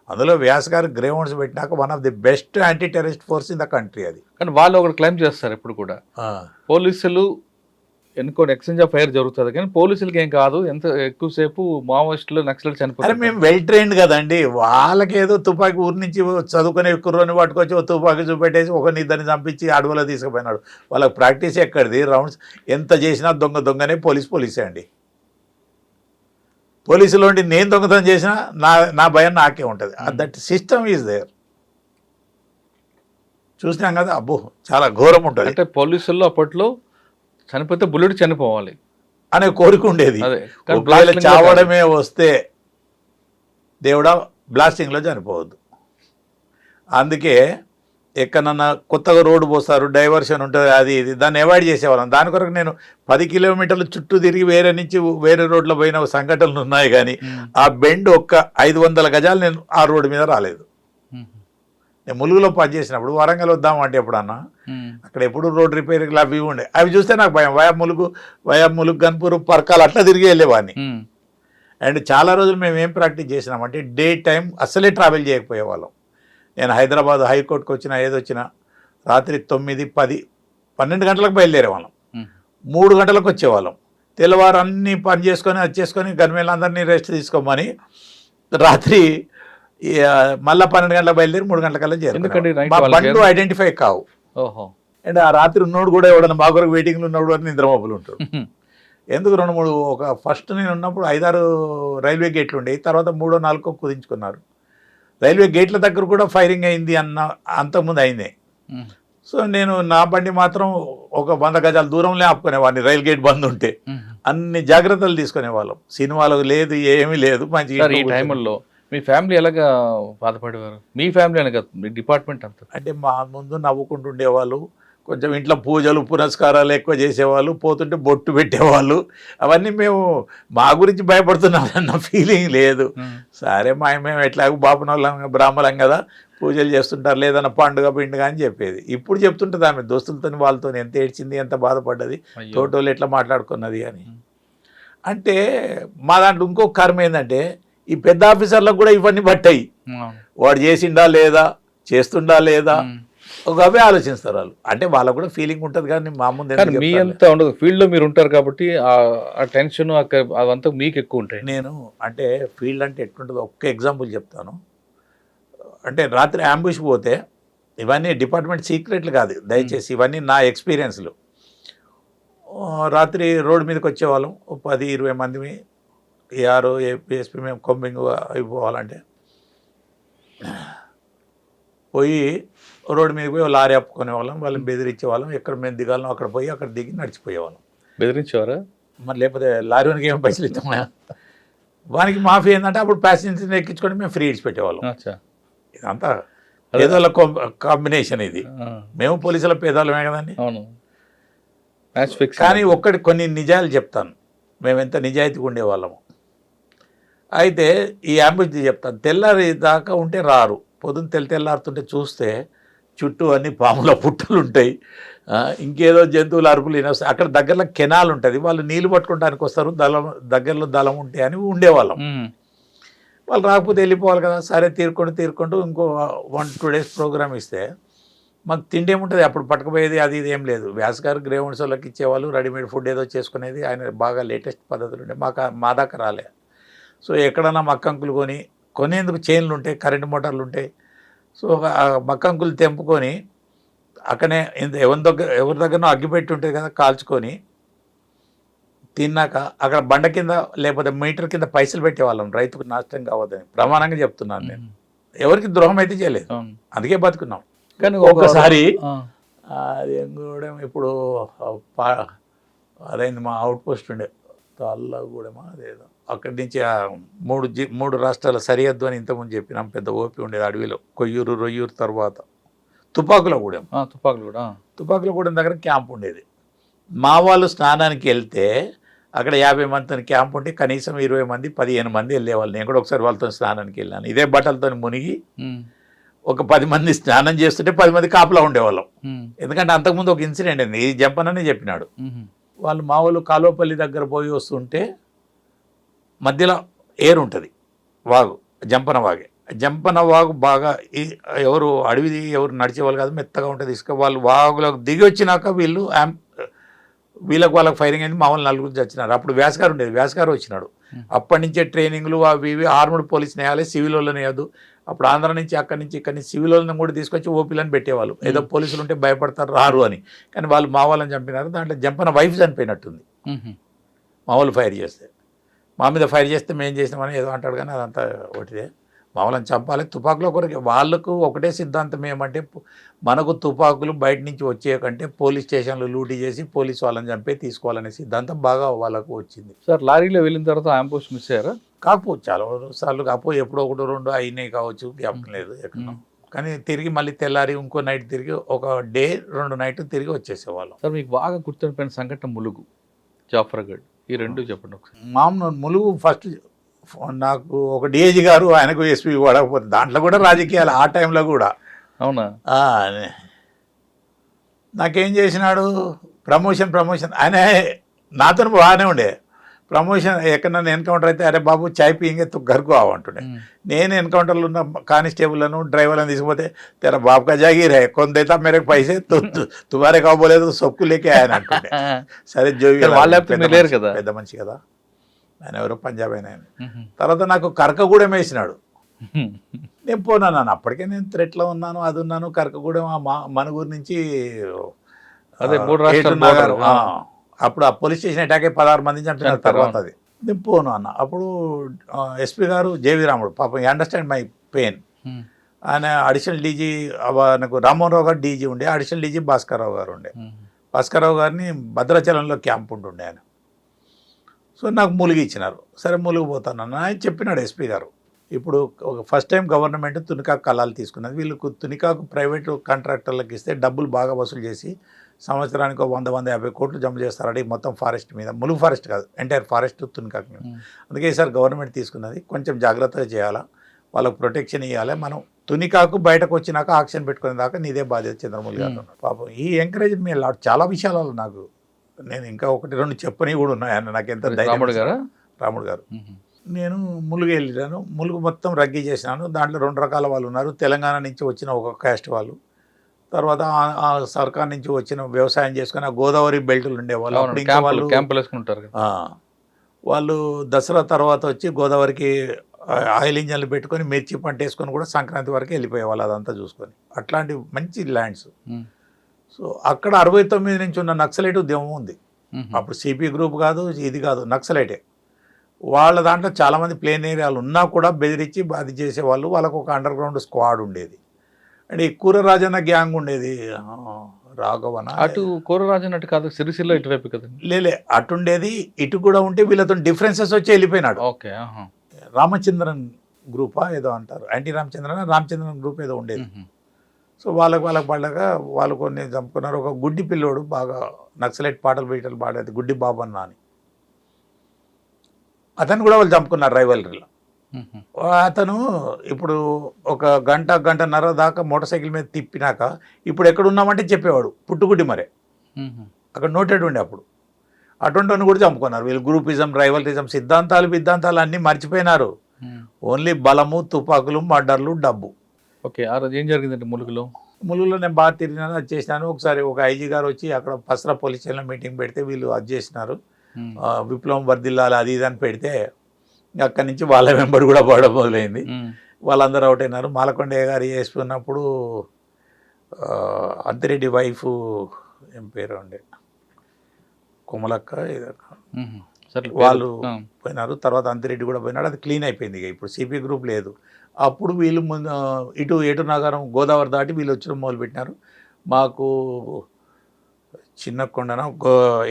అందులో వ్యాస్ గారు గ్రేవౌండ్స్ పెట్టినాక one of the best anti terrorist force in the country అది. కానీ వాళ్ళు ఒకటి క్లైమ్ చేస్తారు ఎప్పుడు కూడా, పోలీసులు ఎన్నుకోండి ఎక్స్చేంజ్ ఆఫ్ ఫైర్ జరుగుతుంది కానీ పోలీసులకి ఏం కాదు, ఎంత ఎక్కువసేపు మావోయిస్టులు నక్సలైట్ అరే చనిపోతారు. మేము వెల్ ట్రైన్డ్ కదండి. వాళ్ళకి ఏదో తుపాకీ ఊరి నుంచి చదువుకునే కుర్రోని పట్టుకొచ్చి ఓ తుపాకీ చూపెట్టేసి ఒకరిని ఇద్దరిని చంపించి అడవులో తీసుకుపోయినాడు. వాళ్ళకి ప్రాక్టీస్ ఎక్కడిది? రౌండ్స్ ఎంత చేసినా దొంగనే పోలీసే అండి. పోలీసులో ఉండి నేను దొంగతనం చేసినా నా భయం నాకే ఉంటుంది. That system is there. చూసినాం కదా, అబ్బో చాలా ఘోరం ఉంటుంది. అంటే పోలీసుల్లో అప్పట్లో చనిపోతే బుల్లెట్ చనిపోవాలి అనే కోరిక ఉండేది. అదే ఒకవేళ చావడమే వస్తే దేవుడా బ్లాస్టింగ్లో చనిపోవద్దు. అందుకే ఎక్కడన్నా కొత్తగా రోడ్డు పోస్తారు, డైవర్షన్ ఉంటుంది, అది ఇది దాన్ని అవాయిడ్ చేసేవాళ్ళం. దాని కొరకు నేను 10 కిలోమీటర్లు చుట్టూ తిరిగి వేరే రోడ్లో పోయిన సంఘటనలు ఉన్నాయి. కానీ ఆ బెండ్ ఒక్క 500 గజాలు నేను ఆ రోడ్డు మీద రాలేదు. నేను ములుగులో పనిచేసినప్పుడు వరంగల్ వద్దామంటే ఎప్పుడన్నా అక్కడ ఎప్పుడు రోడ్ రిపేర్లు అవి ఉండే, అవి చూస్తే నాకు భయం. వయా ములుగు గన్పూర్ పర్కాలు అట్లా తిరిగి వెళ్ళేవాడిని. అండ్ చాలా రోజులు మేము ఏం ప్రాక్టీస్ చేసినామంటే డే టైం అస్సలే ట్రావెల్ చేయకపోయేవాళ్ళం. నేను హైదరాబాద్ హైకోర్టుకు వచ్చినా ఏదొచ్చినా రాత్రి 9, 10, 12 గంటలకు బయలుదేరేవాళ్ళం. 3 గంటలకు వచ్చేవాళ్ళం. తెల్లవారు అన్నీ పని చేసుకొని వచ్చేసుకొని గన్మేళ్ళందరినీ రెస్ట్ తీసుకోమని రాత్రి మళ్ళీ 12 గంటలకు బయలుదేరి 3 గంటలకల్లా చేరుకున్నాం. బండ్లు ఐడెంటిఫై కావు. అండ్ ఆ రాత్రి ఉన్నోడు కూడా ఎవడన్నా మా కొరకు వెయిటింగ్లో ఉన్నప్పుడు అని నిద్రమోపులు ఉంటాడు. ఎందుకు 2-3 ఫస్ట్ నేను ఉన్నప్పుడు 5-6 రైల్వే గేట్లు ఉండేవి. తర్వాత 3, 4 కుదించుకున్నారు. రైల్వే గేట్ల దగ్గర కూడా ఫైరింగ్ అయింది అంతకుముందు అయింది. సో నేను నా బండి మాత్రం ఒక 100 గజాల దూరంలో ఆపుకునేవాడిని. రైల్ గేట్ బంద్ ఉంటే అన్ని జాగ్రత్తలు తీసుకునేవాళ్ళం. సినిమాలకు లేదు, ఏమీ లేదు. మంచిగా ఈ టైంలో మీ ఫ్యామిలీ ఎలాగా బాధపడేవారు? మీ ఫ్యామిలీ అనగా మీ డిపార్ట్మెంట్ అంతా అంటే మా ముందు నవ్వుకుంటుండేవాళ్ళు. కొంచెం ఇంట్లో పూజలు పునస్కారాలు ఎక్కువ చేసేవాళ్ళు. పోతుంటే బొట్టు పెట్టేవాళ్ళు. అవన్నీ మేము మా గురించి భయపడుతున్నాం అన్న ఫీలింగ్ లేదు. సరే మేము ఎట్లాగో బాపునోళ్ళం బ్రాహ్మణం కదా, పూజలు చేస్తుంటారు, లేదన్న పండుగ అని చెప్పేది. ఇప్పుడు చెప్తుంటుంది ఆమె దోస్తులతో వాళ్ళతో ఎంత ఏడ్చింది, ఎంత బాధపడ్డది, తోటోళ్ళు ఎట్లా మాట్లాడుకున్నది అని. అంటే మా దాంట్లో ఇంకొక కారణం ఏంటంటే ఈ పెద్ద ఆఫీసర్లకు కూడా ఇవన్నీ పట్టాయి. వాడు చేసిండా లేదా, చేస్తుండా లేదా, ఒక అవే ఆలోచిస్తారు వాళ్ళు. అంటే వాళ్ళకు కూడా ఫీలింగ్ ఉంటుంది. కానీ మా ముందు మీ అంతా ఉండదు, ఫీల్డ్లో మీరు ఉంటారు కాబట్టి ఆ టెన్షన్ అవంతా మీకు ఎక్కువ ఉంటాయి. నేను అంటే ఫీల్డ్ అంటే ఎట్లుంటుందో ఒక్క ఎగ్జాంపుల్ చెప్తాను. అంటే రాత్రి అంబుష్ పోతే ఇవన్నీ డిపార్ట్మెంట్ సీక్రెట్లు కాదు దయచేసి, ఇవన్నీ నా ఎక్స్పీరియన్స్లు. రాత్రి రోడ్డు మీదకి వచ్చేవాళ్ళం 10-20 మంది ఏఆర్ఓ ఏపీఎస్పీ మేము కొంబింగ్ అయిపోవాలంటే పోయి రోడ్డు మీదకి పోయి లారీ ఆపుకునే వాళ్ళం. వాళ్ళని బెదిరించేవాళ్ళం. ఎక్కడ మేము దిగాలం అక్కడ పోయి అక్కడ దిగి నడిచిపోయేవాళ్ళం. బెదిరించేవారా? మరి లేకపోతే లారీ వానికి ఏం పైసలు ఇస్తామా? వానికి మాఫీ ఏంటంటే అప్పుడు ప్యాసింజర్ని ఎక్కించుకొని మేము ఫ్రీ ఇచ్చిపెట్టేవాళ్ళం. ఇదంతా పేదల కాంబినేషన్ ఇది. మేము పోలీసుల పేదలమే కదండి. కానీ కొన్ని నిజాలు చెప్తాను. మేము ఎంత నిజాయితీగా ఉండేవాళ్ళము. అయితే ఈ అంబుష్ చెప్తాను. తెల్లారి దాకా ఉంటే రారు. పొద్దున్న తెల్లారుతుంటే చూస్తే చుట్టూ అన్ని పాముల పుట్టలు ఉంటాయి, ఇంకేదో జంతువులు అరుపులు వినొస్తాయి. అక్కడ దగ్గరలో కెనాల్ ఉంటుంది. వాళ్ళు నీళ్ళు పట్టుకోవడానికి వస్తారు. దగ్గరలో దళం ఉంటే అని ఉండేవాళ్ళం. వాళ్ళు రాకపోతే వెళ్ళిపోవాలి కదా. సరే తీరుకుంటూ ఇంకో 1-2 డేస్ ప్రోగ్రామ్ ఇస్తే మాకు తిండి ఏముంటుంది. అప్పుడు పట్టుకుపోయేది అది ఇది ఏం లేదు. వ్యాస్ గారు గ్రేవౌండ్స్ వాళ్ళకి ఇచ్చేవాళ్ళు. రెడీమేడ్ ఫుడ్ ఏదో చేసుకునేది. ఆయన బాగా లేటెస్ట్ పద్ధతులు ఉండే. మా దాకా రాలే. సో ఎక్కడన్నా మక్కంకులు కొనేందుకు చైన్లు ఉంటాయి, కరెంటు మోటార్లు ఉంటాయి. సో మక్కంకులు తెంపుకొని అక్కడనే ఎవరి దగ్గరనో అగ్గిపెట్టి ఉంటుంది కదా, కాల్చుకొని తిన్నాక అక్కడ బండ కింద లేకపోతే మీటర్ కింద పైసలు పెట్టేవాళ్ళం. రైతుకు నష్టం కావద్దని ప్రమాణంగా చెప్తున్నాను నేను. ఎవరికి ద్రోహం అయితే చేయలేదు, అందుకే బతుకున్నాం. కానీ ఒకసారి అదేం కూడా ఇప్పుడు అదైంది, మా అవుట్ పోస్ట్ ఉండే తాళ్ళగూడెమా అదేదో, అక్కడి నుంచి 3 రాష్ట్రాల సరిహద్దు అని ఇంతకుముందు చెప్పినాం. పెద్ద ఓపి ఉండేది అడవిలో. కొయ్యూరు రొయ్యూరు తర్వాత తుపాకులగూడెం దగ్గర క్యాంప్ ఉండేది. మా వాళ్ళు స్నానానికి వెళ్తే అక్కడ 50 మందితో క్యాంప్ ఉంటే కనీసం 20 మంది 15 మంది వెళ్ళేవాళ్ళు. నేను కూడా ఒకసారి వాళ్ళతో స్నానానికి వెళ్ళాను. ఇదే బట్టలతో మునిగి ఒక 10 మంది స్నానం చేస్తుంటే 10 మంది కాపలా ఉండేవాళ్ళం. ఉమ్, ఎందుకంటే అంతకుముందు ఒక ఇన్సిడెంట్ అయింది, ఇది జంపననే చెప్పినాడు. ఉమ్, వాళ్ళు మా వాళ్ళు కాలువపల్లి దగ్గర పోయి వస్తుంటే మధ్యలో ఏరు ఉంటుంది, వాగు, జంపన వాగే. జంపన వాగు బాగా ఎవరు అడవిది ఎవరు నడిచేవాళ్ళు కాదు, మెత్తగా ఉంటుంది ఇసుక. వాళ్ళు వాగులకు దిగి వచ్చినాక వీళ్ళకి వాళ్ళకి ఫైరింగ్ అయింది, మామూలు నలుగురు చచ్చినారు. అప్పుడు వ్యాసగారు ఉండేది, వ్యాసగారు వచ్చినాడు. అప్పటి నుంచే ట్రైనింగ్లు అవి ఇవి ఆర్మడ్ పోలీస్ నేయాలి, సివిల్ వాళ్ళని వేయద్దు. అప్పుడు ఆంధ్ర నుంచి అక్కడి నుంచి ఇక్కడి నుంచి సివిల్ వాళ్ళని కూడా తీసుకొచ్చి ఓపీలను పెట్టేవాళ్ళు. ఏదో పోలీసులు ఉంటే భయపడతారు రారు అని. కానీ వాళ్ళు మా వాళ్ళని చంపినారు. దాంట్లో జంపన వైఫ్ చనిపోయినట్టుంది ఉమ్, మా వాళ్ళు ఫైర్ చేస్తే. మా మీద ఫైర్ చేస్తే మేము చేసినామని ఏదో అంటాడు, కానీ అదంతా ఒకటిదే. మామూలు చంపాలి తుపాకులో కొరకు. వాళ్ళకు ఒకటే సిద్ధాంతం ఏమంటే, మనకు తుపాకులు బయట నుంచి వచ్చే కంటే పోలీస్ స్టేషన్లు లూటీ చేసి పోలీసు వాళ్ళని చంపే తీసుకోవాలనే సిద్ధాంతం బాగా వాళ్ళకు వచ్చింది. సార్ లారీలో వెళ్ళిన తర్వాత ఆంబుష్ మిస్ అయ్యారా? కాకపోవచ్చు, చాలా సార్లు కాకపోతే ఎప్పుడో ఒకటి రెండు అయినాయి కావచ్చు, జ్ఞాపకం లేదు ఎక్కడ. కానీ తిరిగి మళ్ళీ తెల్లారి ఇంకో నైట్ తిరిగి ఒక డే 2 నైట్ తిరిగి వచ్చేసేవాళ్ళం. సార్ మీకు బాగా గుర్తుండిపోయిన సంఘటన ములుగు, జాఫర్గఢ్, ఈ రెండు చెప్పండి ఒకసారి. మామూలు ములుగు ఫస్ట్ నాకు ఒక డిఐజీ గారు, ఆయనకు ఎస్పీ పడకపోతే దాంట్లో కూడా రాజకీయాలు ఆ టైంలో కూడా. అవునా? నాకేం చేసినాడు, ప్రమోషన్ ఆయన నాతో బాగానే ఉండే. ప్రమోషన్ ఎక్కడన్నా ఎన్కౌంటర్ అయితే, అరే బాబు చాయ్ పీయింగే తు గరుకు అంటుండే. నేను ఎన్కౌంటర్లో ఉన్న కానిస్టేబుల్లను డ్రైవర్లను తీసుకుపోతే, తెర బాబు కా జాగీర్ హై, కొంత దేతా మేరకు పైసే తుమారే కాబోలేదు సొక్కు లేకే ఆయన అంటుండే. సరే జోగి పెద్ద మనిషి కదా ఆయన, ఎవరో పంజాబ్ అయిన ఆయన. తర్వాత నాకు కరకగూడెం వేసినాడు. నేను పోనాను, అప్పటికే నేను థ్రెట్లో ఉన్నాను, అది ఉన్నాను. కరకగూడెం మనుగూరు నుంచి అప్పుడు ఆ పోలీస్ స్టేషన్ అటాక్ అయ్యి 16 మంది చంపినారు తర్వాత. అది నేను పోను అన్న. అప్పుడు ఎస్పీ గారు జేవి రాముడు, పాపం అండర్స్టాండ్ మై పెయిన్. ఆయన అడిషనల్ డీజీ, నాకు రామ్మోహన్ రావు గారు డీజీ ఉండే, అడిషనల్ డీజీ భాస్కర్రావు గారు ఉండే. భాస్కర్రావు గారిని భద్రాచలంలో క్యాంప్ ఉంటుండే ఆయన. సో నాకు ములుగు ఇచ్చినారు. సరే ములుగు పోతానన్న ఆయన చెప్పినాడు ఎస్పీ గారు. ఇప్పుడు ఒక ఫస్ట్ టైం గవర్నమెంట్ తునికాకు కళాలు తీసుకున్నది. వీళ్ళకు తునికాకు ప్రైవేటు కాంట్రాక్టర్లకు ఇస్తే డబ్బులు బాగా వసూలు చేసి సంవత్సరానికి 100-150 కోట్లు జమ చేస్తారని మొత్తం ఫారెస్ట్ మీద, ములుగు ఫారెస్ట్ కాదు ఎంటైర్ ఫారెస్ట్ తునికాకు మీద. అందుకే ఈసారి గవర్నమెంట్ తీసుకున్నది, కొంచెం జాగ్రత్తగా చేయాలా, వాళ్ళకు ప్రొటెక్షన్ ఇవ్వాలి. మనం తునికాకు బయటకు వచ్చినాక ఆక్షన్ పెట్టుకునే దాకా నీదే బాధ్యత చంద్రమౌళి గారు. పాపం ఈ ఎంకరేజ్ మీ చాలా విషయాలలో నాకు, నేను ఇంకా 1-2 చెప్పని కూడా ఉన్నాయి. ఆయన నాకు ఎంత రాముడు గారు. నేను ములుగు వెళ్ళాను. ములుగు మొత్తం రగ్గీ చేసినాను. దాంట్లో 2 రకాల వాళ్ళు ఉన్నారు. తెలంగాణ నుంచి వచ్చిన ఒక కాస్ట్ వాళ్ళు, తర్వాత ఆ సర్కార్ నుంచి వచ్చిన వ్యవసాయం చేసుకుని ఆ గోదావరి బెల్టులు ఉండేవాళ్ళు. అప్పుడు ఇంకా వాళ్ళు దసరా తర్వాత వచ్చి గోదావరికి ఆయిల్ ఇంజన్లు పెట్టుకొని మిర్చి పంట వేసుకొని కూడా సంక్రాంతి వరకు వెళ్ళిపోయేవాళ్ళు, అదంతా చూసుకొని. అట్లాంటి మంచి ల్యాండ్స్. సో అక్కడ 69 నుంచి ఉన్న నక్సలైట్ ఉద్యమం ఉంది. అప్పుడు సిపి గ్రూప్ కాదు, ఇది కాదు, నక్సలైటే. వాళ్ళ దాంట్లో చాలామంది ప్లేన్ ఏరియాలు ఉన్నా కూడా బెదిరించి అది చేసేవాళ్ళు. వాళ్ళకు ఒక అండర్ గ్రౌండ్ స్క్వాడ్ ఉండేది. అండ్ ఈ కూరరాజన్న గ్యాంగ్ ఉండేది, రాఘవన. అటు కూరరాజన్ అటు కాదు, సిరిసిల్ల ఇటువైపు కదా. లేలే, అటుండేది, ఇటు కూడా ఉంటే వీళ్ళతో డిఫరెన్సెస్ వచ్చి వెళ్ళిపోయినాడు. ఓకే. రామచంద్రన్ గ్రూపా ఏదో అంటారు, యాంటీ రామచంద్రన్ గ్రూప్ ఏదో ఉండేది. సో వాళ్ళకి పడగా వాళ్ళు కొన్ని చంపుకున్నారు. ఒక గుడ్డి పిల్లోడు బాగా నక్సలైట్ పాటలు పాడేది, గుడ్డి బాబన్న అని, అతను కూడా వాళ్ళు చంపుకున్నారు రైవలరీలో. అతను ఇప్పుడు ఒక గంటన్నర దాకా మోటార్ సైకిల్ మీద తిప్పినాక ఇప్పుడు ఎక్కడున్నామంటే చెప్పేవాడు, పుట్టుగుడ్డి మరే అక్కడ నోటెడ్ ఉండే. అప్పుడు అటువంటి కూడా చంపుకున్నారు వీళ్ళు. గ్రూపిజం, రైవలరిజం, సిద్ధాంతాలు అన్నీ మర్చిపోయినారు. ఓన్లీ బలము, తుపాకులు, మర్డర్లు, డబ్బు. ఓకే. ఆ రోజు ఏం జరిగిందంటే ములుగులో నేను బాగా తిరిగినాను, అది చేసినాను. ఒకసారి ఒక ఐజీ గారు వచ్చి అక్కడ పసరా పోలీస్ స్టేషన్లో మీటింగ్ పెడితే వీళ్ళు అది చేసినారు, విప్లవం వర్దిల్లాలి అది ఇది అని పెడితే అక్కడి నుంచి వాళ్ళ వెంబడి కూడా పడడం మొదలైంది. వాళ్ళందరూ అవుట్ అయినారు. మాలకొండయ్య గారు వేసుకున్నప్పుడు అంతిరెడ్డి వైఫ్ ఏం పేరు ఉండే, కొమలక్క వాళ్ళు పోయినారు. తర్వాత అంతిరెడ్డి కూడా పోయినాడు. అది క్లీన్ అయిపోయింది. ఇక ఇప్పుడు సిపి గ్రూప్ లేదు. అప్పుడు వీళ్ళు ఇటు ఏటు నగరం గోదావరి దాటి వీళ్ళు వచ్చి మొదలుపెట్టినారు. మాకు చిన్న కొండన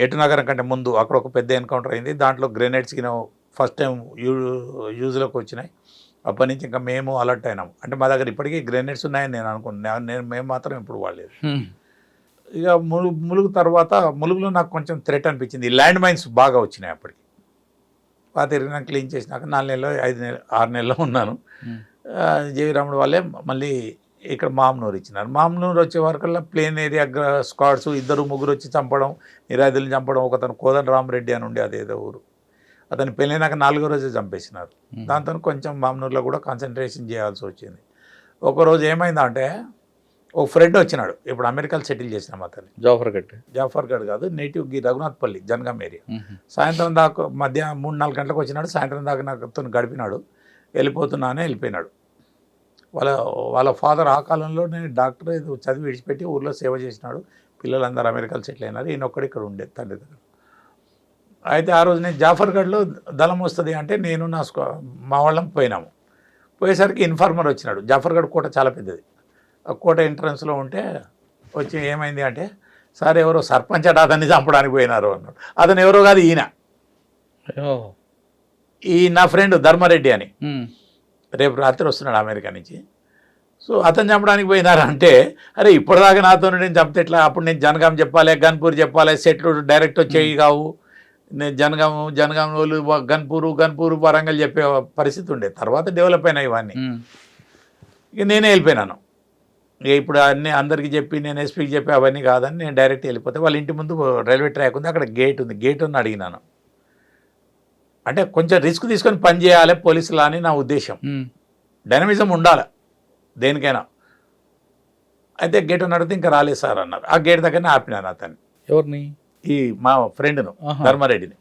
ఏటు నగరం కంటే ముందు అక్కడ ఒక పెద్ద ఎన్కౌంటర్ అయింది. దాంట్లో గ్రెనేడ్స్ కింద ఫస్ట్ టైం యూజ్లోకి వచ్చినాయి. అప్పటి నుంచి ఇంకా మేము అలర్ట్ అయినాం. అంటే మా దగ్గర ఇప్పటికీ గ్రెనేడ్స్ ఉన్నాయని నేను అనుకున్నాను. మేము మాత్రం ఎప్పుడు వాడలేదు. ఇక ములుగు తర్వాత ములుగులో నాకు కొంచెం థ్రెట్ అనిపించింది. ల్యాండ్ మైన్స్ బాగా వచ్చినాయి అప్పటికి. తిరిగినా క్లీన్ చేసినాక 4 నెలలు 6 నెలలు ఉన్నాను. జేవి రాముడు వాళ్ళే మళ్ళీ ఇక్కడ మామ్నూరు ఇచ్చినారు. మామ్నూరు వచ్చే వరకల్లా ప్లేన్ ఏరియా స్క్వాడ్స్ 2-3 వచ్చి చంపడం, నిరాయుధులను చంపడం. ఒకతను కోదండ రామరెడ్డి అని ఉండే అదేదో ఊరు, అతను పెళ్ళైనాక 4వ రోజే చంపేసినారు. దాంతో కొంచెం మామ్నూరులో కూడా కాన్సన్ట్రేషన్ చేయాల్సి వచ్చింది. ఒకరోజు ఏమైందంటే ఒక ఫ్రెండ్ వచ్చినాడు, ఇప్పుడు అమెరికాలో సెటిల్ చేసినాం అతన్ని, జాఫర్గఢ్ కాదు, నేటివ్ రఘునాథ్పల్లి జనగాం ఏరియా. సాయంత్రం దాకా మధ్యాహ్నం 3-4 గంటలకు వచ్చినాడు, సాయంత్రం దాకా నాతో గడిపినాడు, వెళ్ళిపోతున్నానే వెళ్ళిపోయినాడు. వాళ్ళ ఫాదర్ ఆ కాలంలోనే డాక్టర్ ఏదో చదివి విడిచిపెట్టి ఊర్లో సేవ చేసినాడు. పిల్లలందరూ అమెరికాలో సెటిల్ అయినారు, ఈయన ఒక్కడు ఇక్కడ ఉండే తండ్రి దగ్గర. అయితే ఆ రోజు నేను జాఫర్గఢ్లో దళం వస్తుంది అంటే నేను మా వాళ్ళం పోయినాము. పోయేసరికి ఇన్ఫార్మర్ వచ్చినాడు. జాఫర్గఢ్ కోట చాలా పెద్దది. ఆ కోట ఎంట్రన్స్లో ఉంటే వచ్చి ఏమైంది అంటే, సార్ ఎవరో సర్పంచ్ అట అతన్ని చంపడానికి పోయినారు అన్నాడు. అతను ఎవరో కాదు, ఈ నా ఫ్రెండ్ ధర్మారెడ్డి అని, రేపు రాత్రి వస్తున్నాడు అమెరికా నుంచి. సో అతను చంపడానికి పోయినారంటే, అరే ఇప్పటిదాకా నాతో నేను చంపితే ఎట్లా, అప్పుడు నేను జనగాం చెప్పాలి, గన్పూర్ చెప్పాలి, సెట్లు డైరెక్ట్ వచ్చేవి కావు. నేను జనగాం వాళ్ళు గన్పూరు వరంగల్ చెప్పే పరిస్థితి ఉండే. తర్వాత డెవలప్ అయినాయి ఇవన్నీ. ఇక నేనే వెళ్ళిపోయినాను. ఇక ఇప్పుడు అన్నీ అందరికీ చెప్పి నేను ఎస్పీకి చెప్పి అవన్నీ కాదని నేను డైరెక్ట్ వెళ్ళిపోతే, వాళ్ళ ఇంటి ముందు రైల్వే ట్రాక్ ఉంది, అక్కడ గేట్ ఉంది, గేట్ అని అడిగినాను. అంటే కొంచెం రిస్క్ తీసుకొని పని చేయాలి పోలీసులు అని నా ఉద్దేశం. డైనమిజం ఉండాలి దేనికైనా. అయితే గేట్ అని అడిగితే ఇంకా రాలేదు సార్ అన్నారు. ఆ గేట్ దగ్గరనే ఆపినాను అతన్ని. ఎవరిని? ఈ మా ఫ్రెండ్ను, ధర్మారెడ్డిని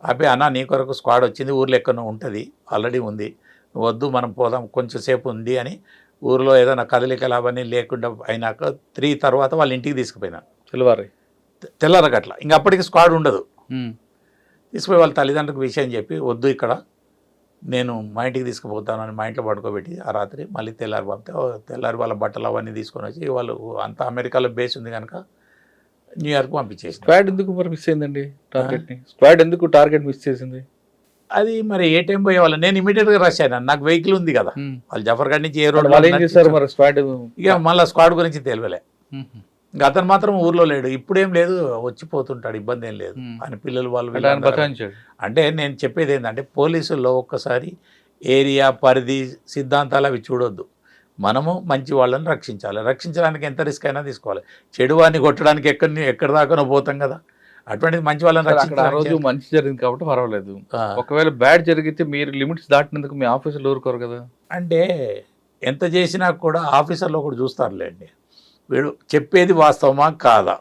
ఆపి, అన్న నీ కొరకు స్క్వాడ్ వచ్చింది, ఊర్లో ఎక్కడో ఉంటుంది, ఆల్రెడీ ఉంది, నువ్వు వద్దు మనం పోదాం, కొంచెం సేపు ఉంది అని. ఊరిలో ఏదైనా కదలికలు అవన్నీ లేకుండా అయినాక 3 తర్వాత వాళ్ళ ఇంటికి తీసుకుపోయినా. తెల్లారగట్ల ఇంకా అప్పటికి స్క్వాడ్ ఉండదు. తీసుకుపోయి వాళ్ళ తల్లిదండ్రులకు విషయం చెప్పి, వద్దు ఇక్కడ నేను మా ఇంటికి తీసుకుపోతానని మా ఇంట్లో పడుకోబెట్టి ఆ రాత్రి మళ్ళీ తెల్లారి వాళ్ళ బట్టలు అవన్నీ తీసుకొని వచ్చి, వాళ్ళు అంతా అమెరికాలో బేస్ ఉంది కనుక న్యూయార్క్ పంపించేసి. స్క్వాడ్ ఎందుకు మరి మిస్ అయిందండి టార్గెట్ని? స్క్వాడ్ ఎందుకు టార్గెట్ మిస్ చేసింది? అది మరి ఏ టైం పోయే వాళ్ళు, నేను ఇమీడియట్గా రష్ అయినా, నాకు వెహికల్ ఉంది కదా. వాళ్ళు జఫర్గఢ్ నుంచి ఏ రోడ్ ఏం చేశారు మరి స్క్వాడ్? ఇక మళ్ళీ స్క్వాడ్ గురించి తెలియలే. ఇంకా అతను మాత్రం ఊర్లో లేడు, ఇప్పుడేం లేదు, వచ్చిపోతుంటాడు, ఇబ్బంది ఏం లేదు అని పిల్లలు వాళ్ళు. అంటే నేను చెప్పేది ఏంటంటే, పోలీసుల్లో ఒక్కసారి ఏరియా పరిధి సిద్ధాంతాలు అవి చూడొద్దు. మనము మంచి వాళ్ళని రక్షించడానికి ఎంత రిస్క్ అయినా తీసుకోవాలి. చెడు వాడిని కొట్టడానికి ఎక్కడి దాకానో పోతాం కదా, అటువంటిది మంచి వాళ్ళని రక్షించాలి. రోజు మంచి జరిగింది కాబట్టి పర్వాలేదు. ఒకవేళ బ్యాడ్ జరిగితే మీరు లిమిట్స్ దాటినందుకు మీ ఆఫీసర్లు ఊరుకోరు కదా. అంటే ఎంత చేసినా కూడా ఆఫీసర్లు ఒకటి చూస్తారులేండి, వీడు చెప్పేది వాస్తవమా కాదా,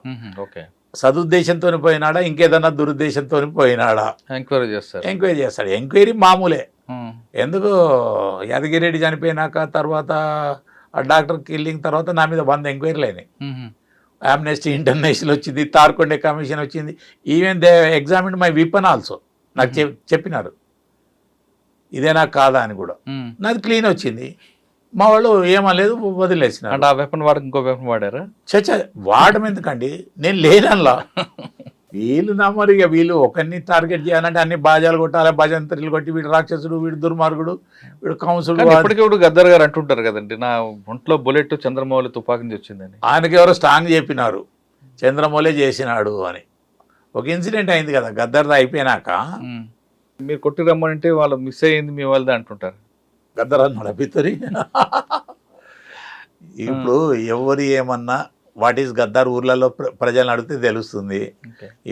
సదుద్దేశంతో పోయినాడా ఇంకేదన్నా దురుద్దేశంతో పోయినాడా ఎంక్వైరీ చేస్తాడు. ఎంక్వైరీ మామూలే. ఎందుకు యాదగిరెడ్డి చనిపోయినాక తర్వాత ఆ డాక్టర్ కిల్లింగ్ తర్వాత నా మీద 100 ఎంక్వైరీలు అయినాయి. ఆమ్నెస్టీ ఇంటర్నేషనల్ వచ్చింది, తార్కొండే కమిషన్ వచ్చింది, even they examine my weapon also. నాకు చెప్పినారు ఇదేనా కాదా అని కూడా. నాది క్లీన్ వచ్చింది, మా వాళ్ళు ఏమలేదు, వదిలేసినారు. అంటే ఆ వెపన్ వాడికి ఇంకో వెపన్ వాడారా? వాడడం ఎందుకండి, నేను లేనల్లా. వీళ్ళు మరి ఇక వీళ్ళు ఒకరిని టార్గెట్ చేయాలంటే అన్ని బాజాలు కొట్టాలి, భజంత్రులు కొట్టి, వీడు రాక్షసుడు, వీడు దుర్మార్గుడు, వీడు కంసుడు. ఇప్పటికీ గద్దర్ గారు అంటుంటారు కదండి, నా ఒంట్లో బుల్లెట్ చంద్రమౌళి తుపాకి నుంచి వచ్చిందని. ఆయనకి ఎవరో స్ట్రాంగ్ చెప్పినారు, చంద్రమౌళి చేసినాడు అని. ఒక ఇన్సిడెంట్ అయింది కదా గద్దర్ది అయిపోయినాక. మీరు కొట్టి రమ్మనంటే వాళ్ళు మిస్ అయ్యింది మీ వాళ్ళది అంటుంటారు. గద్దర్ అన్నాడు పిత్తరి. ఇప్పుడు ఎవరు ఏమన్నా వాట్ ఈస్ గద్దార్ ఊర్లలో ప్రజలను అడిగితే తెలుస్తుంది.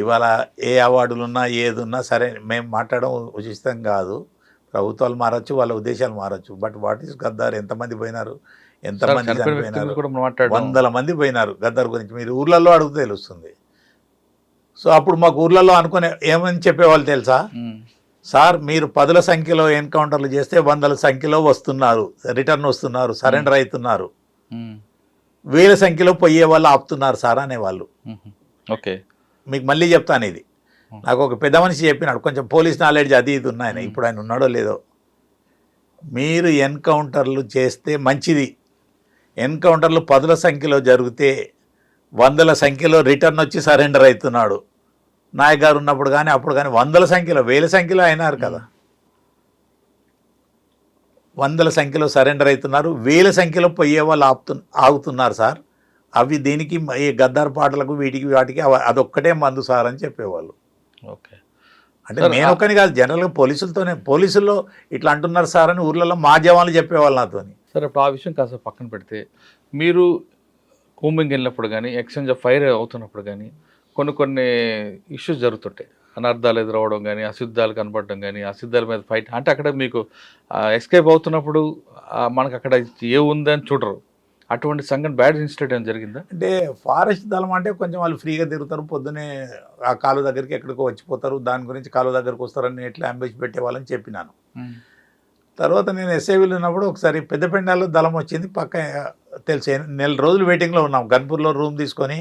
ఇవాళ ఏ అవార్డులున్నా ఏదున్నా సరే మేము మాట్లాడడం ఉచితం కాదు, ప్రభుత్వాలు మారచ్చు, వాళ్ళ ఉద్దేశాలు మారచ్చు. బట్ వాట్ ఈస్ గద్దార్, ఎంతమంది పోయినారు, ఎంతమంది చనిపోయినారు, 100 మంది పోయినారు గద్దార్ గురించి మీరు ఊర్లలో అడిగితే తెలుస్తుంది. సో అప్పుడు మాకు ఊర్లలో అనుకునే ఏమని చెప్పేవాళ్ళు తెలుసా, సార్ మీరు 10ల సంఖ్యలో ఎన్కౌంటర్లు చేస్తే 100ల సంఖ్యలో వస్తున్నారు, రిటర్న్ వస్తున్నారు, సరెండర్ అవుతున్నారు, 1000 సంఖ్యలో పోయే వాళ్ళు ఆపుతున్నారు సార్ అనేవాళ్ళు. ఓకే, మీకు మళ్ళీ చెప్తాను ఇది, నాకు ఒక పెద్ద మనిషి చెప్పినాడు, కొంచెం పోలీస్ నాలెడ్జ్ అది ఇది ఉన్నాయన, ఇప్పుడు ఆయన ఉన్నాడో లేదో. మీరు ఎన్కౌంటర్లు చేస్తే మంచిది, ఎన్కౌంటర్లు 10ల సంఖ్యలో జరిగితే 100ల సంఖ్యలో రిటర్న్ వచ్చి సరెండర్ అవుతున్నాడు. నాయక్ గారు ఉన్నప్పుడు కానీ అప్పుడు కానీ 100ల సంఖ్యలో 1000 సంఖ్యలో అయినారు కదా, 100ల సంఖ్యలో సరెండర్ అవుతున్నారు, 1000 సంఖ్యలో పోయే వాళ్ళు ఆగుతున్నారు సార్. అవి దీనికి ఈ గద్దార్ పాటలకు వీటికి వాటికి అదొక్కటే మందు సార్ అని చెప్పేవాళ్ళు. ఓకే, అంటే నేను ఒక్కని కాదు, జనరల్గా పోలీసుల్లో ఇట్లా అంటున్నారు సార్ అని ఊర్లలో మా జవాన్లు చెప్పేవాళ్ళు నాతోని. సరే ఇప్పుడు ఆ విషయం కాస్త పక్కన పెడితే మీరు కూంబింగ్ వెళ్ళినప్పుడు కానీ ఎక్స్చేంజ్ ఆఫ్ ఫైర్ అవుతున్నప్పుడు కానీ కొన్ని ఇష్యూస్ జరుగుతుంటాయి, అనర్థాలు ఎదురవడం కానీ అశుద్ధాలు కనపడడం కానీ అశుద్ధాల మీద ఫైట్ అంటే అక్కడ మీకు ఎస్కేప్ అవుతున్నప్పుడు మనకు అక్కడ ఏ ఉందని చూడరు, అటువంటి సంఘటన బ్యాడ్ ఇన్సిడెంట్ ఏమైనా జరిగిందా? అంటే ఫారెస్ట్ దళం అంటే కొంచెం వాళ్ళు ఫ్రీగా తిరుగుతారు, పొద్దునే ఆ కాలువ దగ్గరికి ఎక్కడికో వచ్చిపోతారు, దాని గురించి కాలువ దగ్గరకు వస్తారని ఎట్లా అంబేజ్ పెట్టే వాళ్ళని చెప్పినాను. తర్వాత నేను ఎస్ఐవిలో ఉన్నప్పుడు ఒకసారి పెద్దపెండాల్లో దళం వచ్చింది, పక్క తెలిసి నెల రోజులు వెయిటింగ్లో ఉన్నాం. గన్పూర్లో రూమ్ తీసుకొని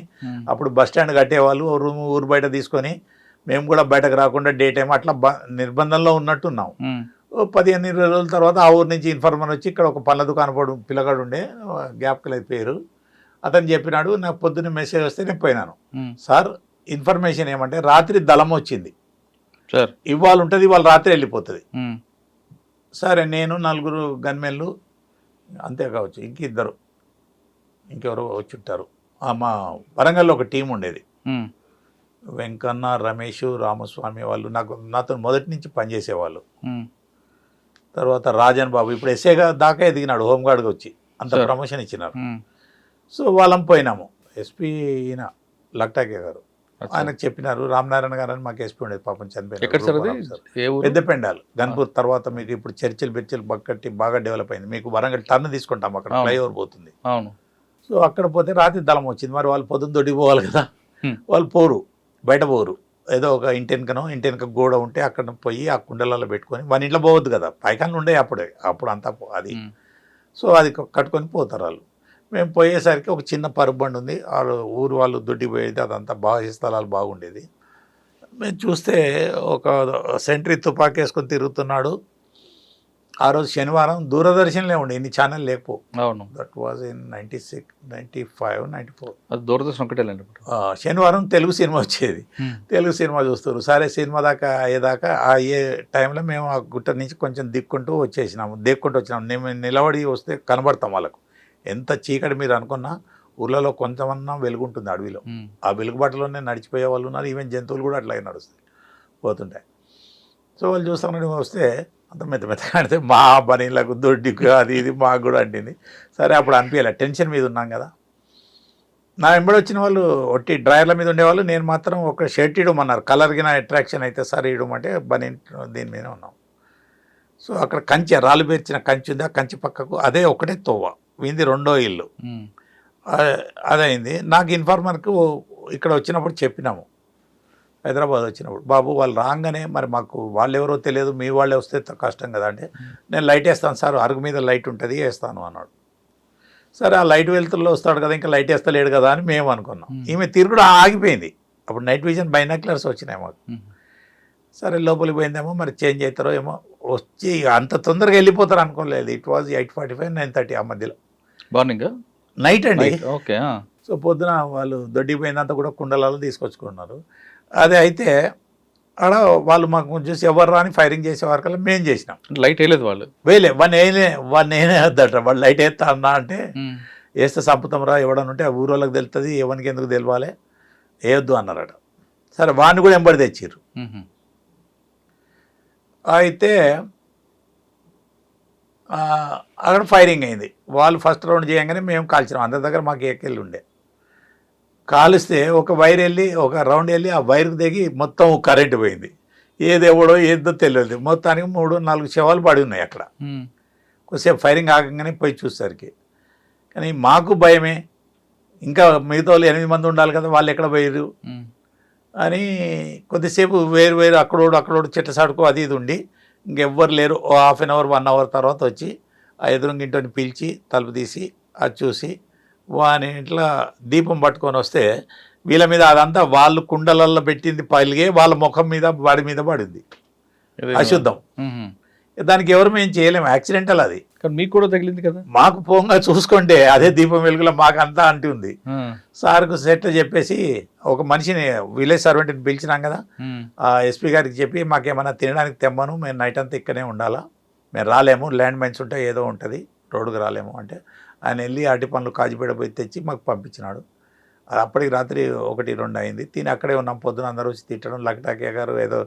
అప్పుడు బస్ స్టాండ్ కట్టేవాళ్ళు, రూమ్ ఊరు బయట తీసుకొని మేము కూడా బయటకు రాకుండా డే టైం అట్లా నిర్బంధంలో ఉన్నట్టున్నాం. 15-20 రోజుల తర్వాత ఆ ఊరు నుంచి ఇన్ఫర్మర్ వచ్చి ఇక్కడ ఒక పళ్ళ దుకాణం పిల్లగాడు ఉండే, జ్ఞాపకలేదు పేరు, అతను చెప్పినాడు. నాకు పొద్దున్న మెసేజ్ వస్తే నేను పోయినాను. సార్ ఇన్ఫర్మేషన్ ఏమంటే రాత్రి దళం వచ్చింది సార్, ఇవాళ ఉంటుంది, ఇవాళ రాత్రి వెళ్ళిపోతుంది. సరే నేను 4 గన్మెన్లు అంతే కావచ్చు, ఇంకెవరో వచ్చి ఉంటారు. మా వరంగల్లో ఒక టీం ఉండేది, వెంకన్న, రమేష్, రామస్వామి వాళ్ళు నాతో మొదటి నుంచి పనిచేసేవాళ్ళు. తర్వాత రాజన్ బాబు ఇప్పుడు ఎస్ఏగా దాకా ఎదిగినాడు, హోంగార్డ్గా వచ్చి అంత ప్రమోషన్ ఇచ్చినారు. సో వాళ్ళం పోయినాము. ఎస్పీ ఈయన లక్టాకే గారు ఆయనకు చెప్పినారు, రామనారాయణ గారు అని మాకు ఎస్పీ ఉండేది, పాపం చనిపోయినారు. పెద్దపెండాలు గన్పూర్ తర్వాత మీకు ఇప్పుడు చర్చిలు బక్కట్టి బాగా డెవలప్ అయింది. మీకు వరంగల్ టర్న్ తీసుకుంటాం, అక్కడ ఫ్లైఓవర్ పోతుంది. సో అక్కడ పోతే రాత్రి దళం వచ్చింది. మరి వాళ్ళు పొద్దున్న దొడ్డికి పోవాలి కదా, వాళ్ళు పోరు, బయట పోరు. ఏదో ఒక ఇంటెనక గోడ ఉంటే అక్కడ పోయి ఆ కుండలలో పెట్టుకొని మన ఇంట్లో పోవద్దు కదా, పైకాన్లు ఉండే అప్పుడు అంతా అది. సో అది కట్టుకొని పోతారు వాళ్ళు. మేము పోయేసరికి ఒక చిన్న పరుపు బండి ఉంది, ఊరు వాళ్ళు దొడ్డి పోయేది, అదంతా బాగా స్థలాలు బాగుండేది. మేము చూస్తే ఒక సెంట్రీ తుపాకీ వేసుకొని తిరుగుతున్నాడు. ఆ రోజు శనివారం దూరదర్శన్లే ఉండే, ఇన్ని ఛానల్ లేకపో. అవును, దట్ వాజ్ ఇన్ 96, 95, 94. అది దూరదర్శన్ ఒకటేలేండి. శనివారం తెలుగు సినిమా వచ్చేది, తెలుగు సినిమా చూస్తారు. సరే సినిమా దాకా అయ్యేదాకా అయ్యే టైంలో మేము ఆ గుట్ట నుంచి కొంచెం దిక్కుంటూ వచ్చినాము. మేము నిలబడి వస్తే కనబడతాం వాళ్ళకు. ఎంత చీకటి మీరు అనుకున్నా ఊళ్ళలో కొంచెమన్నా వెలుగుంటుంది అడవిలో, ఆ వెలుగుబాటులోనే నడిచిపోయే వాళ్ళు ఉన్నారు. ఈవెన్ జంతువులు కూడా అట్లాగే నడుస్తాయి పోతుంటాయి. సో వాళ్ళు చూస్తామని వస్తే అంత మెత్తగా అంటే మా బనీలకు దొడ్డికి అది ఇది మాకు కూడా అంటింది. సరే అప్పుడు అనిపించాలి, టెన్షన్ మీద ఉన్నాం కదా. నా వెంబడి వచ్చిన వాళ్ళు ఒట్టి డ్రైవర్ల మీద ఉండేవాళ్ళు, నేను మాత్రం ఒక షర్ట్ ఇవ్వమన్నారు, కలర్గిన అట్రాక్షన్ అయితే సరే ఇవ్వమంటే బనీ దీని మీద ఉన్నాం. సో అక్కడ కంచె రాళ్ళు పేర్చిన కంచె ఉంది, ఆ కంచె పక్కకు అదే ఒకటే తోవ, వీంది 2వ ఇల్లు. అదైంది. నాకు ఇన్ఫార్మర్కు ఇక్కడ వచ్చినప్పుడు చెప్పినాము, హైదరాబాద్ వచ్చినప్పుడు, బాబు వాళ్ళు రాగానే మరి మాకు వాళ్ళు ఎవరో తెలియదు, మీ వాళ్ళే వస్తే కష్టం కదా అంటే, నేను లైట్ వేస్తాను సార్, అరుగు మీద లైట్ ఉంటుంది వేస్తాను అన్నాడు. సరే ఆ లైట్ వెళ్తుల్లో వస్తాడు కదా, ఇంకా లైట్ వేస్తలేడు కదా అని మేము అనుకున్నాం. ఈమె తిరుగుడు ఆగిపోయింది. అప్పుడు నైట్ విజన్ బైనాక్యులర్స్ వచ్చినాయి మాకు. సరే లోపలికి పోయిందేమో, మరి చేంజ్ అవుతారో ఏమో, వచ్చి అంత తొందరగా వెళ్ళిపోతారు అనుకోలేదు. ఇట్ వాజ్ 8:45, 9:30 ఆ మధ్యలో, మార్నింగ్ నైట్ అండి. ఓకే. సో పొద్దున వాళ్ళు దొడ్డిపోయిందంతా కూడా కుండలలో తీసుకొచ్చుకున్నారు. అదే అయితే ఆడ వాళ్ళు మాకు చూసి ఎవరు రాని ఫైరింగ్ చేసేవారికల్లా మేము చేసినాం. లైట్ వేయలేదు వాళ్ళు, వాడిని నేనే వద్దట, వాడు లైట్ వేస్తా అన్నా అంటే, వేస్తే సంపుతం రా ఎవడని ఉంటే ఆ ఊరోళ్ళకి తెలుస్తుంది, ఎవరికి ఎందుకు తెలియాలి, వేయొద్దు అన్నారట. సరే వాడిని కూడా ఎంబడి తెచ్చిర్రు. అయితే అక్కడ ఫైరింగ్ అయింది. వాళ్ళు ఫస్ట్ రౌండ్ చేయగానే మేము కాల్చినాం. అందరి దగ్గర మాకు ఏకెళ్ళి ఉండే, కాలిస్తే ఒక వైర్ వెళ్ళి ఒక రౌండ్ వెళ్ళి ఆ వైర్కి దిగి మొత్తం కరెంటు పోయింది. ఏదేవడో ఏదో తెలియదు. మొత్తానికి 3-4 శవాలు పడి ఉన్నాయి అక్కడ. కొద్దిసేపు ఫైరింగ్ ఆగంగానే పోయి చూసేసరికి, కానీ మాకు భయమే, ఇంకా మిగతా వాళ్ళు 8 మంది ఉండాలి కదా, వాళ్ళు ఎక్కడ పోయారు అని కొద్దిసేపు వేరు అక్కడోడు చెట్ల సాడుకో అది ఇది ఉండి ఇంకెవ్వరు లేరు. 1/2 అవర్ 1 అవర్ తర్వాత వచ్చి ఆ ఎదురుంగింటిని పిలిచి తలుపు తీసి అది చూసి వాని ఇంట్లో దీపం పట్టుకొని వస్తే వీళ్ళ మీద అదంతా వాళ్ళు కుండలల్లో పెట్టింది పలిగే వాళ్ళ ముఖం మీద వాడి మీద పడింది అశుద్ధం. దానికి ఎవరు మేము చేయలేము, యాక్సిడెంటల్ అది. కానీ మీకు కూడా తగిలింది కదా. మాకు పోంగా చూసుకుంటే అదే దీపం వెలుగులో మాకు అంతా అంటి ఉంది. సార్కు సెట్ చెప్పేసి ఒక మనిషిని విలేజ్ సర్వెంట్ని పిలిచినాం కదా, ఎస్పీ గారికి చెప్పి మాకేమైనా తినడానికి తెమ్మను, మేము నైట్ అంతా ఇక్కడనే ఉండాలా, మేము రాలేము, ల్యాండ్ మైన్స్ ఉంటాయి ఏదో ఉంటుంది, రోడ్డుకు రాలేము అంటే ఆయన వెళ్ళి అరటి పండ్లు కాజిపేట పోయి తెచ్చి మాకు పంపించినాడు. అప్పటికి రాత్రి 1-2 అయింది. తిని అక్కడే ఉన్నాం. పొద్దున అందరూ వచ్చి తిట్టడం, లక్టాకే గారు ఏదో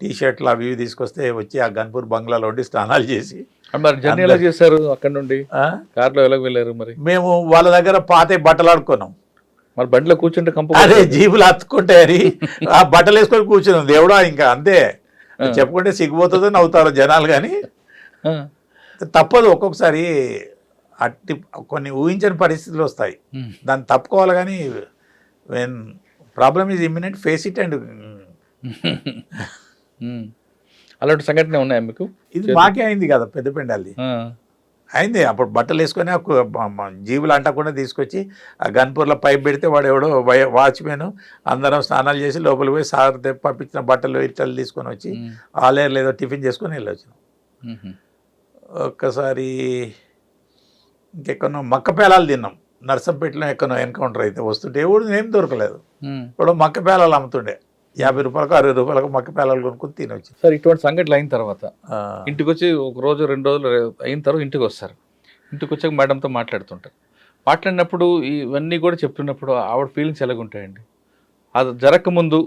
టీ షర్ట్లు అవి ఇవి తీసుకొస్తే వచ్చి ఆ గన్పూర్ బంగ్లాలో ఉండి స్నానాలు చేసి మరి జర్నీ ఎలా చేశారు అక్కడ నుండి? కార్లో ఎలా వెళ్ళారు మరి? మేము వాళ్ళ దగ్గర పాతే బట్టలు ఆడుకున్నాం. మరి బండిలో కూర్చుంటే కంపు అదే జీబులు అతుక్కుంటాయని ఆ బట్టలు వేసుకొని కూర్చున్నాం. దేవుడా ఇంకా అంతే, చెప్పుకుంటే సిగ్గుపోతుందో నవ్వుతారు జనాలు, కానీ తప్పదు. ఒక్కొక్కసారి అట్టి కొన్ని ఊహించని పరిస్థితులు వస్తాయి, దాన్ని తప్పుకోవాలి. కానీ when problem is imminent, face it. And అలాంటి సంఘటన ఉన్నాయా మీకు? ఇది మాకే అయింది కదా పెద్దపెండాలి, అయింది. అప్పుడు బట్టలు వేసుకొని జీబులు అంటకుండా తీసుకొచ్చి ఆ గన్పూర్లో పైప్ పెడితే వాడు ఎవడో వాచ్మెన్ అందరం స్నానాలు చేసి లోపలికి పోయి సార్ పంపించిన బట్టలు ఇట్టలు తీసుకొని వచ్చి ఆలేరు లేదో టిఫిన్ చేసుకొని వెళ్ళొచ్చినాం. ఒక్కసారి ఇంకెక్కడో మక్క పేలాలు తిన్నాం. నర్సంపేటలో ఎక్కడో ఎన్కౌంటర్ అయితే వస్తుంటే ఎవడు ఏం దొరకలేదు. ఇప్పుడు మక్క పేలాలు అమ్ముతుండే 50 రూపాయలకు 60 రూపాయలకు మక్క పేలాలు కొనుక్కొని తినొచ్చు. సార్ ఇటువంటి సంఘటనలు అయిన తర్వాత ఇంటికి వచ్చి ఒక రోజు 2 రోజులు అయిన తర్వాత ఇంటికి వస్తారు. ఇంటికి వచ్చాక మేడంతో మాట్లాడుతుంటారు. మాట్లాడినప్పుడు ఇవన్నీ కూడా చెప్తున్నప్పుడు ఆవిడ ఫీలింగ్స్ ఎలాగుంటాయండి? అది జరగకముందు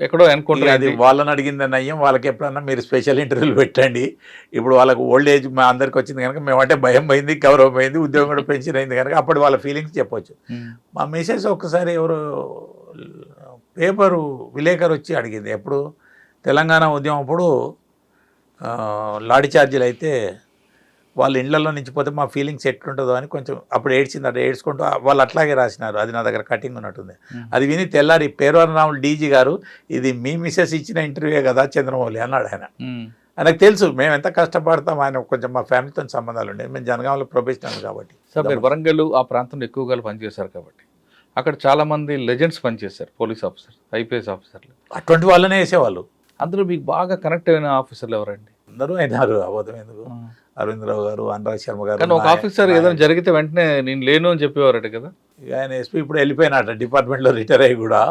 ఎక్కడో ఎన్కౌంటర్ అది వాళ్ళని అడిగిందని అయ్యాం. వాళ్ళకి ఎప్పుడన్నా మీరు స్పెషల్ ఇంటర్వ్యూలు పెట్టండి. ఇప్పుడు వాళ్ళకు ఓల్డ్ ఏజ్ మా అందరికి వచ్చింది కనుక మేమంటే భయం పోయింది, గౌరవం పోయింది, ఉద్యోగం కూడా పెన్షన్ అయింది కనుక అప్పుడు వాళ్ళ ఫీలింగ్స్ చెప్పొచ్చు. మా మిసెస్ ఒక్కసారి ఎవరు పేపరు విలేకరు వచ్చి అడిగింది, ఎప్పుడు తెలంగాణ ఉద్యమం అప్పుడు లాఠీ చార్జీలు అయితే వాళ్ళ ఇళ్లలో నుంచి పోతే మా ఫీలింగ్స్ ఎట్లుంటుందో అని కొంచెం అప్పుడు ఏడ్చింది. అట్లా ఏడ్చుకుంటూ వాళ్ళు అట్లాగే రాసినారు. అది నా దగ్గర కటింగ్ ఉన్నట్టుంది. అది విని తెల్లారి పేర్వరరాములు డీజీ గారు, ఇది మీ మిసెస్ ఇచ్చిన ఇంటర్వ్యూ కదా చంద్రమౌళి అన్నాడు. ఆయనకు తెలుసు మేము ఎంత కష్టపడతాం. ఆయన కొంచెం మా ఫ్యామిలీతో సంబంధాలు ఉండేవి. మేము జనగాంలో ప్రొఫెషనల్ కాబట్టి. సార్ మీరు వరంగల్ ఆ ప్రాంతంలో ఎక్కువగా పనిచేశారు కాబట్టి అక్కడ చాలామంది లెజెండ్స్ పనిచేశారు, పోలీస్ ఆఫీసర్, ఐపీఎస్ ఆఫీసర్లు. అటువంటి వాళ్ళనే వేసేవాళ్ళు. అందులో మీకు బాగా కనెక్ట్ అయిన ఆఫీసర్లు ఎవరండి? అందరూ అయినారు, అబద్ధం ఎందుకు. అరవిందరావు గారు, అనురాగ్ శర్మ గారు. కానీ ఒక ఆఫీసర్ ఏదైనా జరిగితే వెంటనే నేను లేను అని చెప్పేవారట కదా. ఇక ఆయన ఎస్పీ ఇప్పుడు వెళ్ళిపోయినట, డిపార్ట్మెంట్లో రిటైర్ అయ్యి కూడా.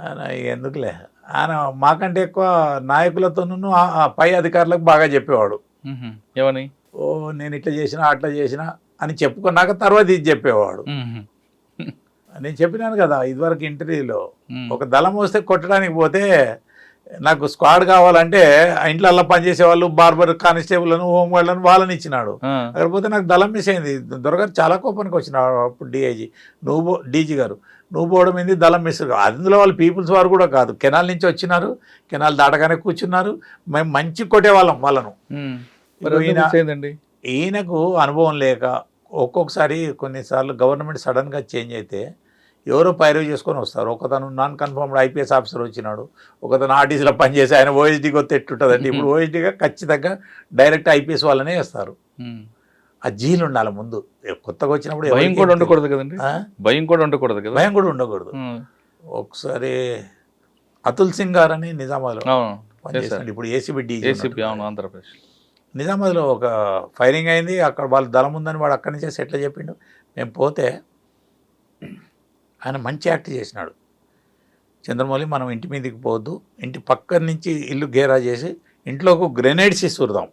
ఆయన ఎందుకులే, ఆయన మాకంటే ఎక్కువ నాయకులతోనూ పై అధికారులకు బాగా చెప్పేవాడు. ఏమని? ఓ నేను ఇట్లా చేసినా అట్లా చేసినా అని చెప్పుకున్నాక తర్వాత ఇది చెప్పేవాడు. నేను చెప్పినాను కదా ఇదివరకు ఇంటర్వ్యూలో, ఒక దళం వస్తే కొట్టడానికి పోతే నాకు స్క్వాడ్ కావాలంటే ఇంట్లో అలా పనిచేసే వాళ్ళు బార్బర్ కానిస్టేబుల్లను, హోమ్ గార్డ్లను వాళ్ళని ఇచ్చినాడు. అక్కడ పోతే నాకు దళం మిస్ అయింది. దొరగారు చాలా కోపానికి వచ్చినాడు అప్పుడు డీజీ గారు. నువ్వు పోవడం ఏంది, దళం మిస్. అందులో వాళ్ళు పీపుల్స్ వారు కూడా కాదు, కెనాల్ నుంచి వచ్చినారు, కెనాల్ దాటగానే కూర్చున్నారు. మేము మంచి కొట్టేవాళ్ళం వాళ్ళను. ఈయనకు అనుభవం లేక ఒక్కొక్కసారి కొన్నిసార్లు గవర్నమెంట్ సడన్గా చేంజ్ అయితే ఎవరో పైరవ్ చేసుకొని వస్తారు. ఒకతను నాన్ కన్ఫర్మ్డ్ ఐపీఎస్ ఆఫీసర్ వచ్చినాడు, ఒకతను ఆర్టీసీలో పనిచేసి ఆయన ఓఎస్డీకి వస్తే ఎట్టుంటుందండి. ఇప్పుడు ఓఎస్డీగా ఖచ్చితంగా డైరెక్ట్ ఐపీఎస్ వాళ్ళనే వేస్తారు. ఆ జీలు ఉండాలి ముందు. కొత్తగా వచ్చినప్పుడు భయం కూడా ఉండకూడదు కదండి. భయం కూడా ఉండకూడదు కదా. భయం కూడా ఉండకూడదు. ఒకసారి అతుల్ సింగ్ గారు అని నిజామాబాద్లో పనిచేస్తాడు, ఇప్పుడు ఏసీబీ డీజీ ఆంధ్రప్రదేశ్. నిజామాబాద్లో ఒక ఫైరింగ్ అయింది. అక్కడ వాళ్ళ దళం ఉందని వాడు అక్కడి నుంచే సెటిల్ చెప్పిండు. మేము పోతే ఆయన మంచి యాక్ట్ చేసినాడు. చంద్రమౌళి మనం ఇంటి మీదకి పోవద్దు, ఇంటి పక్క నుంచి ఇల్లు గేరా చేసి ఇంట్లోకి గ్రెనేడ్స్ ఇస్తుదాం,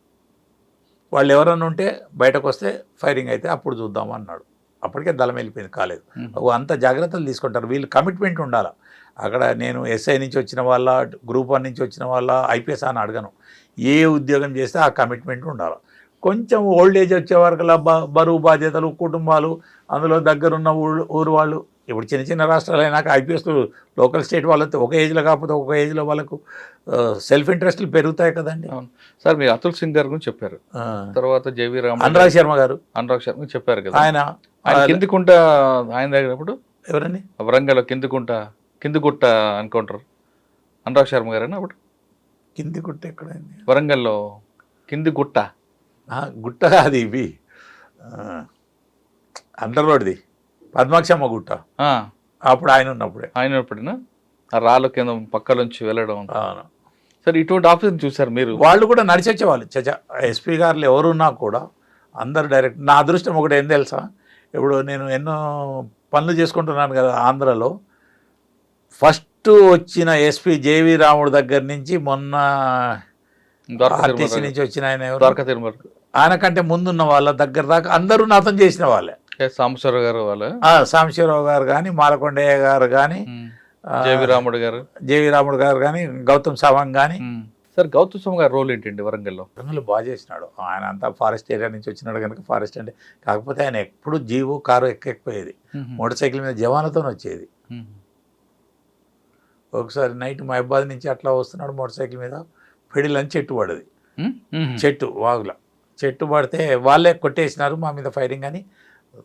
వాళ్ళు ఎవరన్నా ఉంటే బయటకు వస్తే ఫైరింగ్ అయితే అప్పుడు చూద్దాం అన్నాడు. అప్పటికే దళం వెళ్ళిపోయింది, కాలేదు. అంత జాగ్రత్తలు తీసుకుంటారు వీళ్ళు. కమిట్మెంట్ ఉండాలి అక్కడ. నేను ఎస్ఐ నుంచి వచ్చిన వాళ్ళ, గ్రూప్ 1 నుంచి వచ్చిన వాళ్ళ, ఐపీఎస్ అని అడగను. ఏ ఉద్యోగం చేస్తే ఆ కమిట్మెంట్ ఉండాలి. కొంచెం ఓల్డ్ ఏజ్ వచ్చే వరకు బరువు బాధ్యతలు, కుటుంబాలు, అందులో దగ్గరున్న ఊరు వాళ్ళు. ఇప్పుడు చిన్న చిన్న రాష్ట్రాలు అయినాక ఐపీఎస్ లోకల్ స్టేట్ వాళ్ళతో ఒక ఏజ్లో కాకపోతే ఒక ఏజ్లో వాళ్ళకు సెల్ఫ్ ఇంట్రెస్ట్లు పెరుగుతాయి కదండి. సార్ మీరు అతుల్ సింగ్ గారు గురించి చెప్పారు, తర్వాత జేవీ రామ్, అనురాగ్ శర్మ గారు చెప్పారు కదా. ఆయన కిందికుంట ఆయన దగ్గరప్పుడు ఎవరండి, వరంగల్ కిందిగుట్ట అనుకుంటారు అనురాగ్ శర్మ గారేనా అప్పుడు? కిందిగుట్ట ఎక్కడైంది? వరంగల్లో కిందిగుట్ట. గుట్ట కాదు, ఇవి అండర్ రోడ్ది పద్మాక్షమ్మ గుట్ట. అప్పుడు ఆయన ఉన్నప్పుడేనా ఆ రాళ్ళ కింద పక్కలోంచి వెళ్ళడం. సరే ఇటువంటి ఆఫీసర్ చూసారు మీరు? వాళ్ళు కూడా నడిచి వచ్చేవాళ్ళు. ఎస్పీ గారులు ఎవరున్నా కూడా అందరు డైరెక్ట్. నా అదృష్టం ఒకటి ఏం తెలుసా, ఇప్పుడు నేను ఎన్నో పనులు చేసుకుంటున్నాను కదా ఆంధ్రలో. ఫస్ట్ వచ్చిన ఎస్పీ జేవీ రాముడు దగ్గర నుంచి మొన్న ఆర్టీసీ నుంచి వచ్చిన ఆయన ఆయన కంటే ముందున్న వాళ్ళ దగ్గర దాకా అందరూ నాతో చేసిన వాళ్ళే. సాంబశివరావు గారు వాళ్ళు, సాంబశివరావు గారు కానీ, మాలకొండయ్య గారు కానీ, జేవి రాముడు గారు. జేవి రాముడు గారు కానీ, గౌతమ్ సవాంగ్ కానీ. సార్ గౌతమ్ స్వామి గారి రోల్ ఏంటండి వరంగల్లో? వరంగల్ బాగా చేసినాడు. ఆయన అంతా ఫారెస్ట్ ఏరియా నుంచి వచ్చినాడు కనుక ఫారెస్ట్ అంటే, కాకపోతే ఆయన ఎప్పుడు జీవో కారు ఎక్కకపోయేది, మోటార్ సైకిల్ మీద జవాన్లతో వచ్చేది. ఒకసారి నైట్ మహబాద్ నుంచి అట్లా వస్తున్నాడు మోటార్ సైకిల్ మీద, పెడిలని చెట్టు పడది, చెట్టు వాగుల చెట్టు పడితే వాళ్ళే కొట్టేసినారు, మా మీద ఫైరింగ్ అని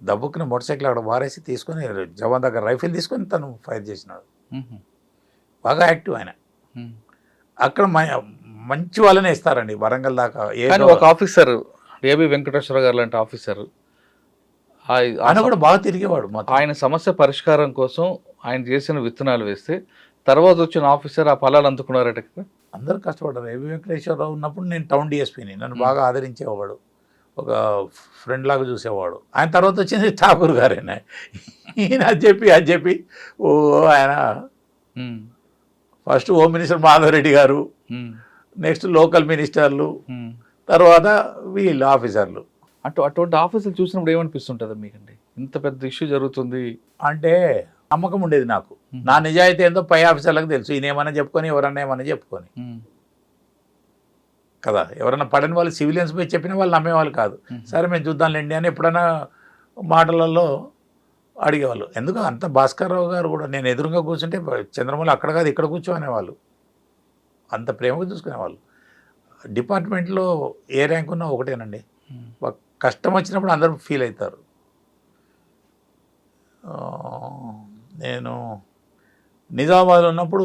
దబ్బుకుని మోటార్ సైకిల్ అక్కడ వారేసి తీసుకొని జవాన్ దగ్గర రైఫిల్ తీసుకొని తను ఫైర్ చేసినాడు. బాగా యాక్టివ్ ఆయన. అక్కడ మంచి వాళ్ళనే ఇస్తారండి వరంగల్ దాకా. ఒక ఆఫీసర్ ఏబి వెంకటేశ్వర గారు లాంటి ఆఫీసర్ ఆయన కూడా బాగా తిరిగేవాడు. ఆయన సమస్య పరిష్కారం కోసం ఆయన చేసిన విత్తనాలు వేస్తే తర్వాత వచ్చిన ఆఫీసర్ ఆ ఫలాలు అందుకున్నారట. అందరూ కష్టపడ్డారు. ఏబి వెంకటేశ్వరరావు ఉన్నప్పుడు నేను టౌన్ డిఎస్పీని, నన్ను బాగా ఆదరించేవాడు, ఒక ఫ్రెండ్ లాగా చూసేవాడు. ఆయన తర్వాత వచ్చింది ఠాకూర్ గారేనా, ఈయన అది చెప్పి ఓ ఆయన ఫస్ట్ హోమ్ మినిస్టర్ మాధవరెడ్డి గారు, నెక్స్ట్ లోకల్ మినిస్టర్లు, తర్వాత వీళ్ళు ఆఫీసర్లు. అటువంటి ఆఫీసర్లు చూసినప్పుడు ఏమనిపిస్తుంటుంది మీకండి? ఇంత పెద్ద ఇష్యూ జరుగుతుంది అంటే నమ్మకం ఉండేది నాకు. నా నిజాయితీ ఏందో పై ఆఫీసర్లకు తెలుసు. ఈయన ఏమన్నా చెప్పుకొని ఎవరన్నా ఏమన్నా చెప్పుకొని కదా, ఎవరన్నా పడని వాళ్ళు సివిలియన్స్ పోయి చెప్పిన వాళ్ళు నమ్మేవాళ్ళు కాదు. సరే మేము చూద్దాంలేండి అని ఎప్పుడైనా మాటలలో అడిగేవాళ్ళు. ఎందుకు అంత భాస్కర్ రావు గారు కూడా నేను ఎదురుగా కూర్చుంటే చంద్రమౌళి అక్కడ కాదు ఇక్కడ కూర్చోనేవాళ్ళు, అంత ప్రేమగా చూసుకునేవాళ్ళు. డిపార్ట్మెంట్లో ఏ ర్యాంక్ ఉన్నా ఒకటేనండి, కష్టం వచ్చినప్పుడు అందరూ ఫీల్ అవుతారు. నేను నిజామాబాద్లో ఉన్నప్పుడు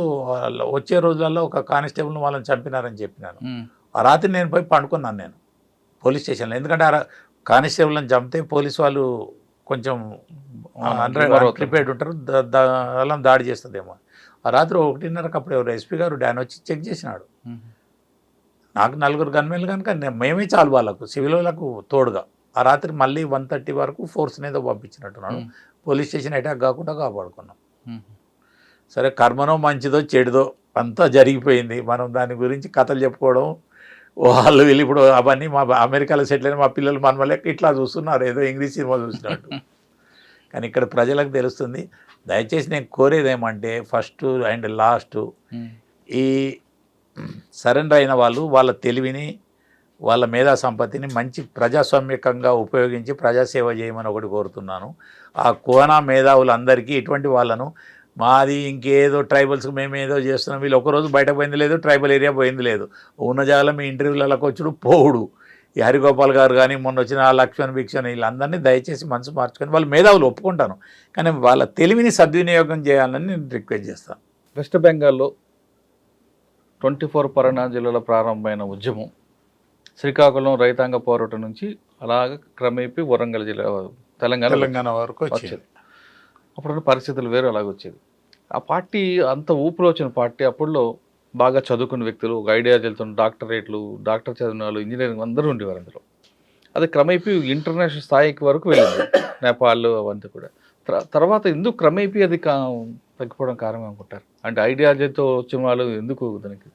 వచ్చే రోజులలో ఒక కానిస్టేబుల్ని వాళ్ళని చంపినారని చెప్పినాను. ఆ రాత్రి నేను పోయి పండుకున్నాను నేను పోలీస్ స్టేషన్లో. ఎందుకంటే ఆ కానిస్టేబుల్ని చంపితే పోలీసు వాళ్ళు కొంచెం ప్రిపేర్డ్ ఉంటారు, అలా దాడి చేస్తుందేమో. ఆ రాత్రి 1:30కి అప్పుడు ఎవరు ఎస్పీ గారు డాన్ వచ్చి చెక్ చేసినాడు. నాకు 4 గన్మెన్లు కనుక మేమే చాలు వాళ్ళకు సివిల్ వాళ్ళకు తోడుగా. ఆ రాత్రి మళ్ళీ 1:30 వరకు ఫోర్స్ని ఏదో పంపించినట్టున్నాడు. పోలీస్ స్టేషన్ అటాక్ కాకుండా కాపాడుకున్నాం. సరే కర్మనో మంచిదో చెడుదో అంతా జరిగిపోయింది. మనం దాని గురించి కథలు చెప్పుకోవడం, వాళ్ళు వీళ్ళు ఇప్పుడు అవన్నీ మా అమెరికాలో సెటిల్ అయిన మా పిల్లలు మన వల్ల ఇట్లా చూస్తున్నారు, ఏదో ఇంగ్లీష్ సినిమా చూసినట్టు. కానీ ఇక్కడ ప్రజలకు తెలుస్తుంది. దయచేసి నేను కోరేది ఏమంటే ఫస్ట్ అండ్ లాస్ట్, ఈ సరెండర్ అయిన వాళ్ళు వాళ్ళ తెలివిని వాళ్ళ మేధా సంపత్తిని మంచి ప్రజాస్వామ్యకంగా ఉపయోగించి ప్రజాసేవ చేయమని ఒకటి కోరుతున్నాను. ఆ కోనా మేధావులందరికీ ఇటువంటి వాళ్ళను మాది ఇంకేదో ట్రైబల్స్కి మేము ఏదో చేస్తున్నాం, వీళ్ళు ఒకరోజు బయట పోయింది లేదు, ట్రైబల్ ఏరియా పోయింది లేదు, ఉన్న జాగాలో మీ ఇంటర్వ్యూలకు వచ్చుడు పోవుడు. ఈ హరిగోపాల్ గారు కానీ మొన్న వచ్చిన లక్ష్మణ్ భిక్షణ్ వీళ్ళందరినీ దయచేసి మనసు మార్చుకొని, వాళ్ళు మేధావులు ఒప్పుకుంటాను, కానీ వాళ్ళ తెలివిని సద్వినియోగం చేయాలని నేను రిక్వెస్ట్ చేస్తాను. వెస్ట్ బెంగాల్లో 24 పరగనా జిల్లాలో ప్రారంభమైన ఉద్యమం శ్రీకాకుళం రైతాంగ పోరాటం నుంచి అలాగ క్రమేపీ వరంగల్ జిల్లా తెలంగాణ వరకు వచ్చేది. అప్పుడు పరిస్థితులు వేరు అలాగ వచ్చేది. ఆ పార్టీ అంత ఊపిలో వచ్చిన పార్టీ. అప్పుడులో బాగా చదువుకున్న వ్యక్తులు, ఒక ఐడియా తెలుతున్న డాక్టరేట్లు, డాక్టర్ చదివిన వాళ్ళు, ఇంజనీరింగ్ అందరూ ఉండేవారు అందులో. అది క్రమేపీ ఇంటర్నేషనల్ స్థాయికి వరకు వెళ్ళింది, నేపాల్ అవంతా కూడా. తర్వాత ఎందుకు క్రమేపీ అది తగ్గిపోవడం కారణం అనుకుంటారు? అంటే ఐడియాలజీతో వచ్చిన వాళ్ళు ఎందుకు దానికి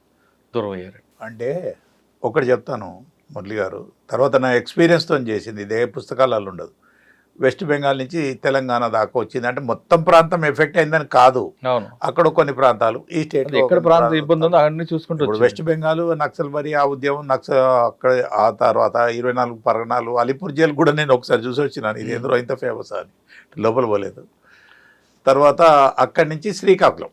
దూరం అయ్యారు? అంటే ఒకటి చెప్తాను మురళి గారు, తర్వాత నా ఎక్స్పీరియన్స్తో చేసింది, ఇదే పుస్తకాలలో ఉండదు. వెస్ట్ బెంగాల్ నుంచి తెలంగాణ దాకా వచ్చింది అంటే మొత్తం ప్రాంతం ఎఫెక్ట్ అయిందని కాదు, అక్కడ కొన్ని ప్రాంతాలు, ఈ స్టేట్ ఎక్కడ ప్రాంతం ఇబ్బంది ఉందో అన్ని చూసుకుంటూ వెస్ట్ బెంగాల్ నక్సల్ బరి ఆ ఉద్యమం అక్కడ, ఆ తర్వాత 24 పరగనాలు, అలీపూర్ జైలు కూడా నేను ఒకసారి చూసి వచ్చినాను, ఇది ఎందులో ఇంత ఫేమస్ అని, లోపల పోలేదు. తర్వాత అక్కడి నుంచి శ్రీకాకుళం,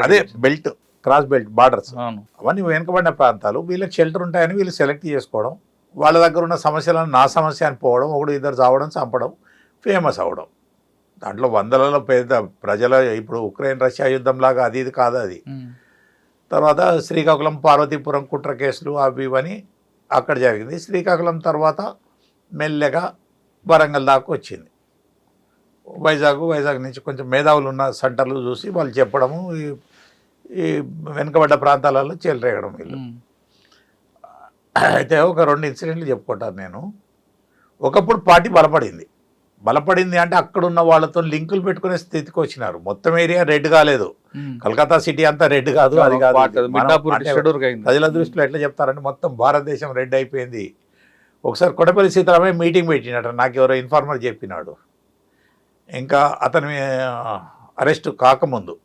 అదే బెల్ట్ క్రాస్ బెల్ట్ బార్డర్స్, అవన్నీ వెనుకబడిన ప్రాంతాలు. వీళ్ళకి షెల్టర్ ఉంటాయని వీళ్ళు సెలెక్ట్ చేసుకోవడం, వాళ్ళ దగ్గర ఉన్న సమస్యలను నా సమస్య అని పోవడం, 1-2 చావడం, చంపడం, ఫేమస్ అవ్వడం. దాంట్లో వందలలో పేద ప్రజల, ఇప్పుడు ఉక్రెయిన్ రష్యా యుద్ధం లాగా అది ఇది కాదు అది. తర్వాత శ్రీకాకుళం పార్వతీపురం కుట్ర కేసులు అవి ఇవని అక్కడ జరిగింది. శ్రీకాకుళం తర్వాత మెల్లగా వరంగల్ దాకా వచ్చింది. వైజాగ్ నుంచి కొంచెం మేధావులు ఉన్న సెంటర్లు చూసి వాళ్ళు చెప్పడము, ఈ వెనుకబడ్డ ప్రాంతాలలో చేలరేగడం వీళ్ళు. అయితే ఒక 2 ఇన్సిడెంట్లు చెప్పుకుంటాను నేను. ఒకప్పుడు పార్టీ బలపడింది అంటే అక్కడున్న వాళ్ళతో లింకులు పెట్టుకునే స్థితికి వచ్చినారు. మొత్తం ఏరియా రెడ్ కాలేదు, కలకత్తా సిటీ అంతా రెడ్ కాదు, అది కాదు. ప్రజల దృష్టిలో ఎట్లా చెప్తారంటే మొత్తం భారతదేశం రెడ్ అయిపోయింది. ఒకసారి కొడపల్లి సీతారామయ్య మీటింగ్ పెట్టినట్టు నాకు ఎవరో ఇన్ఫార్మర్ చెప్పినాడు. ఇంకా అతని అరెస్ట్ కాకముందు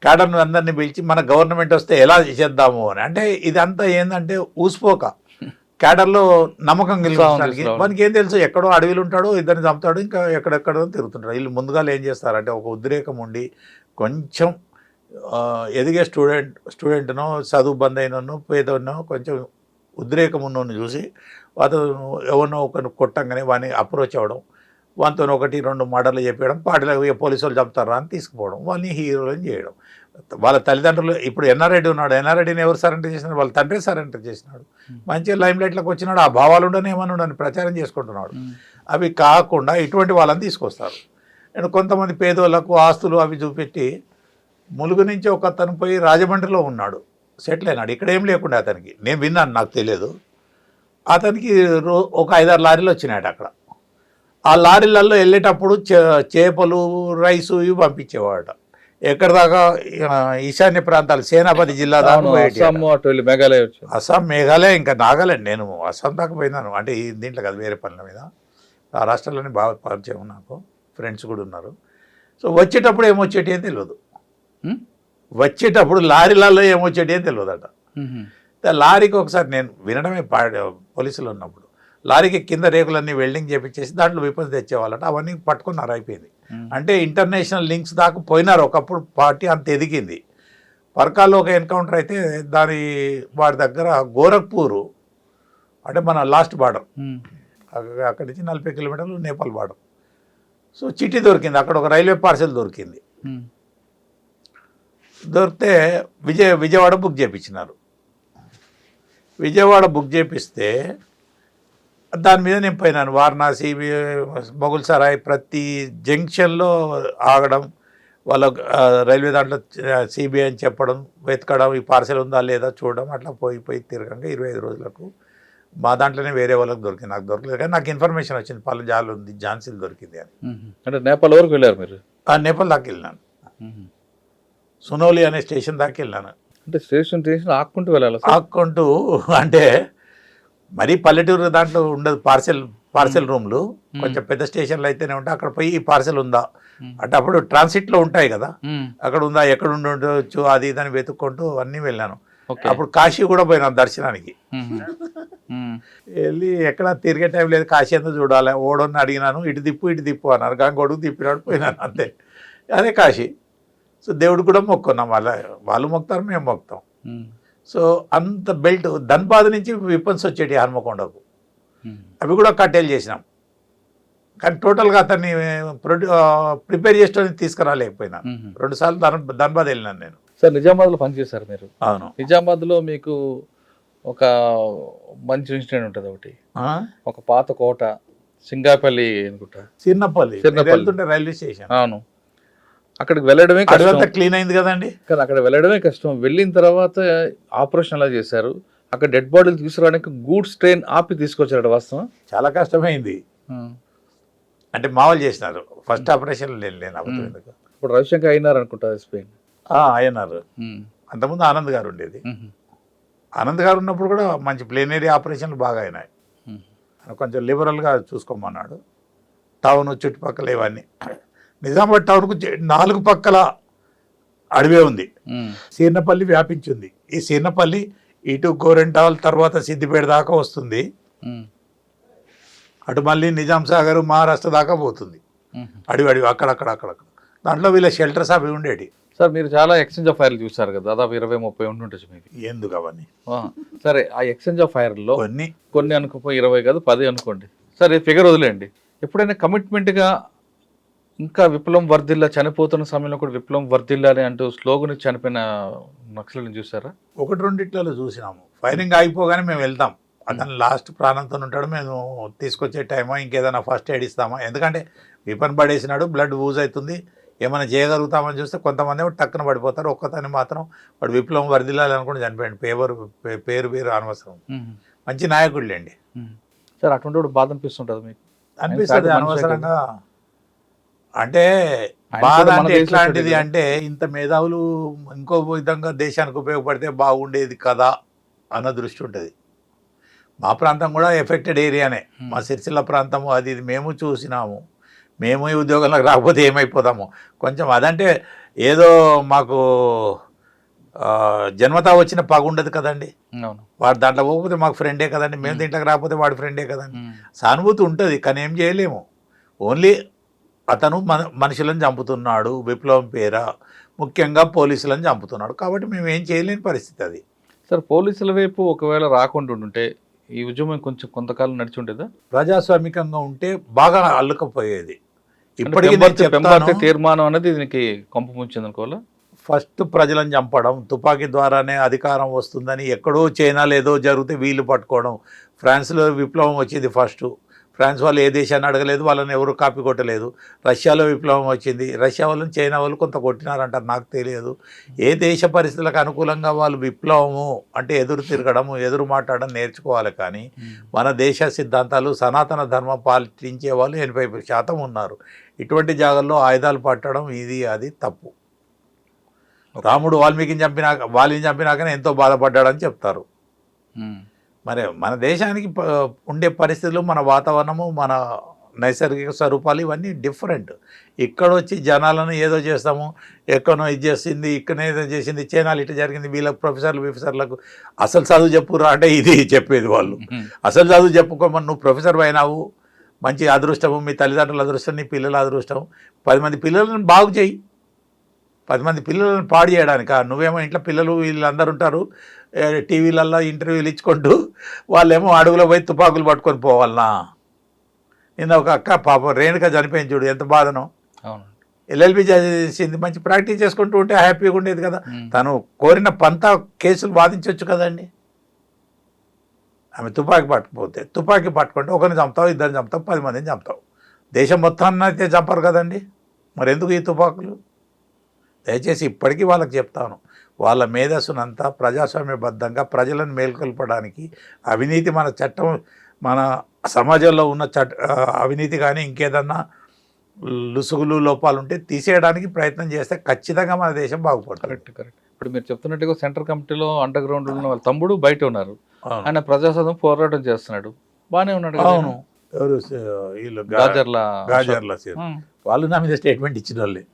క్యాడర్ను అందరినీ పిలిచి మన గవర్నమెంట్ వస్తే ఎలా చేద్దాము అని. అంటే ఇదంతా ఏంటంటే ఊసిపోక క్యాడర్లో నమ్మకం గెలిపించడానికి. మనకి ఏం తెలుసు, ఎక్కడో అడవిలు ఉంటాడో ఇద్దరిని చంపుతాడు, ఇంకా ఎక్కడెక్కడో తిరుగుతుంటాడు. వీళ్ళు ముందుగా ఏం చేస్తారంటే ఒక ఉద్రేకం ఉండి కొంచెం ఎదిగే స్టూడెంట్నో చదువు బంద్ అయినో పేదనో కొంచెం ఉద్రేకం ఉన్నోని చూసి అతను ఎవరినో ఒకరిని కొట్టంగానే వాడిని అప్రోచ్ అవ్వడం, వానితో 1-2 మర్డర్లు చెప్పడం, పార్టీలో పోలీసు వాళ్ళు చంపుతారా అని తీసుకుపోవడం, వాళ్ళని హీరోలని చేయడం. వాళ్ళ తల్లిదండ్రులు ఇప్పుడు ఎన్ఆర్రెడ్డి ఉన్నాడు, ఎన్ఆర్రెడ్డిని ఎవరు సరెండర్ చేసినాడు? వాళ్ళ తండ్రి సరెండర్ చేసినాడు. మంచిగా లైమ్ లైట్లోకి వచ్చినాడు, ఆ భావాలు ఉండని ఏమని ఉండని ప్రచారం చేసుకుంటున్నాడు. అవి కాకుండా ఇటువంటి వాళ్ళని తీసుకొస్తారు. నేను కొంతమంది పేదోళ్ళకు ఆస్తులు అవి చూపెట్టి, ములుగు నుంచి ఒక అతను పోయి రాజమండ్రిలో ఉన్నాడు, సెటిల్ అయినాడు. ఇక్కడ ఏం లేకుండా అతనికి, నేను విన్నాను, నాకు తెలియదు. అతనికి ఒక 5-6 లారీలు వచ్చినాయట అక్కడ. ఆ లారీలలో వెళ్ళేటప్పుడు చేపలు, రైసు ఇవి పంపించేవాడట. ఎక్కడ దాకా? ఈశాన్య ప్రాంతాలు, సేనాపతి జిల్లా దాకా అస్సాం, మేఘాలయ, ఇంకా నాగాలాండ్. నేను అస్సాం దాకా పోయినాను, అంటే ఈ దీంట్లో కాదు, వేరే పనుల మీద. ఆ రాష్ట్రాల్లోనే బాగా పరిచయం, నాకు ఫ్రెండ్స్ కూడా ఉన్నారు. సో వచ్చేటప్పుడు ఏమొచ్చేటి అని తెలియదు, వచ్చేటప్పుడు లారీలలో ఏమొచ్చేటి అని తెలియదట. లారీకి ఒకసారి నేను వినడమే పోలీసులు ఉన్నప్పుడు, లారీకి కింద రేకులన్నీ వెల్డింగ్ చేపించేసి దాంట్లో వెపన్స్ తెచ్చేవాళ్ళట. అవన్నీ పట్టుకున్నారు, అయిపోయింది. అంటే ఇంటర్నేషనల్ లింక్స్ దాకా పోయినారు. ఒకప్పుడు పార్టీ అంత ఎదిగింది. పర్కాల్లో ఒక ఎన్కౌంటర్ అయితే వాడి దగ్గర గోరఖ్పూర్, అంటే మన లాస్ట్ బార్డర్, అక్కడి నుంచి 40 కిలోమీటర్లు నేపాల్ బార్డర్. సో చిట్టి దొరికింది అక్కడ, ఒక రైల్వే పార్సెల్ దొరికింది. దొరికితే విజయవాడ బుక్ చేయించినారు. విజయవాడ బుక్ చేపిస్తే దాని మీద నేను పోయినాను. వారణాసి, మొగుల్ సరాయ్, ప్రతి జంక్షన్లో ఆగడం, వాళ్ళ రైల్వే దాంట్లో సిబిఐ అని చెప్పడం, వెతకడం, ఈ పార్సెల్ ఉందా లేదా చూడడం, అట్లా పోయి తిరగంగా 25 రోజులకు మా దాంట్లోనే వేరే వాళ్ళకి దొరికింది. నాకు దొరకలేదు, కానీ నాకు ఇన్ఫర్మేషన్ వచ్చింది పల్లెజాలు ఉంది, ఝాన్సీలు దొరికింది అని. అంటే నేపాల్ వరకు వెళ్ళారు మీరు? నేపాల్ దాకా వెళ్ళినాను, సునోలి అనే స్టేషన్ దాకా వెళ్ళాను. అంటే స్టేషన్ ఆక్కుంటూ వెళ్ళాలి? ఆక్కుంటూ అంటే మరీ పల్లెటూరు దాంట్లో ఉండదు, పార్సెల్ రూమ్లు కొంచెం పెద్ద స్టేషన్లు అయితేనే ఉంటాయి. అక్కడ పోయి ఈ పార్సెల్ ఉందా అంటే అప్పుడు ట్రాన్సిట్లో ఉంటాయి కదా, అక్కడ ఉందా, ఎక్కడ ఉండొచ్చు, అది ఇదని వెతుక్కుంటూ అన్నీ వెళ్ళాను. అప్పుడు కాశీ కూడా పోయినాను దర్శనానికి. వెళ్ళి ఎక్కడ తిరిగే టైం లేదు, కాశీ ఎందుకు చూడాలి, ఓడని అడిగినాను, ఇటు తిప్పు అన్నారు, గొడుగు తిప్పినాడు, పోయినాను, అంతే. అదే కాశీ. సో దేవుడు కూడా మొక్కున్నాం, వాళ్ళు మొక్కుతారు, మేము మొక్కుతాం. సో అంత బెల్ట్ ధన్బాద్ నుంచి విపన్స్ వచ్చేటి హన్మకొండకు, అవి కూడా కట్టేలు చేసినాం. కానీ టోటల్గా అతన్ని ప్రిపేర్ చేసుకొని తీసుకురాలేకపోయినా. 2 సార్లు ధన్బాద్ వెళ్ళినాను నేను. సార్ నిజామాబాద్లో పనిచేశారు మీరు? అవును. నిజామాబాద్లో మీకు ఒక మంచి ఇన్సిడెంట్ ఉంటుంది ఒకటి, ఒక పాత కోట, సింగాపల్లి అనుకుంటా, చిన్నపల్లి వెళ్తుంటే రైల్వే స్టేషన్. అవును, అక్కడికి వెళ్ళడమే కష్టం. క్లీన్ అయింది కదండి, కానీ అక్కడ వెళ్ళడమే కష్టం. వెళ్ళిన తర్వాత ఆపరేషన్ అలా చేశారు. అక్కడ డెడ్ బాడీలు తీసుకురావడానికి గూడ్స్ ట్రైన్ ఆపి తీసుకొచ్చారు, వాస్తవం? చాలా కష్టమైంది. అంటే మామూలు చేసినారు, ఫస్ట్ ఆపరేషన్ లేను. ఇప్పుడు రవిశంకర్ అయినారు అనుకుంటా, స్పెయిన్ అయినారు. అంతకుముందు ఆనంద్ గారు ఉండేది. ఆనంద్ గారు ఉన్నప్పుడు కూడా మంచి ప్లేనరీ ఆపరేషన్లు బాగా అయినాయి. కొంచెం లిబరల్గా చూసుకోమన్నాడు. టౌన్ చుట్టుపక్కల ఇవన్నీ, నిజామాబాద్ టౌన్కు 4 పక్కల అడవే ఉంది. సీర్నపల్లి వ్యాపించింది. ఈ సీర్నపల్లి ఇటు గోరెంటాల్ తర్వాత సిద్దిపేట దాకా వస్తుంది, అటు మళ్ళీ నిజాం సాగర్ మహారాష్ట్ర దాకా పోతుంది. అడవి అక్కడక్కడ దాంట్లో వీళ్ళ షెల్టర్స్ అవి ఉండేవి. సార్ మీరు చాలా ఎక్స్చేంజ్ ఆఫ్ ఫైర్లు చూసారు కదా, దాదాపు 20-30 ఉంటుండొచ్చు మీకు. ఎందుకు అవన్నీ? సరే, ఆ ఎక్స్చేంజ్ ఆఫ్ ఫైర్లో కొన్ని అనుకోపోయి 20 కాదు 10 అనుకోండి. సరే ఫిగర్ వదిలేండి. ఎప్పుడైనా కమిట్మెంట్గా ఇంకా విప్లవం వర్ధిల్లా, చనిపోతున్న సమయంలో కూడా విప్లవం వర్ధిల్లాలి అంటూ స్లోగన్ చనిపోయిన నక్సల్ని చూసారా? 1-2 చూసినాము. ఫైరింగ్ ఆగిపోగానే మేము వెళ్తాం, అతను లాస్ట్ ప్రాణంతో ఉంటాడు, మేము తీసుకొచ్చే టైమో ఇంకేదైనా ఫస్ట్ ఎయిడ్ ఇస్తామా, ఎందుకంటే విపన్ పడేసినాడు, బ్లడ్ యూజ్ అవుతుంది, ఏమైనా చేయగలుగుతామని చూస్తే కొంతమంది టక్కున పడిపోతారు. ఒక్కతని మాత్రం వాడు విప్లవం వర్ధిల్లాలి అనుకుంటే చనిపోయాడు. పేరు అనవసరం, మంచి నాయకుడులేండి. సార్ అటువంటి బాధ అనిపిస్తుంటుంది మీకు? అనిపిస్తుంది అనవసరంగా. అంటే బాధ అంటే ఎట్లాంటిది అంటే, ఇంత మేధావులు ఇంకో విధంగా దేశానికి ఉపయోగపడితే బాగుండేది కదా అన్న దృష్టి ఉంటుంది. మా ప్రాంతం కూడా ఎఫెక్టెడ్ ఏరియానే, మా సిరిసిల్ల ప్రాంతము, అది మేము చూసినాము. మేము ఈ ఉద్యోగంలోకి రాకపోతే ఏమైపోతాము. కొంచెం అదంటే ఏదో మాకు జన్మతా వచ్చిన పగ ఉండదు కదండి. అవును. వాడు దాంట్లో పోకపోతే మాకు ఫ్రెండే కదండి, మేము దీంట్లోకి రాకపోతే వాడు ఫ్రెండే కదండి. సానుభూతి ఉంటుంది కానీ ఏం చేయలేము. ఓన్లీ అతను మనుషులను చంపుతున్నాడు, విప్లవం పేర ముఖ్యంగా పోలీసులను చంపుతున్నాడు, కాబట్టి మేము ఏం చేయలేని పరిస్థితి అది. సార్ పోలీసుల వైపు ఒకవేళ రాకుండా ఉంటే ఈ ఉద్యమం కొంచెం కొంతకాలం నడిచి ఉండేదా? ప్రజాస్వామికంగా ఉంటే బాగా అల్లుకపోయేది. ఇప్పటికీ పెంబర్తి తీర్మానం అనేది దీనికి కొంప ముంచింది అనుకోవాలా. ఫస్ట్ ప్రజలను చంపడం, తుపాకీ ద్వారానే అధికారం వస్తుందని ఎక్కడో చైనాలో ఏదో జరిగితే వీళ్ళు పట్టుకోవడం. ఫ్రాన్స్లో విప్లవం వచ్చింది ఫస్ట్, ఫ్రాన్స్ వాళ్ళు ఏ దేశాన్ని అడగలేదు, వాళ్ళని ఎవరు కాపీ కొట్టలేదు. రష్యాలో విప్లవం వచ్చింది, రష్యా వాళ్ళని చైనా వాళ్ళు కొంత కొట్టినారంటారు, నాకు తెలియదు. ఏ దేశ పరిస్థితులకు అనుకూలంగా వాళ్ళు విప్లవము అంటే ఎదురు తిరగడము, ఎదురు మాట్లాడడం నేర్చుకోవాలి. కానీ మన దేశ సిద్ధాంతాలు సనాతన ధర్మం పాటించే వాళ్ళు 80% ఉన్నారు. ఇటువంటి జాగాల్లో ఆయుధాలు పట్టడం ఇది అది తప్పు. రాముడు వాల్మీకిని చంపినాకనే ఎంతో బాధపడ్డాడని చెప్తారు. మరి మన దేశానికి ఉండే పరిస్థితులు, మన వాతావరణము, మన నైసర్గిక స్వరూపాలు ఇవన్నీ డిఫరెంట్. ఇక్కడ వచ్చి జనాలను ఏదో చేస్తాము, ఎక్కడో ఇది చేసింది, ఇక్కడనే ఏదో చేసింది, చైనాలు ఇటు జరిగింది, వీళ్ళకి ప్రొఫెసర్లకు అసలు చదువు చెప్పురా అంటే ఇది చెప్పేది వాళ్ళు. అసలు చదువు చెప్పుకోమని, నువ్వు ప్రొఫెసర్ అయినావు, మంచి అదృష్టము, మీ తల్లిదండ్రుల అదృష్టం, నీ పిల్లల అదృష్టం, 10 మంది పిల్లలను బాగు చేయి. 10 మంది పిల్లలను పాడు చేయడానిక? నువ్వేమో ఇంట్లో పిల్లలు వీళ్ళందరూ ఉంటారు, టీవీలలో ఇంటర్వ్యూలు ఇచ్చుకుంటూ, వాళ్ళేమో అడుగులో పోయి తుపాకులు పట్టుకొని పోవాలనా? నిన్న ఒక అక్క పాపం రేణుక చనిపోయింది చూడు, ఎంత బాధనో. ఎల్ఎల్బి చేసింది, మంచి ప్రాక్టీస్ చేసుకుంటూ ఉంటే హ్యాపీగా ఉండేది కదా. తను కోరిన పంత కేసులు వాదించవచ్చు కదండి. ఆమె తుపాకీ పట్టుకుంటే ఒకరిని చంపుతావు, ఇద్దరిని చంపుతావు, 10 మందిని చంపుతావు. దేశం మొత్తాన్ని అయితే చంపరు కదండి. మరి ఎందుకు ఈ తుపాకులు? దయచేసి ఇప్పటికీ వాళ్ళకి చెప్తాను, వాళ్ళ మేధస్సునంతా ప్రజాస్వామ్యబద్ధంగా ప్రజలను మేల్కొల్పడానికి, అవినీతి మన చట్టం, మన సమాజంలో ఉన్న అవినీతి కానీ ఇంకేదన్నా లుసుగులు లోపాలు ఉంటే తీసేయడానికి ప్రయత్నం చేస్తే ఖచ్చితంగా మన దేశం బాగుపడుతుంది. కరెక్ట్. ఇప్పుడు మీరు చెప్తున్నట్టుగా సెంట్రల్ కమిటీలో అండర్ గ్రౌండ్ ఉన్న వాళ్ళ తమ్ముడు బయట ఉన్నారు, ఆయన ప్రజాస్వామ్యం పోరాటం చేస్తున్నాడు, బాగానే ఉన్నాడు. అవును. ఎవరు వీళ్ళు గాజర్ల వాళ్ళు నా మీద స్టేట్మెంట్ ఇచ్చిన వాళ్ళే,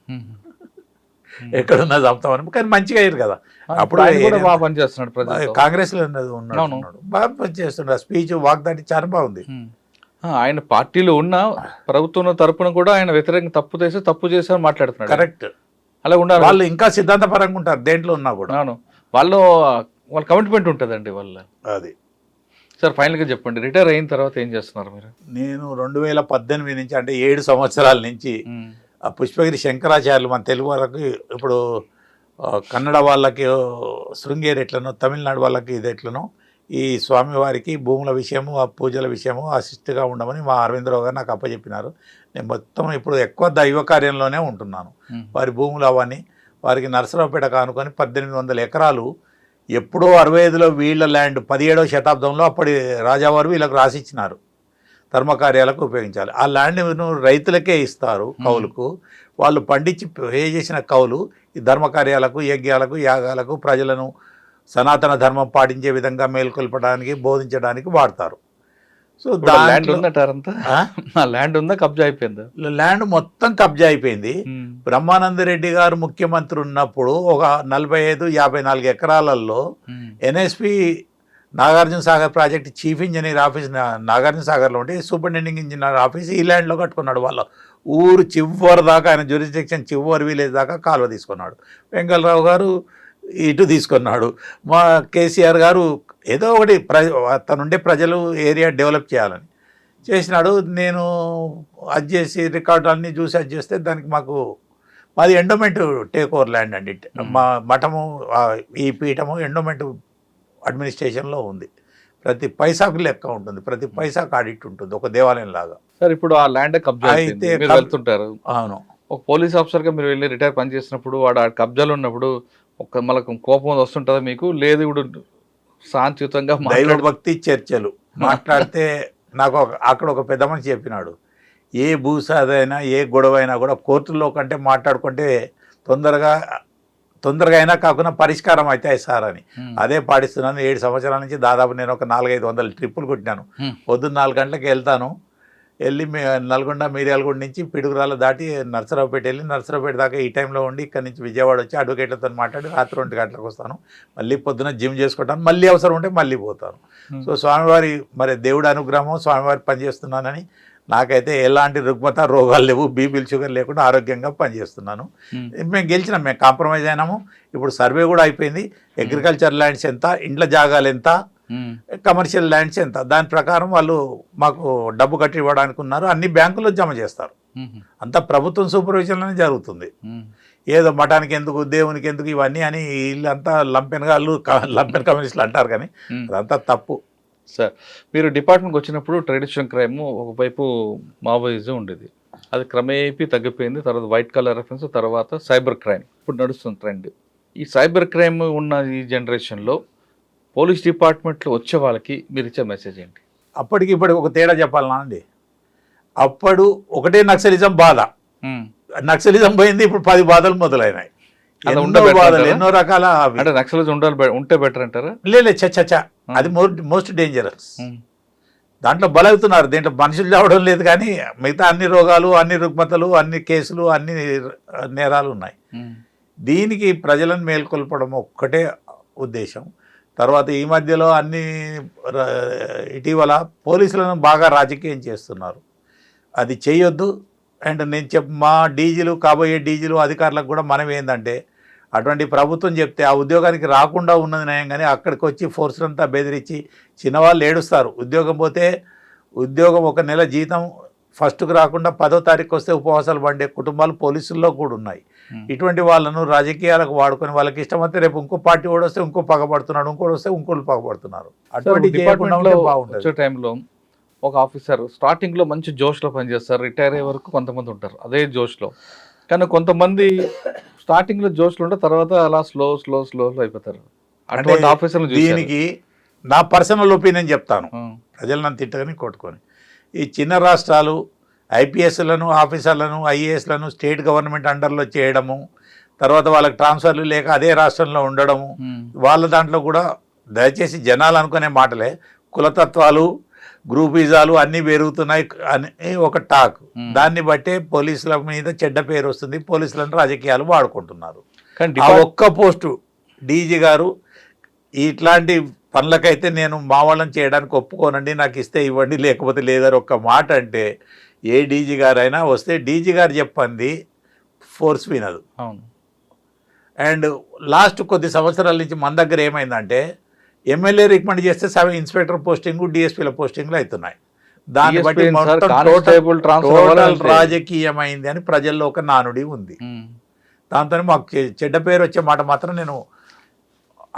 ఎక్కడున్నా చంపుతామని. కానీ మంచిగా అయ్యారు కదా. అప్పుడు బాగా పనిచేస్తున్నాడు, కాంగ్రెస్ లో ఉన్నాడు, బాగా పనిచేస్తున్నాడు. స్పీచ్ వాగ్దాటి చాలా బాగుంది. ఆయన పార్టీలో ఉన్న ప్రభుత్వం తరపున కూడా ఆయన వ్యతిరేకంగా తప్పు చేసి మాట్లాడుతున్నాడు. కరెక్ట్. అలా ఉండాలి. వాళ్ళు ఇంకా సిద్ధాంతపరంగా ఉంటారు దేంట్లో ఉన్నా కూడా. వాళ్ళ కమిట్మెంట్ ఉంటుందండి వాళ్ళ. అది సార్ ఫైనల్గా చెప్పండి, రిటైర్ అయిన తర్వాత ఏం చేస్తున్నారు మీరు? నేను 2018 నుంచి, అంటే 7 సంవత్సరాల నుంచి ఆ పుష్పగిరి శంకరాచార్యులు మన తెలుగు వాళ్ళకి, ఇప్పుడు కన్నడ వాళ్ళకి శృంగేరి ఎట్లనో, తమిళనాడు వాళ్ళకి ఇది ఎట్లనో, ఈ స్వామివారికి భూముల విషయము, ఆ పూజల విషయము అసిస్ట్గా ఉండమని మా అరవిందరావు గారు నాకు అప్పచెప్పినారు. నేను మొత్తం ఇప్పుడు ఎక్కువ దైవ కార్యంలోనే ఉంటున్నాను. వారి భూములు అవన్నీ, వారికి నరసరావుపేట కానుకొని 1800 ఎకరాలు ఎప్పుడో 65లో వీళ్ళ ల్యాండ్, 17వ శతాబ్దంలో అప్పటి రాజావారు వీళ్ళకు రాసిచ్చినారు, ధర్మకార్యాలకు ఉపయోగించాలి. ఆ ల్యాండ్ను రైతులకే ఇస్తారు కౌలుకు. వాళ్ళు పండించి పే చేసిన కౌలు ఈ ధర్మకార్యాలకు, యజ్ఞాలకు, యాగాలకు, ప్రజలను సనాతన ధర్మం పాటించే విధంగా మేల్కొల్పడానికి, బోధించడానికి వాడతారు. సో ల్యాండ్ ఉందా, కబ్జా అయిపోయింది? ల్యాండ్ మొత్తం కబ్జా అయిపోయింది. బ్రహ్మానందరెడ్డి గారు ముఖ్యమంత్రి ఉన్నప్పుడు ఒక 45-54 ఎకరాలలో NSP Nagarjuna Sagar project chief engineer office Nagarjuna సాగర్లో ఉంటే సూపరింటెండింగ్ ఇంజనీర్ ఆఫీస్ ఈ ల్యాండ్లో కట్టుకున్నాడు. వాళ్ళ ఊరు చివరి దాకా, ఆయన జ్యూరిస్డిక్షన్ చివరి విలేజ్ దాకా కాలువ తీసుకున్నాడు. వెంకటరావు గారు ఇటు తీసుకున్నాడు. మా కేసీఆర్ గారు ఏదో ఒకటి తనుండే ప్రజలు ఏరియా డెవలప్ చేయాలని చేసినాడు. నేను అది చేసి రికార్డు అన్నీ చూసి అది చేస్తే దానికి మాది ఎండోమెంట్ టేక్ ఓవర్ ల్యాండ్ అండి. మా మఠము, ఈ పీఠము ఎండోమెంట్ అడ్మినిస్ట్రేషన్లో ఉంది. ప్రతి పైసాకు లెక్క ఉంటుంది, ప్రతి పైసాకు ఆడిట్ ఉంటుంది, ఒక దేవాలయం లాగా. సార్ ఇప్పుడు ఆ ల్యాండ్ కబ్జా అయితే వెళ్తుంటారు. అవును. ఒక పోలీస్ ఆఫీసర్గా మీరు వెళ్ళి రిటైర్ పని చేసినప్పుడు, వాడు ఆ కబ్జాలు ఉన్నప్పుడు మళ్ళీ కోపం వస్తుంటుందా మీకు? లేదు ఇప్పుడు శాంతియుతంగా దైవభక్తి చర్చలు మాట్లాడితే నాకు అక్కడ ఒక పెద్ద మనిషి చెప్పినాడు, ఏ భూసాదైనా ఏ గొడవ అయినా కూడా కోర్టులో కంటే మాట్లాడుకుంటే తొందరగా అయినా కాకుండా పరిష్కారం అవుతాయి సార్ అని. అదే పాటిస్తున్నాను. 7 సంవత్సరాల నుంచి దాదాపు నేను ఒక 400-500 ట్రిప్పులు కొట్టినాను. పొద్దున్న 4 గంటలకు వెళ్తాను, వెళ్ళి నల్గొండ మిర్యాలగూడ నుంచి పిడుగురాల దాటి నర్సరావుపేట వెళ్ళి నర్సరావుపేట దాకా ఈ టైంలో ఉండి ఇక్కడ నుంచి విజయవాడ వచ్చి అడ్వకేట్లతో మాట్లాడి రాత్రి 2 గంటలకు వస్తాను. మళ్ళీ పొద్దున జిమ్ చేసుకుంటాను, మళ్ళీ అవసరం ఉంటే మళ్ళీ పోతాను. సో స్వామివారి మరి దేవుడి అనుగ్రహం, స్వామివారి పనిచేస్తున్నానని నాకైతే ఎలాంటి రుగ్మత రోగాలు లేవు, బీపీలు షుగర్ లేకుండా ఆరోగ్యంగా పనిచేస్తున్నాను. మేము గెలిచినాం, మేము కాంప్రమైజ్ అయినాము. ఇప్పుడు సర్వే కూడా అయిపోయింది. అగ్రికల్చర్ ల్యాండ్స్ ఎంత, ఇండ్ల జాగాలు ఎంత, కమర్షియల్ ల్యాండ్స్ ఎంత, దాని ప్రకారం వాళ్ళు మాకు డబ్బు కట్టి ఇవ్వడానికి ఉన్నారు. అన్ని బ్యాంకుల్లో జమ చేస్తారు. అంతా ప్రభుత్వం సూపర్విజన్లోనే జరుగుతుంది. ఏదో మఠానికి ఎందుకు, దేవునికి ఎందుకు ఇవన్నీ అని వీళ్ళంతా లంపెన్గాళ్ళు, లంపెన్ కమ్యూనిస్టులు అంటారు, కానీ అదంతా తప్పు. సార్, మీరు డిపార్ట్మెంట్కి వచ్చినప్పుడు ట్రెడిషనల్ క్రైమ్ ఒకవైపు మావోయిజం ఉండేది, అది క్రమేపీ తగ్గిపోయింది. తర్వాత వైట్ కలర్ రెఫరెన్స్, తర్వాత సైబర్ క్రైమ్ ఇప్పుడు నడుస్తుంది ట్రెండ్. ఈ సైబర్ క్రైమ్ ఉన్న ఈ జనరేషన్లో పోలీస్ డిపార్ట్మెంట్లో వచ్చే వాళ్ళకి మీరు ఇచ్చే మెసేజ్ ఏంటి? అప్పటికి ఇప్పటికి ఒక తేడా చెప్పాలనా అండి? అప్పుడు ఒకటే నక్సలిజం బాధ, నక్సలిజం పోయింది, ఇప్పుడు 10 బాధలు మొదలైనాయి. బాధలు ఎన్నో రకాల. అంటే నక్సలిజం ఉంటే బెటర్ అంటారా? లేదు, చచ్చ అది మోస్ట్ డేంజరస్. దాంట్లో బలవుతున్నారు, దీంట్లో మనుషులు చావడం లేదు, కానీ మిగతా అన్ని రోగాలు, అన్ని రుగ్మతలు, అన్ని కేసులు, అన్ని నేరాలు ఉన్నాయి. దీనికి ప్రజలను మేల్కొల్పడం ఒక్కటే ఉద్దేశం. తర్వాత ఈ మధ్యలో ఇటీవల పోలీసులను బాగా రాజకీయం చేస్తున్నారు, అది చేయొద్దు. అండ్ నేను మా డీజీలు, కాబోయే డీజీలు, అధికారులకు కూడా మనం ఏంటంటే, అటువంటి ప్రభుత్వం చెప్తే ఆ ఉద్యోగానికి రాకుండా ఉన్నది నయం, కానీ అక్కడికి వచ్చి ఫోర్స్లంతా బెదిరించి చిన్నవాళ్ళు ఏడుస్తారు. ఉద్యోగం పోతే ఉద్యోగం 1 నెల జీతం ఫస్ట్కు రాకుండా 10వ తారీఖు వస్తే ఉపవాసాలు పండే కుటుంబాలు పోలీసుల్లో కూడా ఉన్నాయి. ఇటువంటి వాళ్ళను రాజకీయాలకు వాడుకొని వాళ్ళకి ఇష్టమైతే రేపు ఇంకో పార్టీ కూడా వస్తే ఇంకో పగబడుతున్నాడు, ఇంకోటి వస్తే ఇంకోళ్ళు పగబడుతున్నారు. అటువంటి వచ్చే టైంలో ఒక ఆఫీసర్ స్టార్టింగ్లో మంచి జోష్లో పనిచేస్తారు, రిటైర్ అయ్యే వరకు కొంతమంది ఉంటారు అదే జోష్లో. కానీ కొంతమంది స్టార్టింగ్లో జోష్లో ఉంటే తర్వాత అలా స్లో అయిపోతారు. అటువంటి ఆఫీసర్లు దీనికి నా పర్సనల్ ఒపీనియన్ చెప్తాను, ప్రజలు నన్ను తిట్టగానే కొట్టుకొని. ఈ చిన్న రాష్ట్రాలు ఐపీఎస్లను, ఆఫీసర్లను, ఐఏఎస్లను స్టేట్ గవర్నమెంట్ అండర్లో చేయడము, తర్వాత వాళ్ళకి ట్రాన్స్ఫర్లు లేక అదే రాష్ట్రంలో ఉండడము, వాళ్ళ దాంట్లో కూడా దయచేసి జనాలు అనుకునే మాటలే, కులతత్వాలు, గ్రూపిజాలు అన్నీ పెరుగుతున్నాయి అని ఒక టాక్. దాన్ని బట్టే పోలీసుల మీద చెడ్డ పేరు వస్తుంది, పోలీసులను రాజకీయాలు వాడుకుంటున్నారు. ఆ ఒక్క పోస్టు డీజీ గారు ఇట్లాంటి పనులకైతే నేను మా వాళ్ళని చేయడానికి ఒప్పుకోనండి, నాకు ఇస్తే ఇవ్వండి లేకపోతే లేదని ఒక్క మాట అంటే ఏ డీజీ గారు అయినా వస్తే డీజీ గారు చెప్పండి ఫోర్స్ వినదు. అవును. అండ్ లాస్ట్ కొద్ది సంవత్సరాల నుంచి మన దగ్గర ఏమైందంటే ఎమ్మెల్యే రికమెండ్ చేస్తే ఇన్స్పెక్టర్ పోస్టింగ్, డిఎస్పీల పోస్టింగ్లు అవుతున్నాయి. దాన్ని బట్టి టోటల్ రాజకీయమైంది అని ప్రజల్లో ఒక నానుడి ఉంది. దాంతో మాకు చెడ్డ పేరు వచ్చే మాట మాత్రం నేను,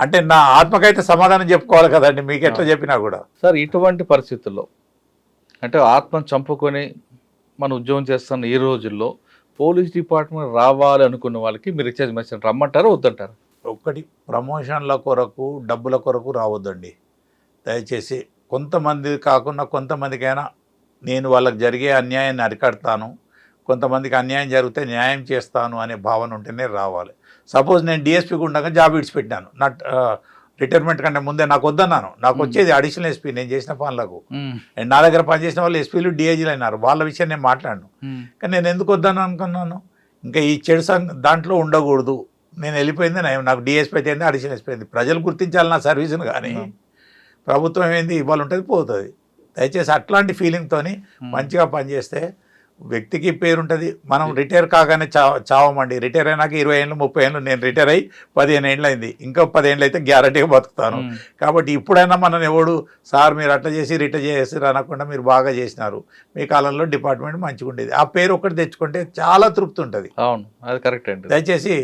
అంటే నా ఆత్మకైతే సమాధానం చెప్పుకోవాలి కదండి, మీకు ఎట్లా చెప్పినా కూడా. సార్, ఇటువంటి పరిస్థితుల్లో అంటే ఆత్మను చంపుకొని మన ఉద్యోగం చేస్తున్న ఈ రోజుల్లో పోలీస్ డిపార్ట్మెంట్ రావాలి అనుకున్న వాళ్ళకి మీరు ఇచ్చే మెసేజ్ రమ్మంటారా వద్దంటారా? ఒక్కటి, ప్రమోషన్ల కొరకు, డబ్బుల కొరకు రావద్దండి దయచేసి. కొంతమంది కాకుండా కొంతమందికైనా నేను వాళ్ళకి జరిగే అన్యాయాన్ని అరికడతాను, కొంతమందికి అన్యాయం జరిగితే న్యాయం చేస్తాను అనే భావన ఉంటేనే రావాలి. సపోజ్ నేను డిఎస్పీకి ఉండగా జాబ్ విడిచిపెట్టాను, నా రిటైర్మెంట్ కంటే ముందే నాకు వద్దన్నాను. నాకు వచ్చేది అడిషనల్ ఎస్పీ నేను చేసిన పనులకు. అండ్ నా దగ్గర పనిచేసిన వాళ్ళు ఎస్పీలు, డిఐజీలు అయినారు, వాళ్ళ విషయం నేను మాట్లాడను. కానీ నేను ఎందుకు వద్దాను అనుకున్నాను, ఇంకా ఈ చెడు దాంట్లో ఉండకూడదు, నేను వెళ్ళిపోయింది, నాకు డిఎస్పీ అయితే అడిషనల్ ఎస్పీ అయింది. ప్రజలు గుర్తించాలి నా సర్వీసును, కానీ ప్రభుత్వం ఏంది ఇవాళ ఉంటుంది పోతుంది. దయచేసి అట్లాంటి ఫీలింగ్తో మంచిగా పనిచేస్తే వ్యక్తికి పేరుంటుంది. మనం రిటైర్ కాగానే చావమండి. రిటైర్ అయినాక 20 ఏళ్ళు 30 ఏళ్ళు, నేను రిటైర్ అయ్యి 15 ఏళ్ళు అయింది, ఇంకా 10 ఏళ్ళు అయితే గ్యారంటీగా బతుకుతాను. కాబట్టి ఇప్పుడైనా మనం ఎవడు సార్ మీరు అట్లా చేసి రిటైర్ చేసి అనకుండా మీరు బాగా చేసినారు, మీ కాలంలో డిపార్ట్మెంట్ మంచిగా ఉండేది, ఆ పేరు ఒకటి తెచ్చుకుంటే చాలా తృప్తి ఉంటుంది. అవును, అది కరెక్ట్ అండి. దయచేసి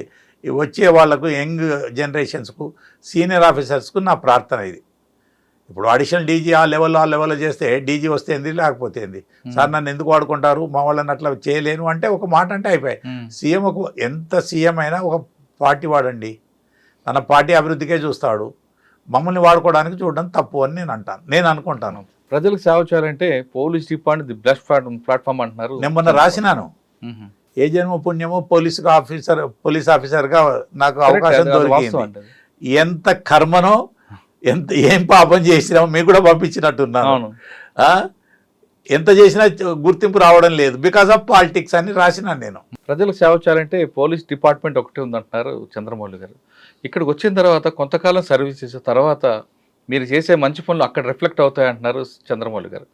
వచ్చే వాళ్లకు, యంగ్ జనరేషన్స్కు, సీనియర్ ఆఫీసర్స్కు నా ప్రార్థన ఇది. ఇప్పుడు అడిషనల్ డీజీ ఆ లెవెల్లో చేస్తే డీజీ వస్తే ఏంది, లేకపోతే ఏంది, సార్ నన్ను ఎందుకు వాడుకుంటారు, మా వాళ్ళని అట్లా చేయలేను అంటే ఒక మాట అంటే అయిపోయాయి. సీఎం ఎంత సీఎం అయినా ఒక పార్టీ వాడండి, తన పార్టీ అభివృద్ధికే చూస్తాడు, మమ్మల్ని వాడుకోవడానికి చూడడం తప్పు అని నేను అనుకుంటాను. ప్రజలకు సేవ చేయాలంటే police department the best platform అంటున్నారు. నేను మొన్న రాసినాను, ఏ జన్మ పుణ్యమో పోలీస్ ఆఫీసర్గా నాకు అవకాశం దొరికింది, ఎంత కర్మనో ఏం పాపం చేసినామో మీకు కూడా పంపించినట్టున్నాను. ఎంత చేసినా గుర్తింపు రావడం లేదు బికాస్ ఆఫ్ పాలిటిక్స్ అని రాసినాను నేను. ప్రజలకు సేవ చేయాలంటే పోలీస్ డిపార్ట్మెంట్ ఒకటే ఉందంటున్నారు చంద్రమౌళి గారు. ఇక్కడికి వచ్చిన తర్వాత కొంతకాలం సర్వీస్ చేసిన తర్వాత మీరు చేసే మంచి పనులు అక్కడ రిఫ్లెక్ట్ అవుతాయి అంటున్నారు చంద్రమౌళి గారు.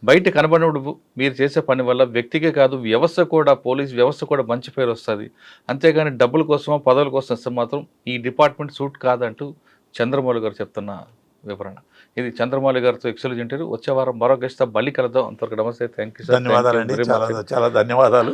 బయట కనబడినప్పుడు మీరు చేసే పని వల్ల వ్యక్తికే కాదు వ్యవస్థ కూడా, పోలీస్ వ్యవస్థ కూడా మంచి పేరు వస్తుంది. అంతేగాని డబ్బుల కోసమో పదవుల కోసం వస్తే మాత్రం ఈ డిపార్ట్మెంట్ సూట్ కాదంటూ చంద్రమౌళి గారు చెప్తున్న వివరణ. ఇది చంద్రమౌళి గారితో ఎక్స్క్లూజివ్ ఇంటర్వ్యూ. వచ్చే వారం మరో గెస్ట్తో మళ్ళీ కలుద్దాం. అంతవరకు నమస్తే. Thank you sir. ధన్యవాదాలండి. చాలా చాలా ధన్యవాదాలు.